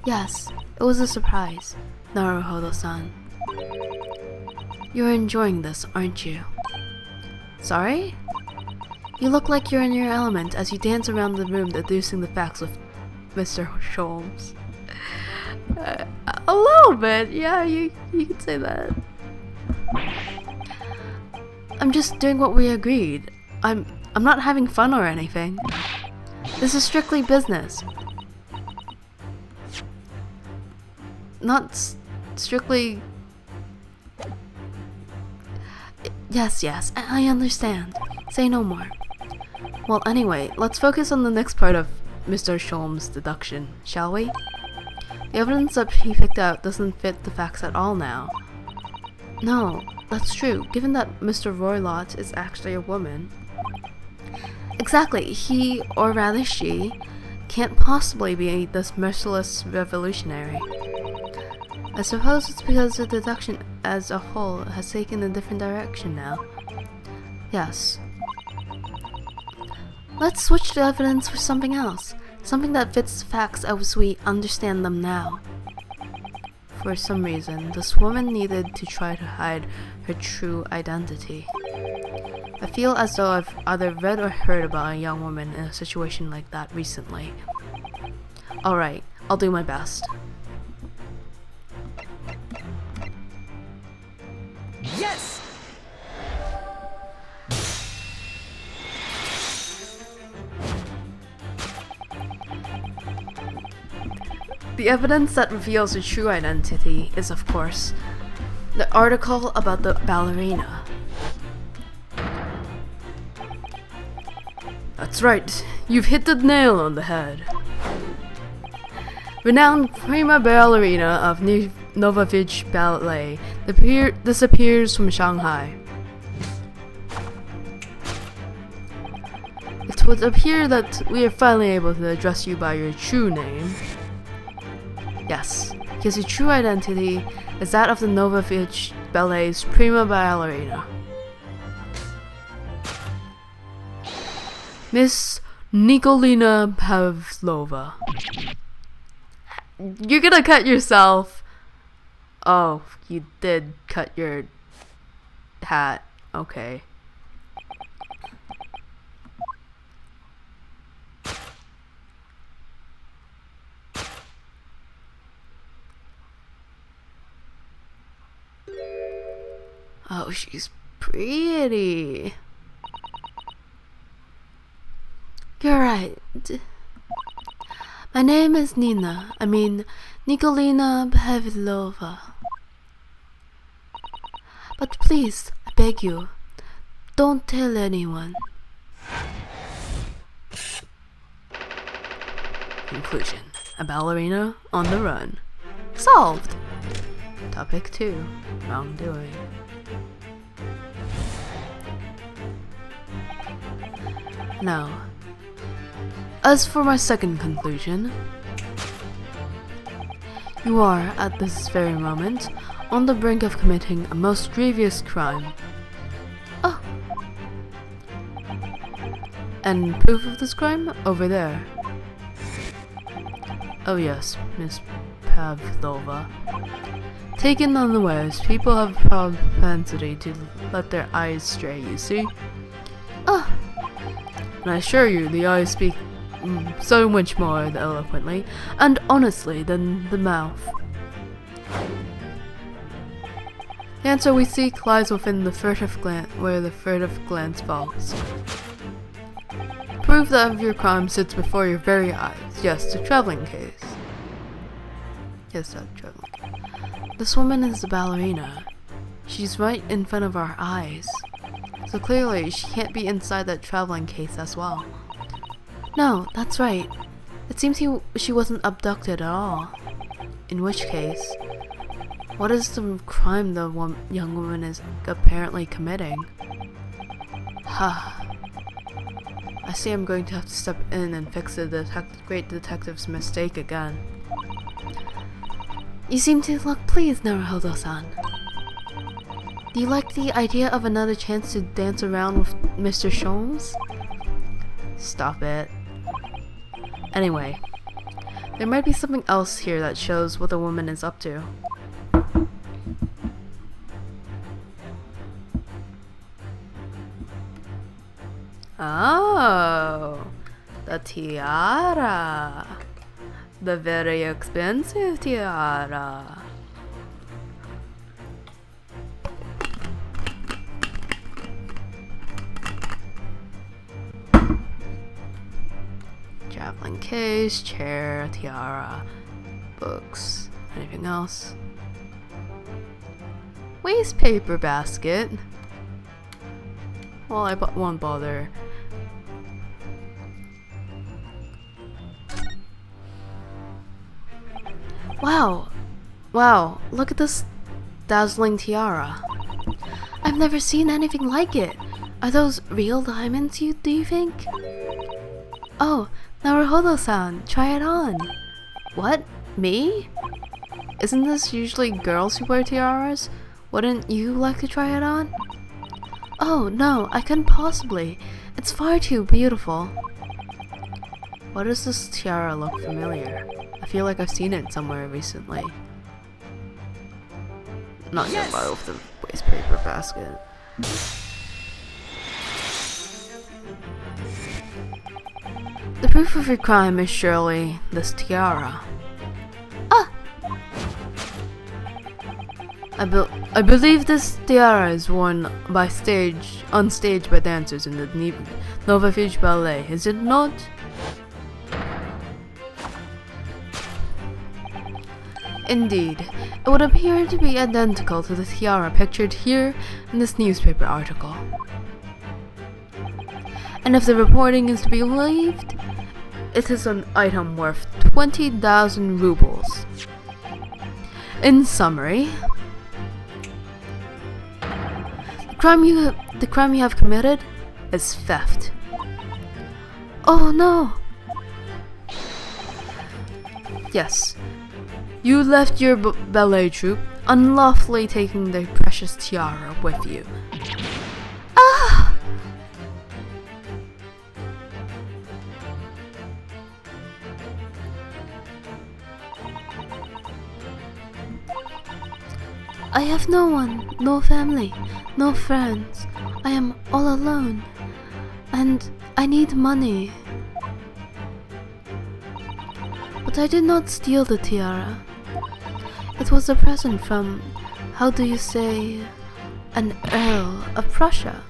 Yes, it was a surprise, Naruhodo-san. You're enjoying this, aren't you? Sorry? You look like you're in your element as you dance around the room deducing the facts with Mr. Sholmes. A little bit, yeah, you could say that. I'm just doing what we agreed. I'm not having fun or anything. This is strictly business. Not strictly... Yes, I understand. Say no more. Well, anyway, let's focus on the next part of Mr. Sholmes' deduction, shall we? The evidence that he picked out doesn't fit the facts at all now. No, that's true, given that Mr. Roylott is actually a woman. Exactly, he, or rather she, can't possibly be this merciless revolutionary. I suppose it's because the deduction as a whole has taken a different direction now. Yes. Let's switch the evidence for something else. Something that fits the facts as we understand them now. For some reason, this woman needed to try to hide her true identity. I feel as though I've either read or heard about a young woman in a situation like that recently. Alright, I'll do my best. Yes! The evidence that reveals her true identity is, of course, the article about the ballerina. That's right, you've hit the nail on the head. Renowned prima ballerina of Novovich Ballet disappears from Shanghai. It would appear that we are finally able to address you by your true name. Yes, because your true identity is that of the Novovich Ballet's prima ballerina, Miss Nikolina Pavlova. You're gonna cut yourself. Oh, you did cut your hat. Okay. Oh, she's pretty. You're right. My name is Nikolina Pavlova. But please, I beg you, don't tell anyone. Conclusion. A ballerina on the run. Solved. Topic 2. Wrongdoing. Now, as for my second conclusion, you are, at this very moment, on the brink of committing a most grievous crime. Oh! And proof of this crime? Over there. Oh yes, Miss Pavlova. Taken unawares, people have a propensity to let their eyes stray, you see? Oh! And I assure you, the eyes speak so much more eloquently and honestly than the mouth. The answer we seek lies within the furtive glance, where the furtive glance falls. Proof that your crime sits before your very eyes. Yes, the traveling case. Yes, that traveling case. This woman is a ballerina. She's right in front of our eyes. So clearly, she can't be inside that traveling case as well. No, that's right. It seems she wasn't abducted at all. In which case, what is the crime the young woman is apparently committing? Ha. I see I'm going to have to step in and fix the great detective's mistake again. You seem to look pleased, Naruhodo-san. Do you like the idea of another chance to dance around with Mr. Sholmes? Stop it. Anyway, there might be something else here that shows what the woman is up to. Oh, the tiara. The very expensive tiara. Traveling case, chair, tiara, books. Anything else? Waste paper basket. Well, I won't bother. Wow. Wow, look at this dazzling tiara. I've never seen anything like it. Are those real diamonds, do you think? Oh, Naruhodo-san, try it on. What? Me? Isn't this usually girls who wear tiaras? Wouldn't you like to try it on? Oh, no, I couldn't possibly. It's far too beautiful. Why does this tiara look familiar? I feel like I've seen it somewhere recently. Not nearby with the waste paper basket. The proof of your crime is surely this tiara. Ah! I believe this tiara is worn on stage by dancers in the Nova Fuge Ballet, is it not? Indeed, it would appear to be identical to the tiara pictured here in this newspaper article. And if the reporting is to be believed, it is an item worth 20,000 rubles. In summary, the crime you have committed is theft. Oh no! Yes, you left your ballet troupe, unlawfully taking the precious tiara with you. Ah! I have no one, no family, no friends. I am all alone, and I need money. But I did not steal the tiara. It was a present from, how do you say, an Earl of Prussia.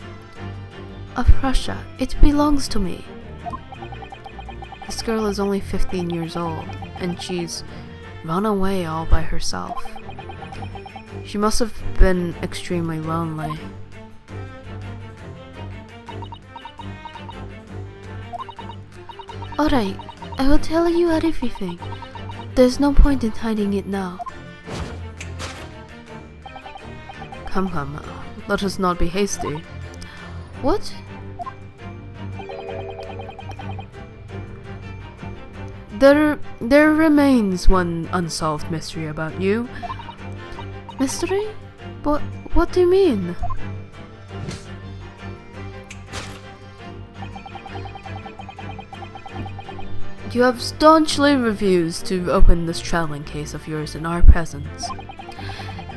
Of Prussia. It belongs to me. This girl is only 15 years old, and she's run away all by herself. She must have been extremely lonely. Alright, I will tell you everything. There's no point in hiding it now. Come, let us not be hasty. What? There remains one unsolved mystery about you. Mystery? But what do you mean? You have staunchly refused to open this traveling case of yours in our presence.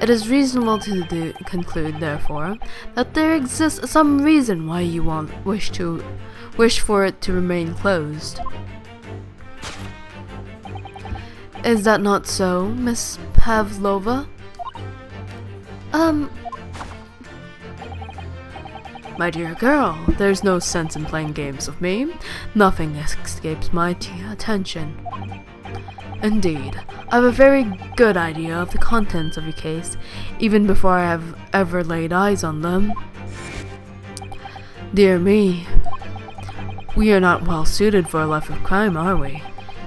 It is reasonable to conclude, therefore, that there exists some reason why you wish for it to remain closed. Is that not so, Miss Pavlova? My dear girl, there's no sense in playing games with me. Nothing escapes my attention. Indeed, I have a very good idea of the contents of your case, even before I have ever laid eyes on them. Dear me, we are not well suited for a life of crime, are we?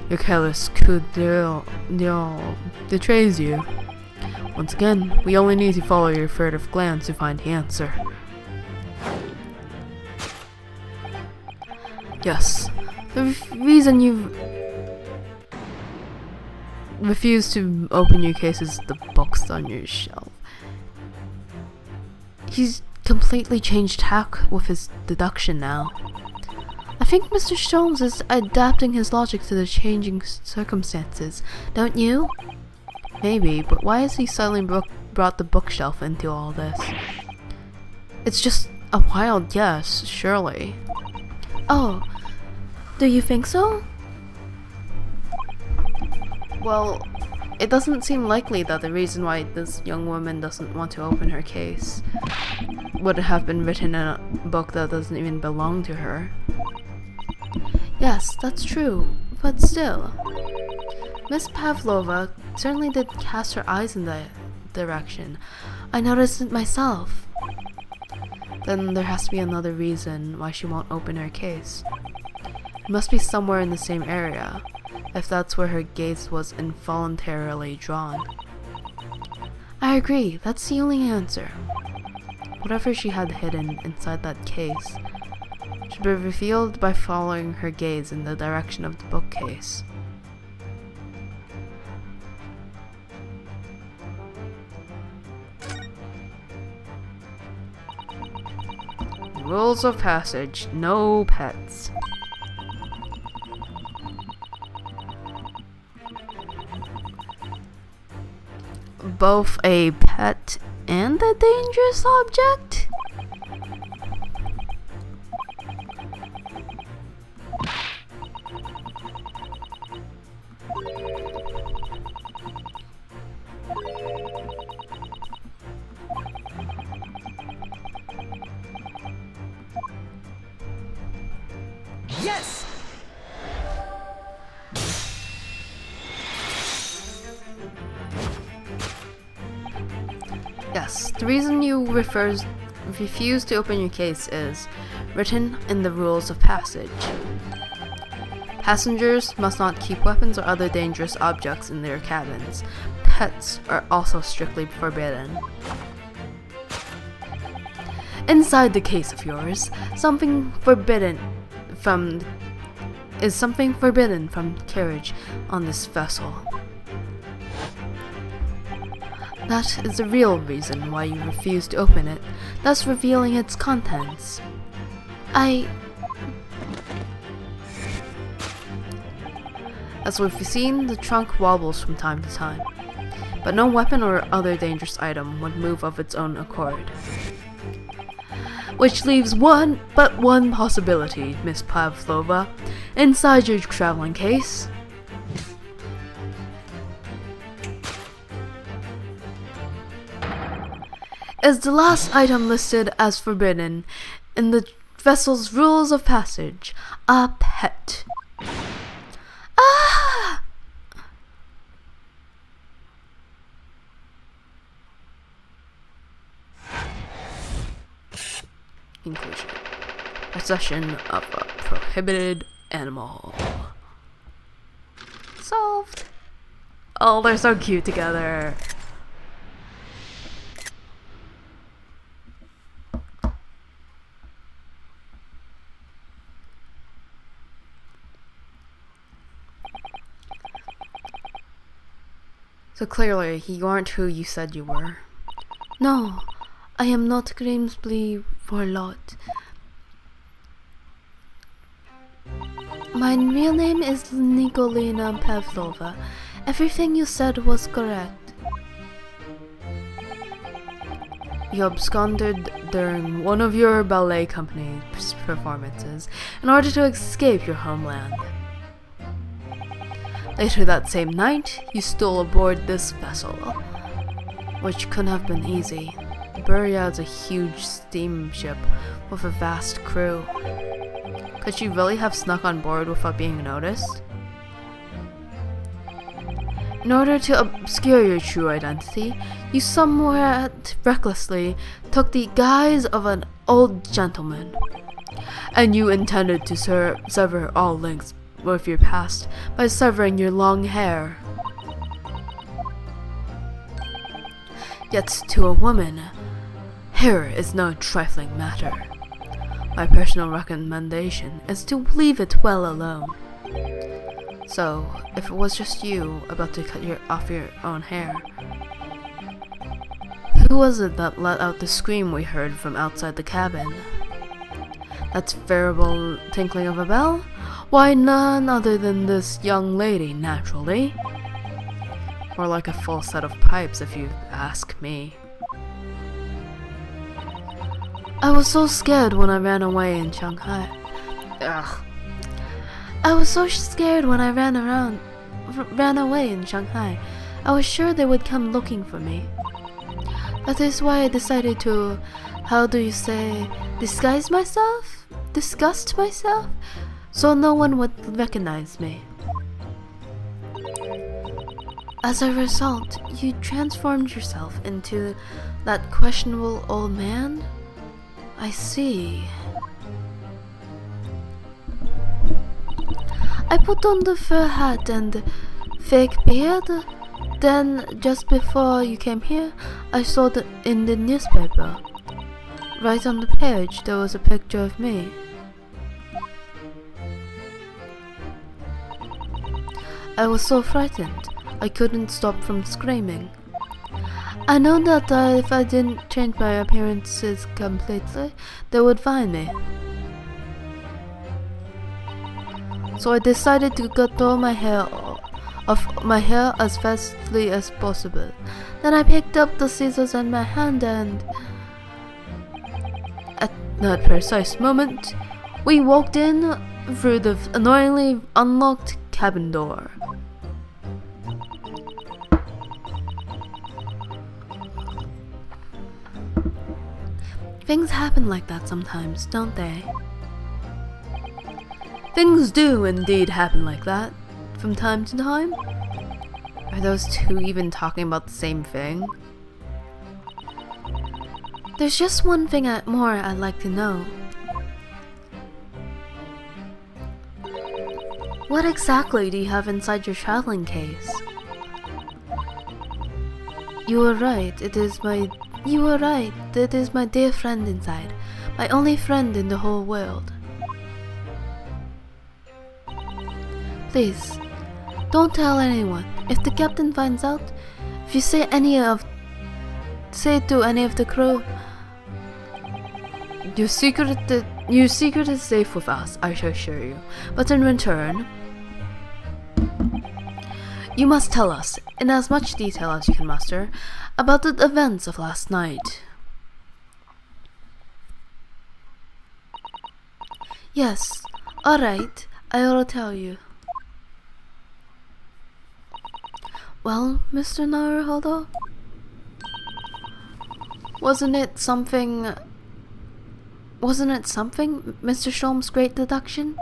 Your careless coup d'oeil betrays you. Once again, we only need to follow your furtive glance to find the answer. Yes, the reason you refuse to open your case is the books on your shelf. He's completely changed tack with his deduction now. I think Mr. Sholmes is adapting his logic to the changing circumstances, don't you? Maybe, but why has he suddenly brought the bookshelf into all this? It's just a wild guess, surely. Oh, do you think so? Well, it doesn't seem likely that the reason why this young woman doesn't want to open her case would have been written in a book that doesn't even belong to her. Yes, that's true, but still. Miss Pavlova certainly did cast her eyes in that direction. I noticed it myself. Then there has to be another reason why she won't open her case. It must be somewhere in the same area, if that's where her gaze was involuntarily drawn. I agree, that's the only answer. Whatever she had hidden inside that case should be revealed by following her gaze in the direction of the bookcase. Rules of passage, no pets. Both a pet and a dangerous object? Yes, the reason you refuse to open your case is written in the rules of passage. Passengers must not keep weapons or other dangerous objects in their cabins. Pets are also strictly forbidden. Inside the case of yours, something forbidden from carriage on this vessel. That is the real reason why you refuse to open it, thus revealing its contents. As we've seen, the trunk wobbles from time to time, but no weapon or other dangerous item would move of its own accord. Which leaves one possibility, Miss Pavlova, inside your traveling case. Is the last item listed as forbidden in the vessel's rules of passage, a pet. Ah! Conclusion. Possession of a prohibited animal. Solved. Oh, they're so cute together. So clearly, you aren't who you said you were. No, I am not Grimsby Warlord. My real name is Nikolina Pavlova. Everything you said was correct. You absconded during one of your ballet company performances in order to escape your homeland. Later that same night, you stole aboard this vessel, which couldn't have been easy. The Buria is a huge steamship with a vast crew. Could she really have snuck on board without being noticed? In order to obscure your true identity, you somewhat recklessly took the guise of an old gentleman, and you intended to sever all links with your past by severing your long hair. Yet to a woman, hair is no trifling matter. My personal recommendation is to leave it well alone. So, if it was just you about to cut off your own hair, who was it that let out the scream we heard from outside the cabin? That veritable tinkling of a bell? Why, none other than this young lady, naturally. More like a full set of pipes, if you ask me. I was so scared when I ran away in Shanghai. I was so scared when I ran away in Shanghai. I was sure they would come looking for me. That is why I decided to, how do you say, disguise myself? Disgust myself? So no one would recognize me. As a result, you transformed yourself into that questionable old man? I see. I put on the fur hat and fake beard. Then, just before you came here, I saw it in the newspaper. Right on the page, there was a picture of me. I was so frightened, I couldn't stop from screaming. I know that if I didn't change my appearances completely, they would find me. So I decided to cut all my hair as fastly as possible. Then I picked up the scissors in my hand and, at that precise moment, we walked in through the annoyingly unlocked cabin door. Things happen like that sometimes, don't they? Things do indeed happen like that, from time to time. Are those two even talking about the same thing? There's just one thing more I'd like to know. What exactly do you have inside your traveling case? You were right, it is my dear friend inside. My only friend in the whole world. Please, don't tell anyone. If the captain finds out, if you say it to any of the crew, your secret is safe with us, I assure you. But in return, you must tell us, in as much detail as you can muster, about the events of last night. Yes, alright, I will tell you. Well, Mr. Naruhodo? Wasn't it something, Mr. Sholm's great deduction?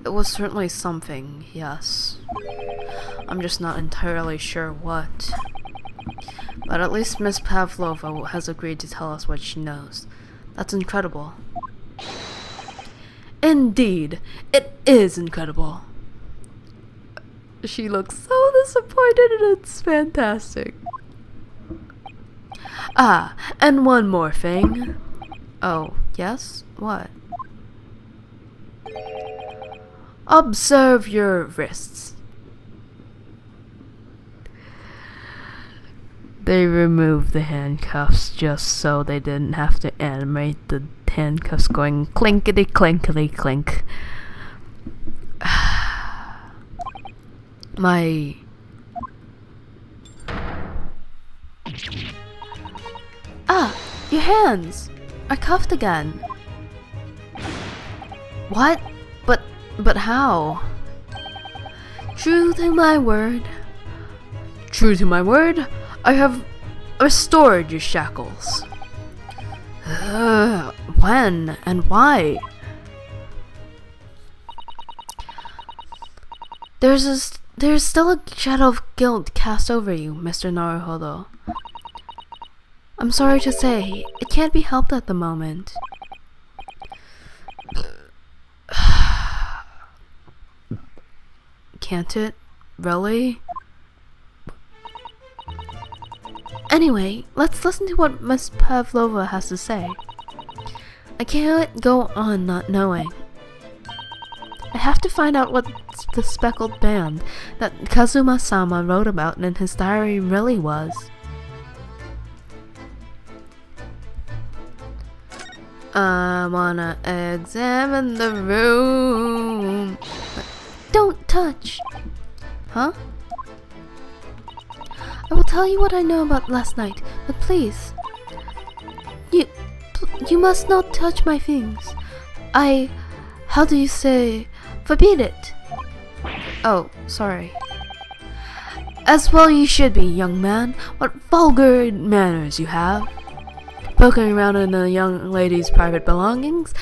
It was certainly something, yes. I'm just not entirely sure what. But at least Miss Pavlova has agreed to tell us what she knows. That's incredible. Indeed, it is incredible. She looks so disappointed and it's fantastic. Ah, and one more thing. Oh, yes? What? Observe your wrists. They removed the handcuffs just so they didn't have to animate the handcuffs going clinkety clinkety clink. My... Ah! Your hands are cuffed again. What? But how? True to my word, I have restored your shackles. When and why? There's still a shadow of guilt cast over you, Mr. Naruhodo. I'm sorry to say, it can't be helped at the moment. Can't it? Really? Anyway, let's listen to what Miss Pavlova has to say. I can't go on not knowing. I have to find out what the speckled band that Kazuma-sama wrote about in his diary really was. I wanna examine the room. Don't touch! Huh? I will tell you what I know about last night, but please. You must not touch my things. How do you say, forbid it? Oh, sorry. As well you should be, young man. What vulgar manners you have. Poking around in a young lady's private belongings,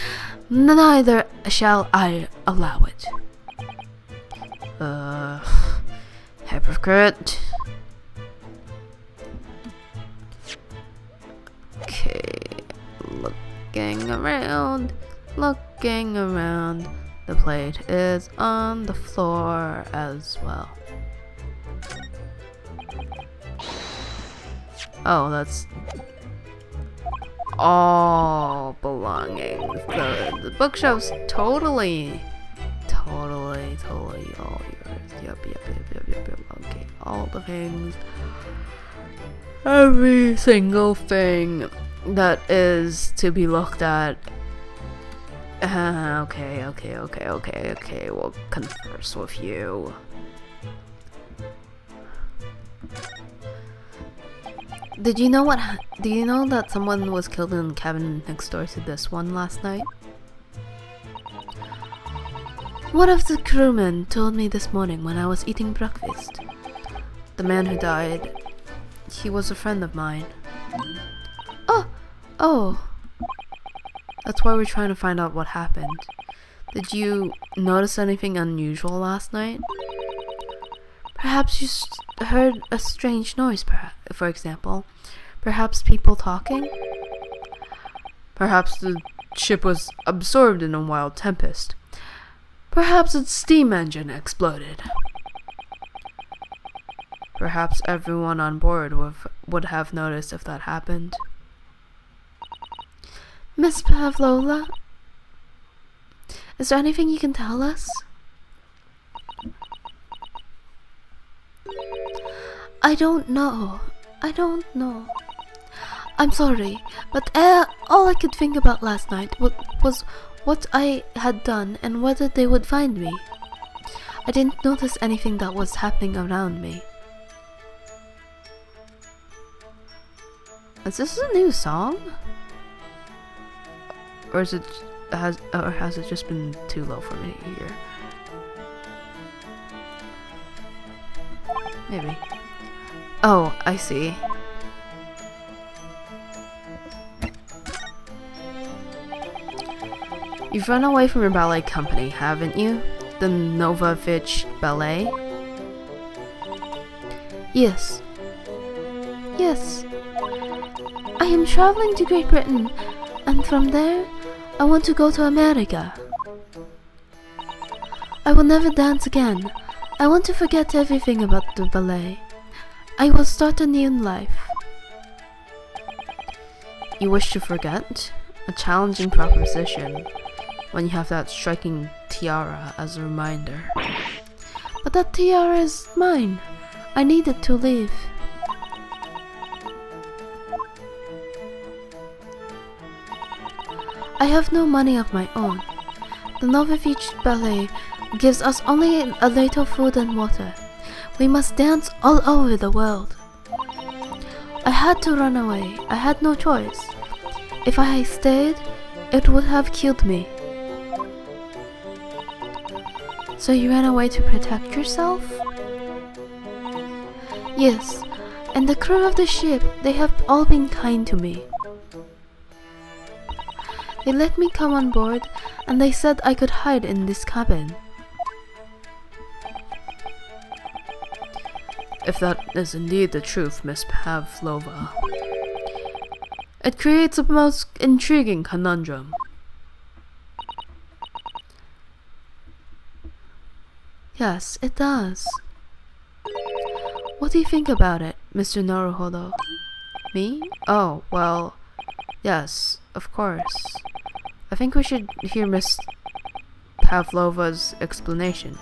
neither shall I allow it. Hypocrite. Okay, looking around. The plate is on the floor as well. Oh, that's all belongings. The bookshelf's totally all yours. Yep. Okay, all the things. Every single thing that is to be looked at. Okay. We'll converse with you. Do you know that someone was killed in the cabin next door to this one last night? One of the crewmen told me this morning when I was eating breakfast. The man who died, he was a friend of mine. Oh. That's why we're trying to find out what happened. Did you notice anything unusual last night? Perhaps you heard a strange noise, for example. Perhaps people talking? Perhaps the ship was absorbed in a wild tempest. Perhaps its steam engine exploded. Perhaps everyone on board would have noticed if that happened. Miss Pavlova, is there anything you can tell us? I don't know. I'm sorry, but all I could think about last night was what I had done and whether they would find me. I didn't notice anything that was happening around me. Is this a new song? Or has it just been too low for me to hear? Maybe. Oh, I see. You've run away from your ballet company, haven't you? The Novovich Ballet? Yes. Yes. I am traveling to Great Britain, and from there, I want to go to America. I will never dance again. I want to forget everything about the ballet. I will start a new life. You wish to forget? A challenging proposition when you have that striking tiara as a reminder. But that tiara is mine. I need it to leave. I have no money of my own. The Novovich Ballet gives us only a little food and water. We must dance all over the world. I had to run away. I had no choice. If I had stayed, it would have killed me. So you ran away to protect yourself? Yes, and the crew of the ship, they have all been kind to me. They let me come on board, and they said I could hide in this cabin. If that is indeed the truth, Miss Pavlova, it creates a most intriguing conundrum. Yes, it does. What do you think about it, Mr. Naruhodo? Me? Oh, well, yes, of course. I think we should hear Miss Pavlova's explanation.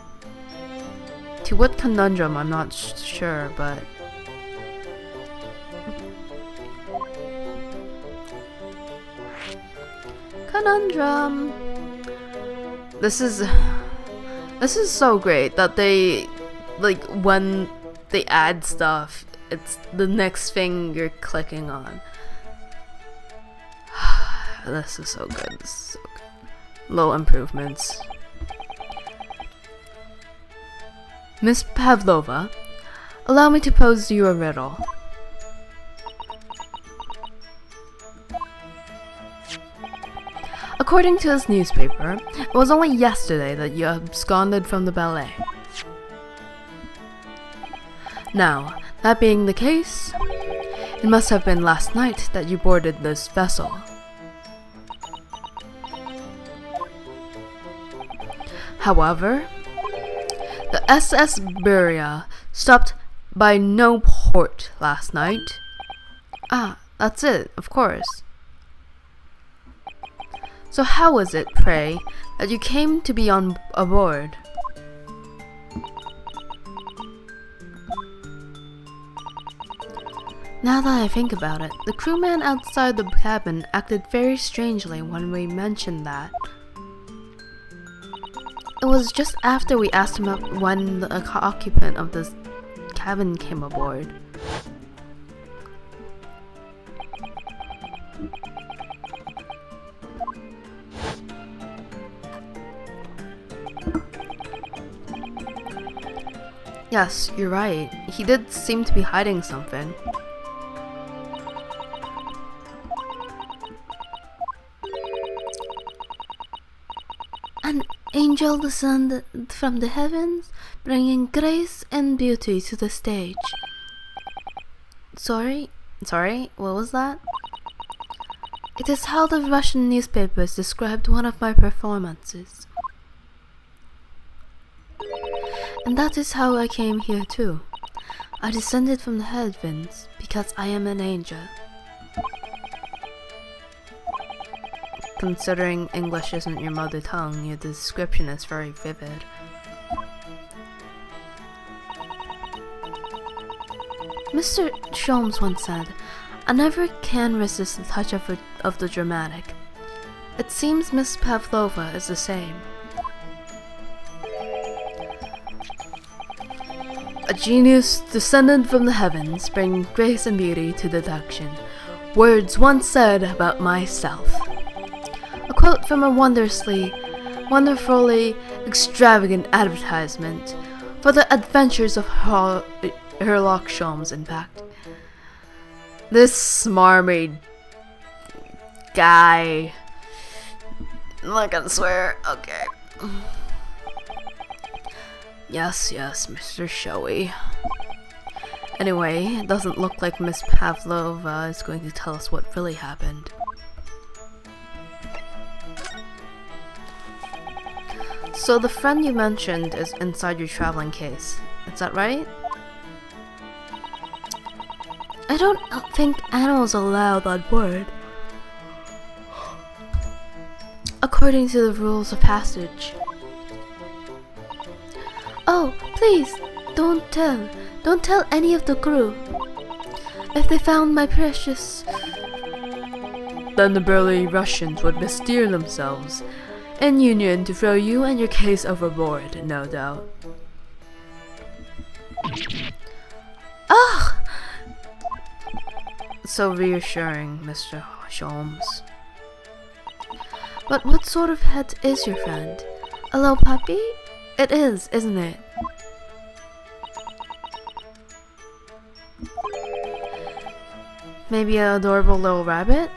To what conundrum, I'm not sure, but... Conundrum! This is so great that they, like, when they add stuff, it's the next thing you're clicking on. This is so good. This is so good. Little improvements. Miss Pavlova, allow me to pose you a riddle. According to this newspaper, it was only yesterday that you absconded from the ballet. Now, that being the case, it must have been last night that you boarded this vessel. However, the SS Beria stopped by no port last night. Ah, that's it, of course. So how was it, pray, that you came to be on aboard? Now that I think about it, the crewman outside the cabin acted very strangely when we mentioned that. It was just after we asked him up when the occupant of the cabin came aboard. Yes, you're right. He did seem to be hiding something. An angel descended from the heavens, bringing grace and beauty to the stage. Sorry, Sorry, what was that? It is how the Russian newspapers described one of my performances. And that is how I came here too. I descended from the heavens because I am an angel. Considering English isn't your mother tongue, your description is very vivid. Mr. Sholmes once said, "I never can resist the touch of the dramatic." It seems Miss Pavlova is the same. A genius descended from the heavens, bringing grace and beauty to deduction. Words once said about myself. A quote from a wonderfully extravagant advertisement for the adventures of Herlock Sholmes, in fact. This smarmy guy. I'm not gonna swear. Okay. Yes, Mr. Showy. Anyway, it doesn't look like Miss Pavlova is going to tell us what really happened. So the friend you mentioned is inside your traveling case. Is that right? I don't think animals are allowed on board, according to the rules of passage. Oh, please, don't tell any of the crew. If they found my precious... Then the burly Russians would bestir themselves in union to throw you and your case overboard, no doubt. Ah! So reassuring, Mr. Sholmes. But what sort of head is your friend? A little puppy? It is, isn't it? Maybe an adorable little rabbit?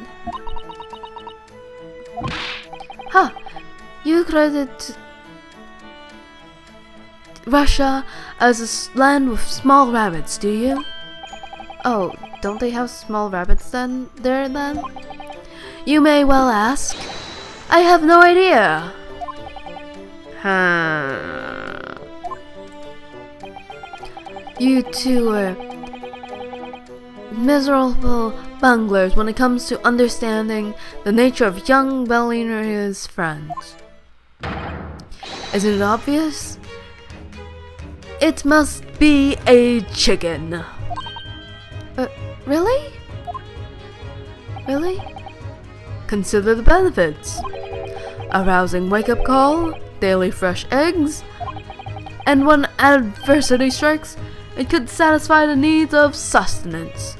Huh! You credit Russia as a land with small rabbits, do you? Oh, don't they have small rabbits then? You may well ask. I have no idea. You two are miserable bunglers when it comes to understanding the nature of young Bellina's friends. Isn't it obvious? It must be a chicken. Really? Really? Consider the benefits. A rousing wake-up call, daily fresh eggs, and when adversity strikes, it could satisfy the needs of sustenance.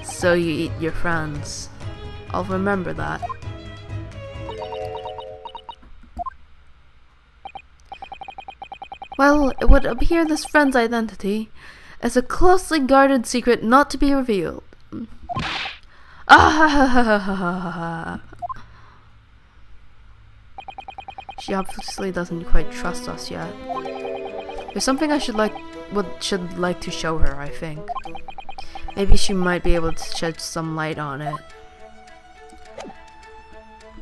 So you eat your friends. I'll remember that. Well, it would appear this friend's identity is a closely guarded secret not to be revealed. She obviously doesn't quite trust us yet. There's something I should like to show her, I think. Maybe she might be able to shed some light on it.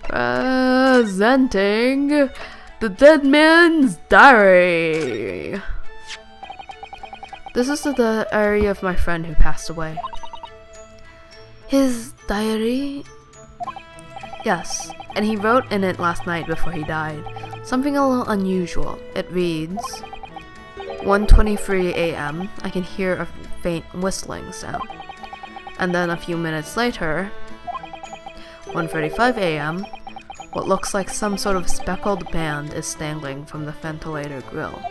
Presenting the Dead Man's Diary. This is the diary of my friend who passed away. His diary? Yes, and he wrote in it last night before he died. Something a little unusual. It reads, 1:23 a.m. I can hear a faint whistling sound. And then a few minutes later, 1:35 a.m., what looks like some sort of speckled band is dangling from the ventilator grill.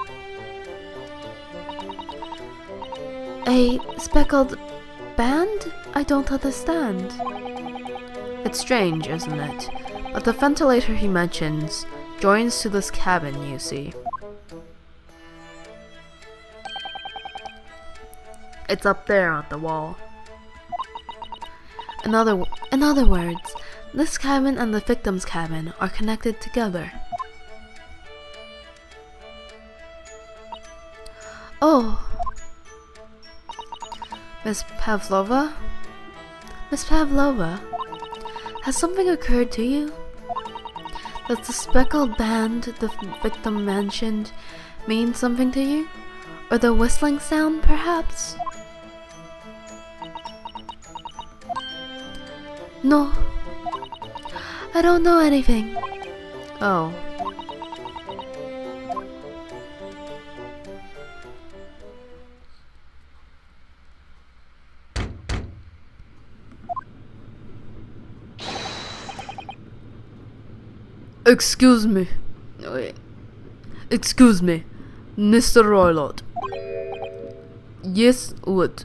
A speckled band? I don't understand. It's strange, isn't it? But the ventilator he mentions joins to this cabin, you see. It's up there on the wall. In other words, this cabin and the victim's cabin are connected together. Oh. Miss Pavlova? Miss Pavlova, has something occurred to you? Does the speckled band the victim mentioned mean something to you? Or the whistling sound, perhaps? No. I don't know anything. Oh. Excuse me. Wait. Excuse me, Mr. Roylott. Yes, what?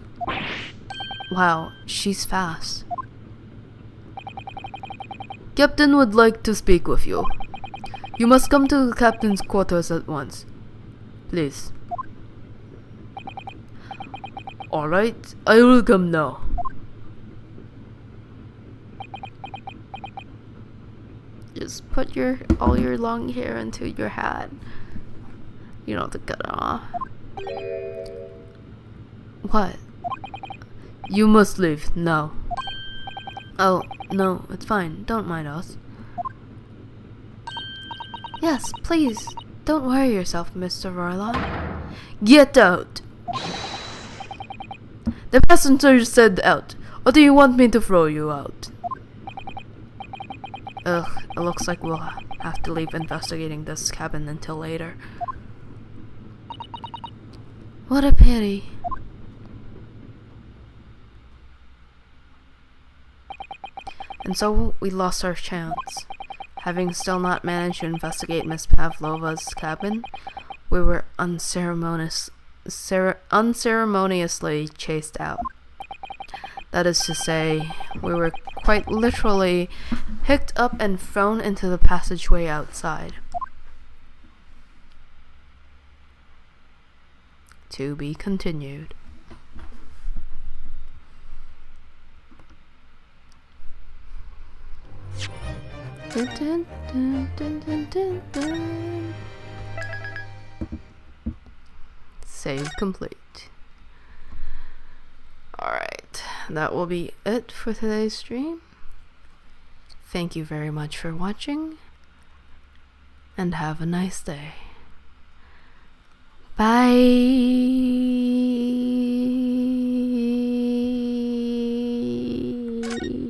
Wow, she's fast. Captain would like to speak with you. You must come to the captain's quarters at once. Please. Alright, I will come now. Just put all your long hair into your hat. You don't have to cut it off. What? You must leave now. Oh, no, it's fine. Don't mind us. Yes, please. Don't worry yourself, Mr. Roylott. Get out! The passenger said out. Or do you want me to throw you out? Ugh, it looks like we'll have to leave investigating this cabin until later. What a pity. And so we lost our chance. Having still not managed to investigate Miss Pavlova's cabin, we were unceremoniously chased out. That is to say, we were quite literally picked up and thrown into the passageway outside. To be continued. Dun, dun, dun, dun, dun, dun, dun. Save complete. Alright, that will be it for today's stream. Thank you very much for watching, and have a nice day. Bye.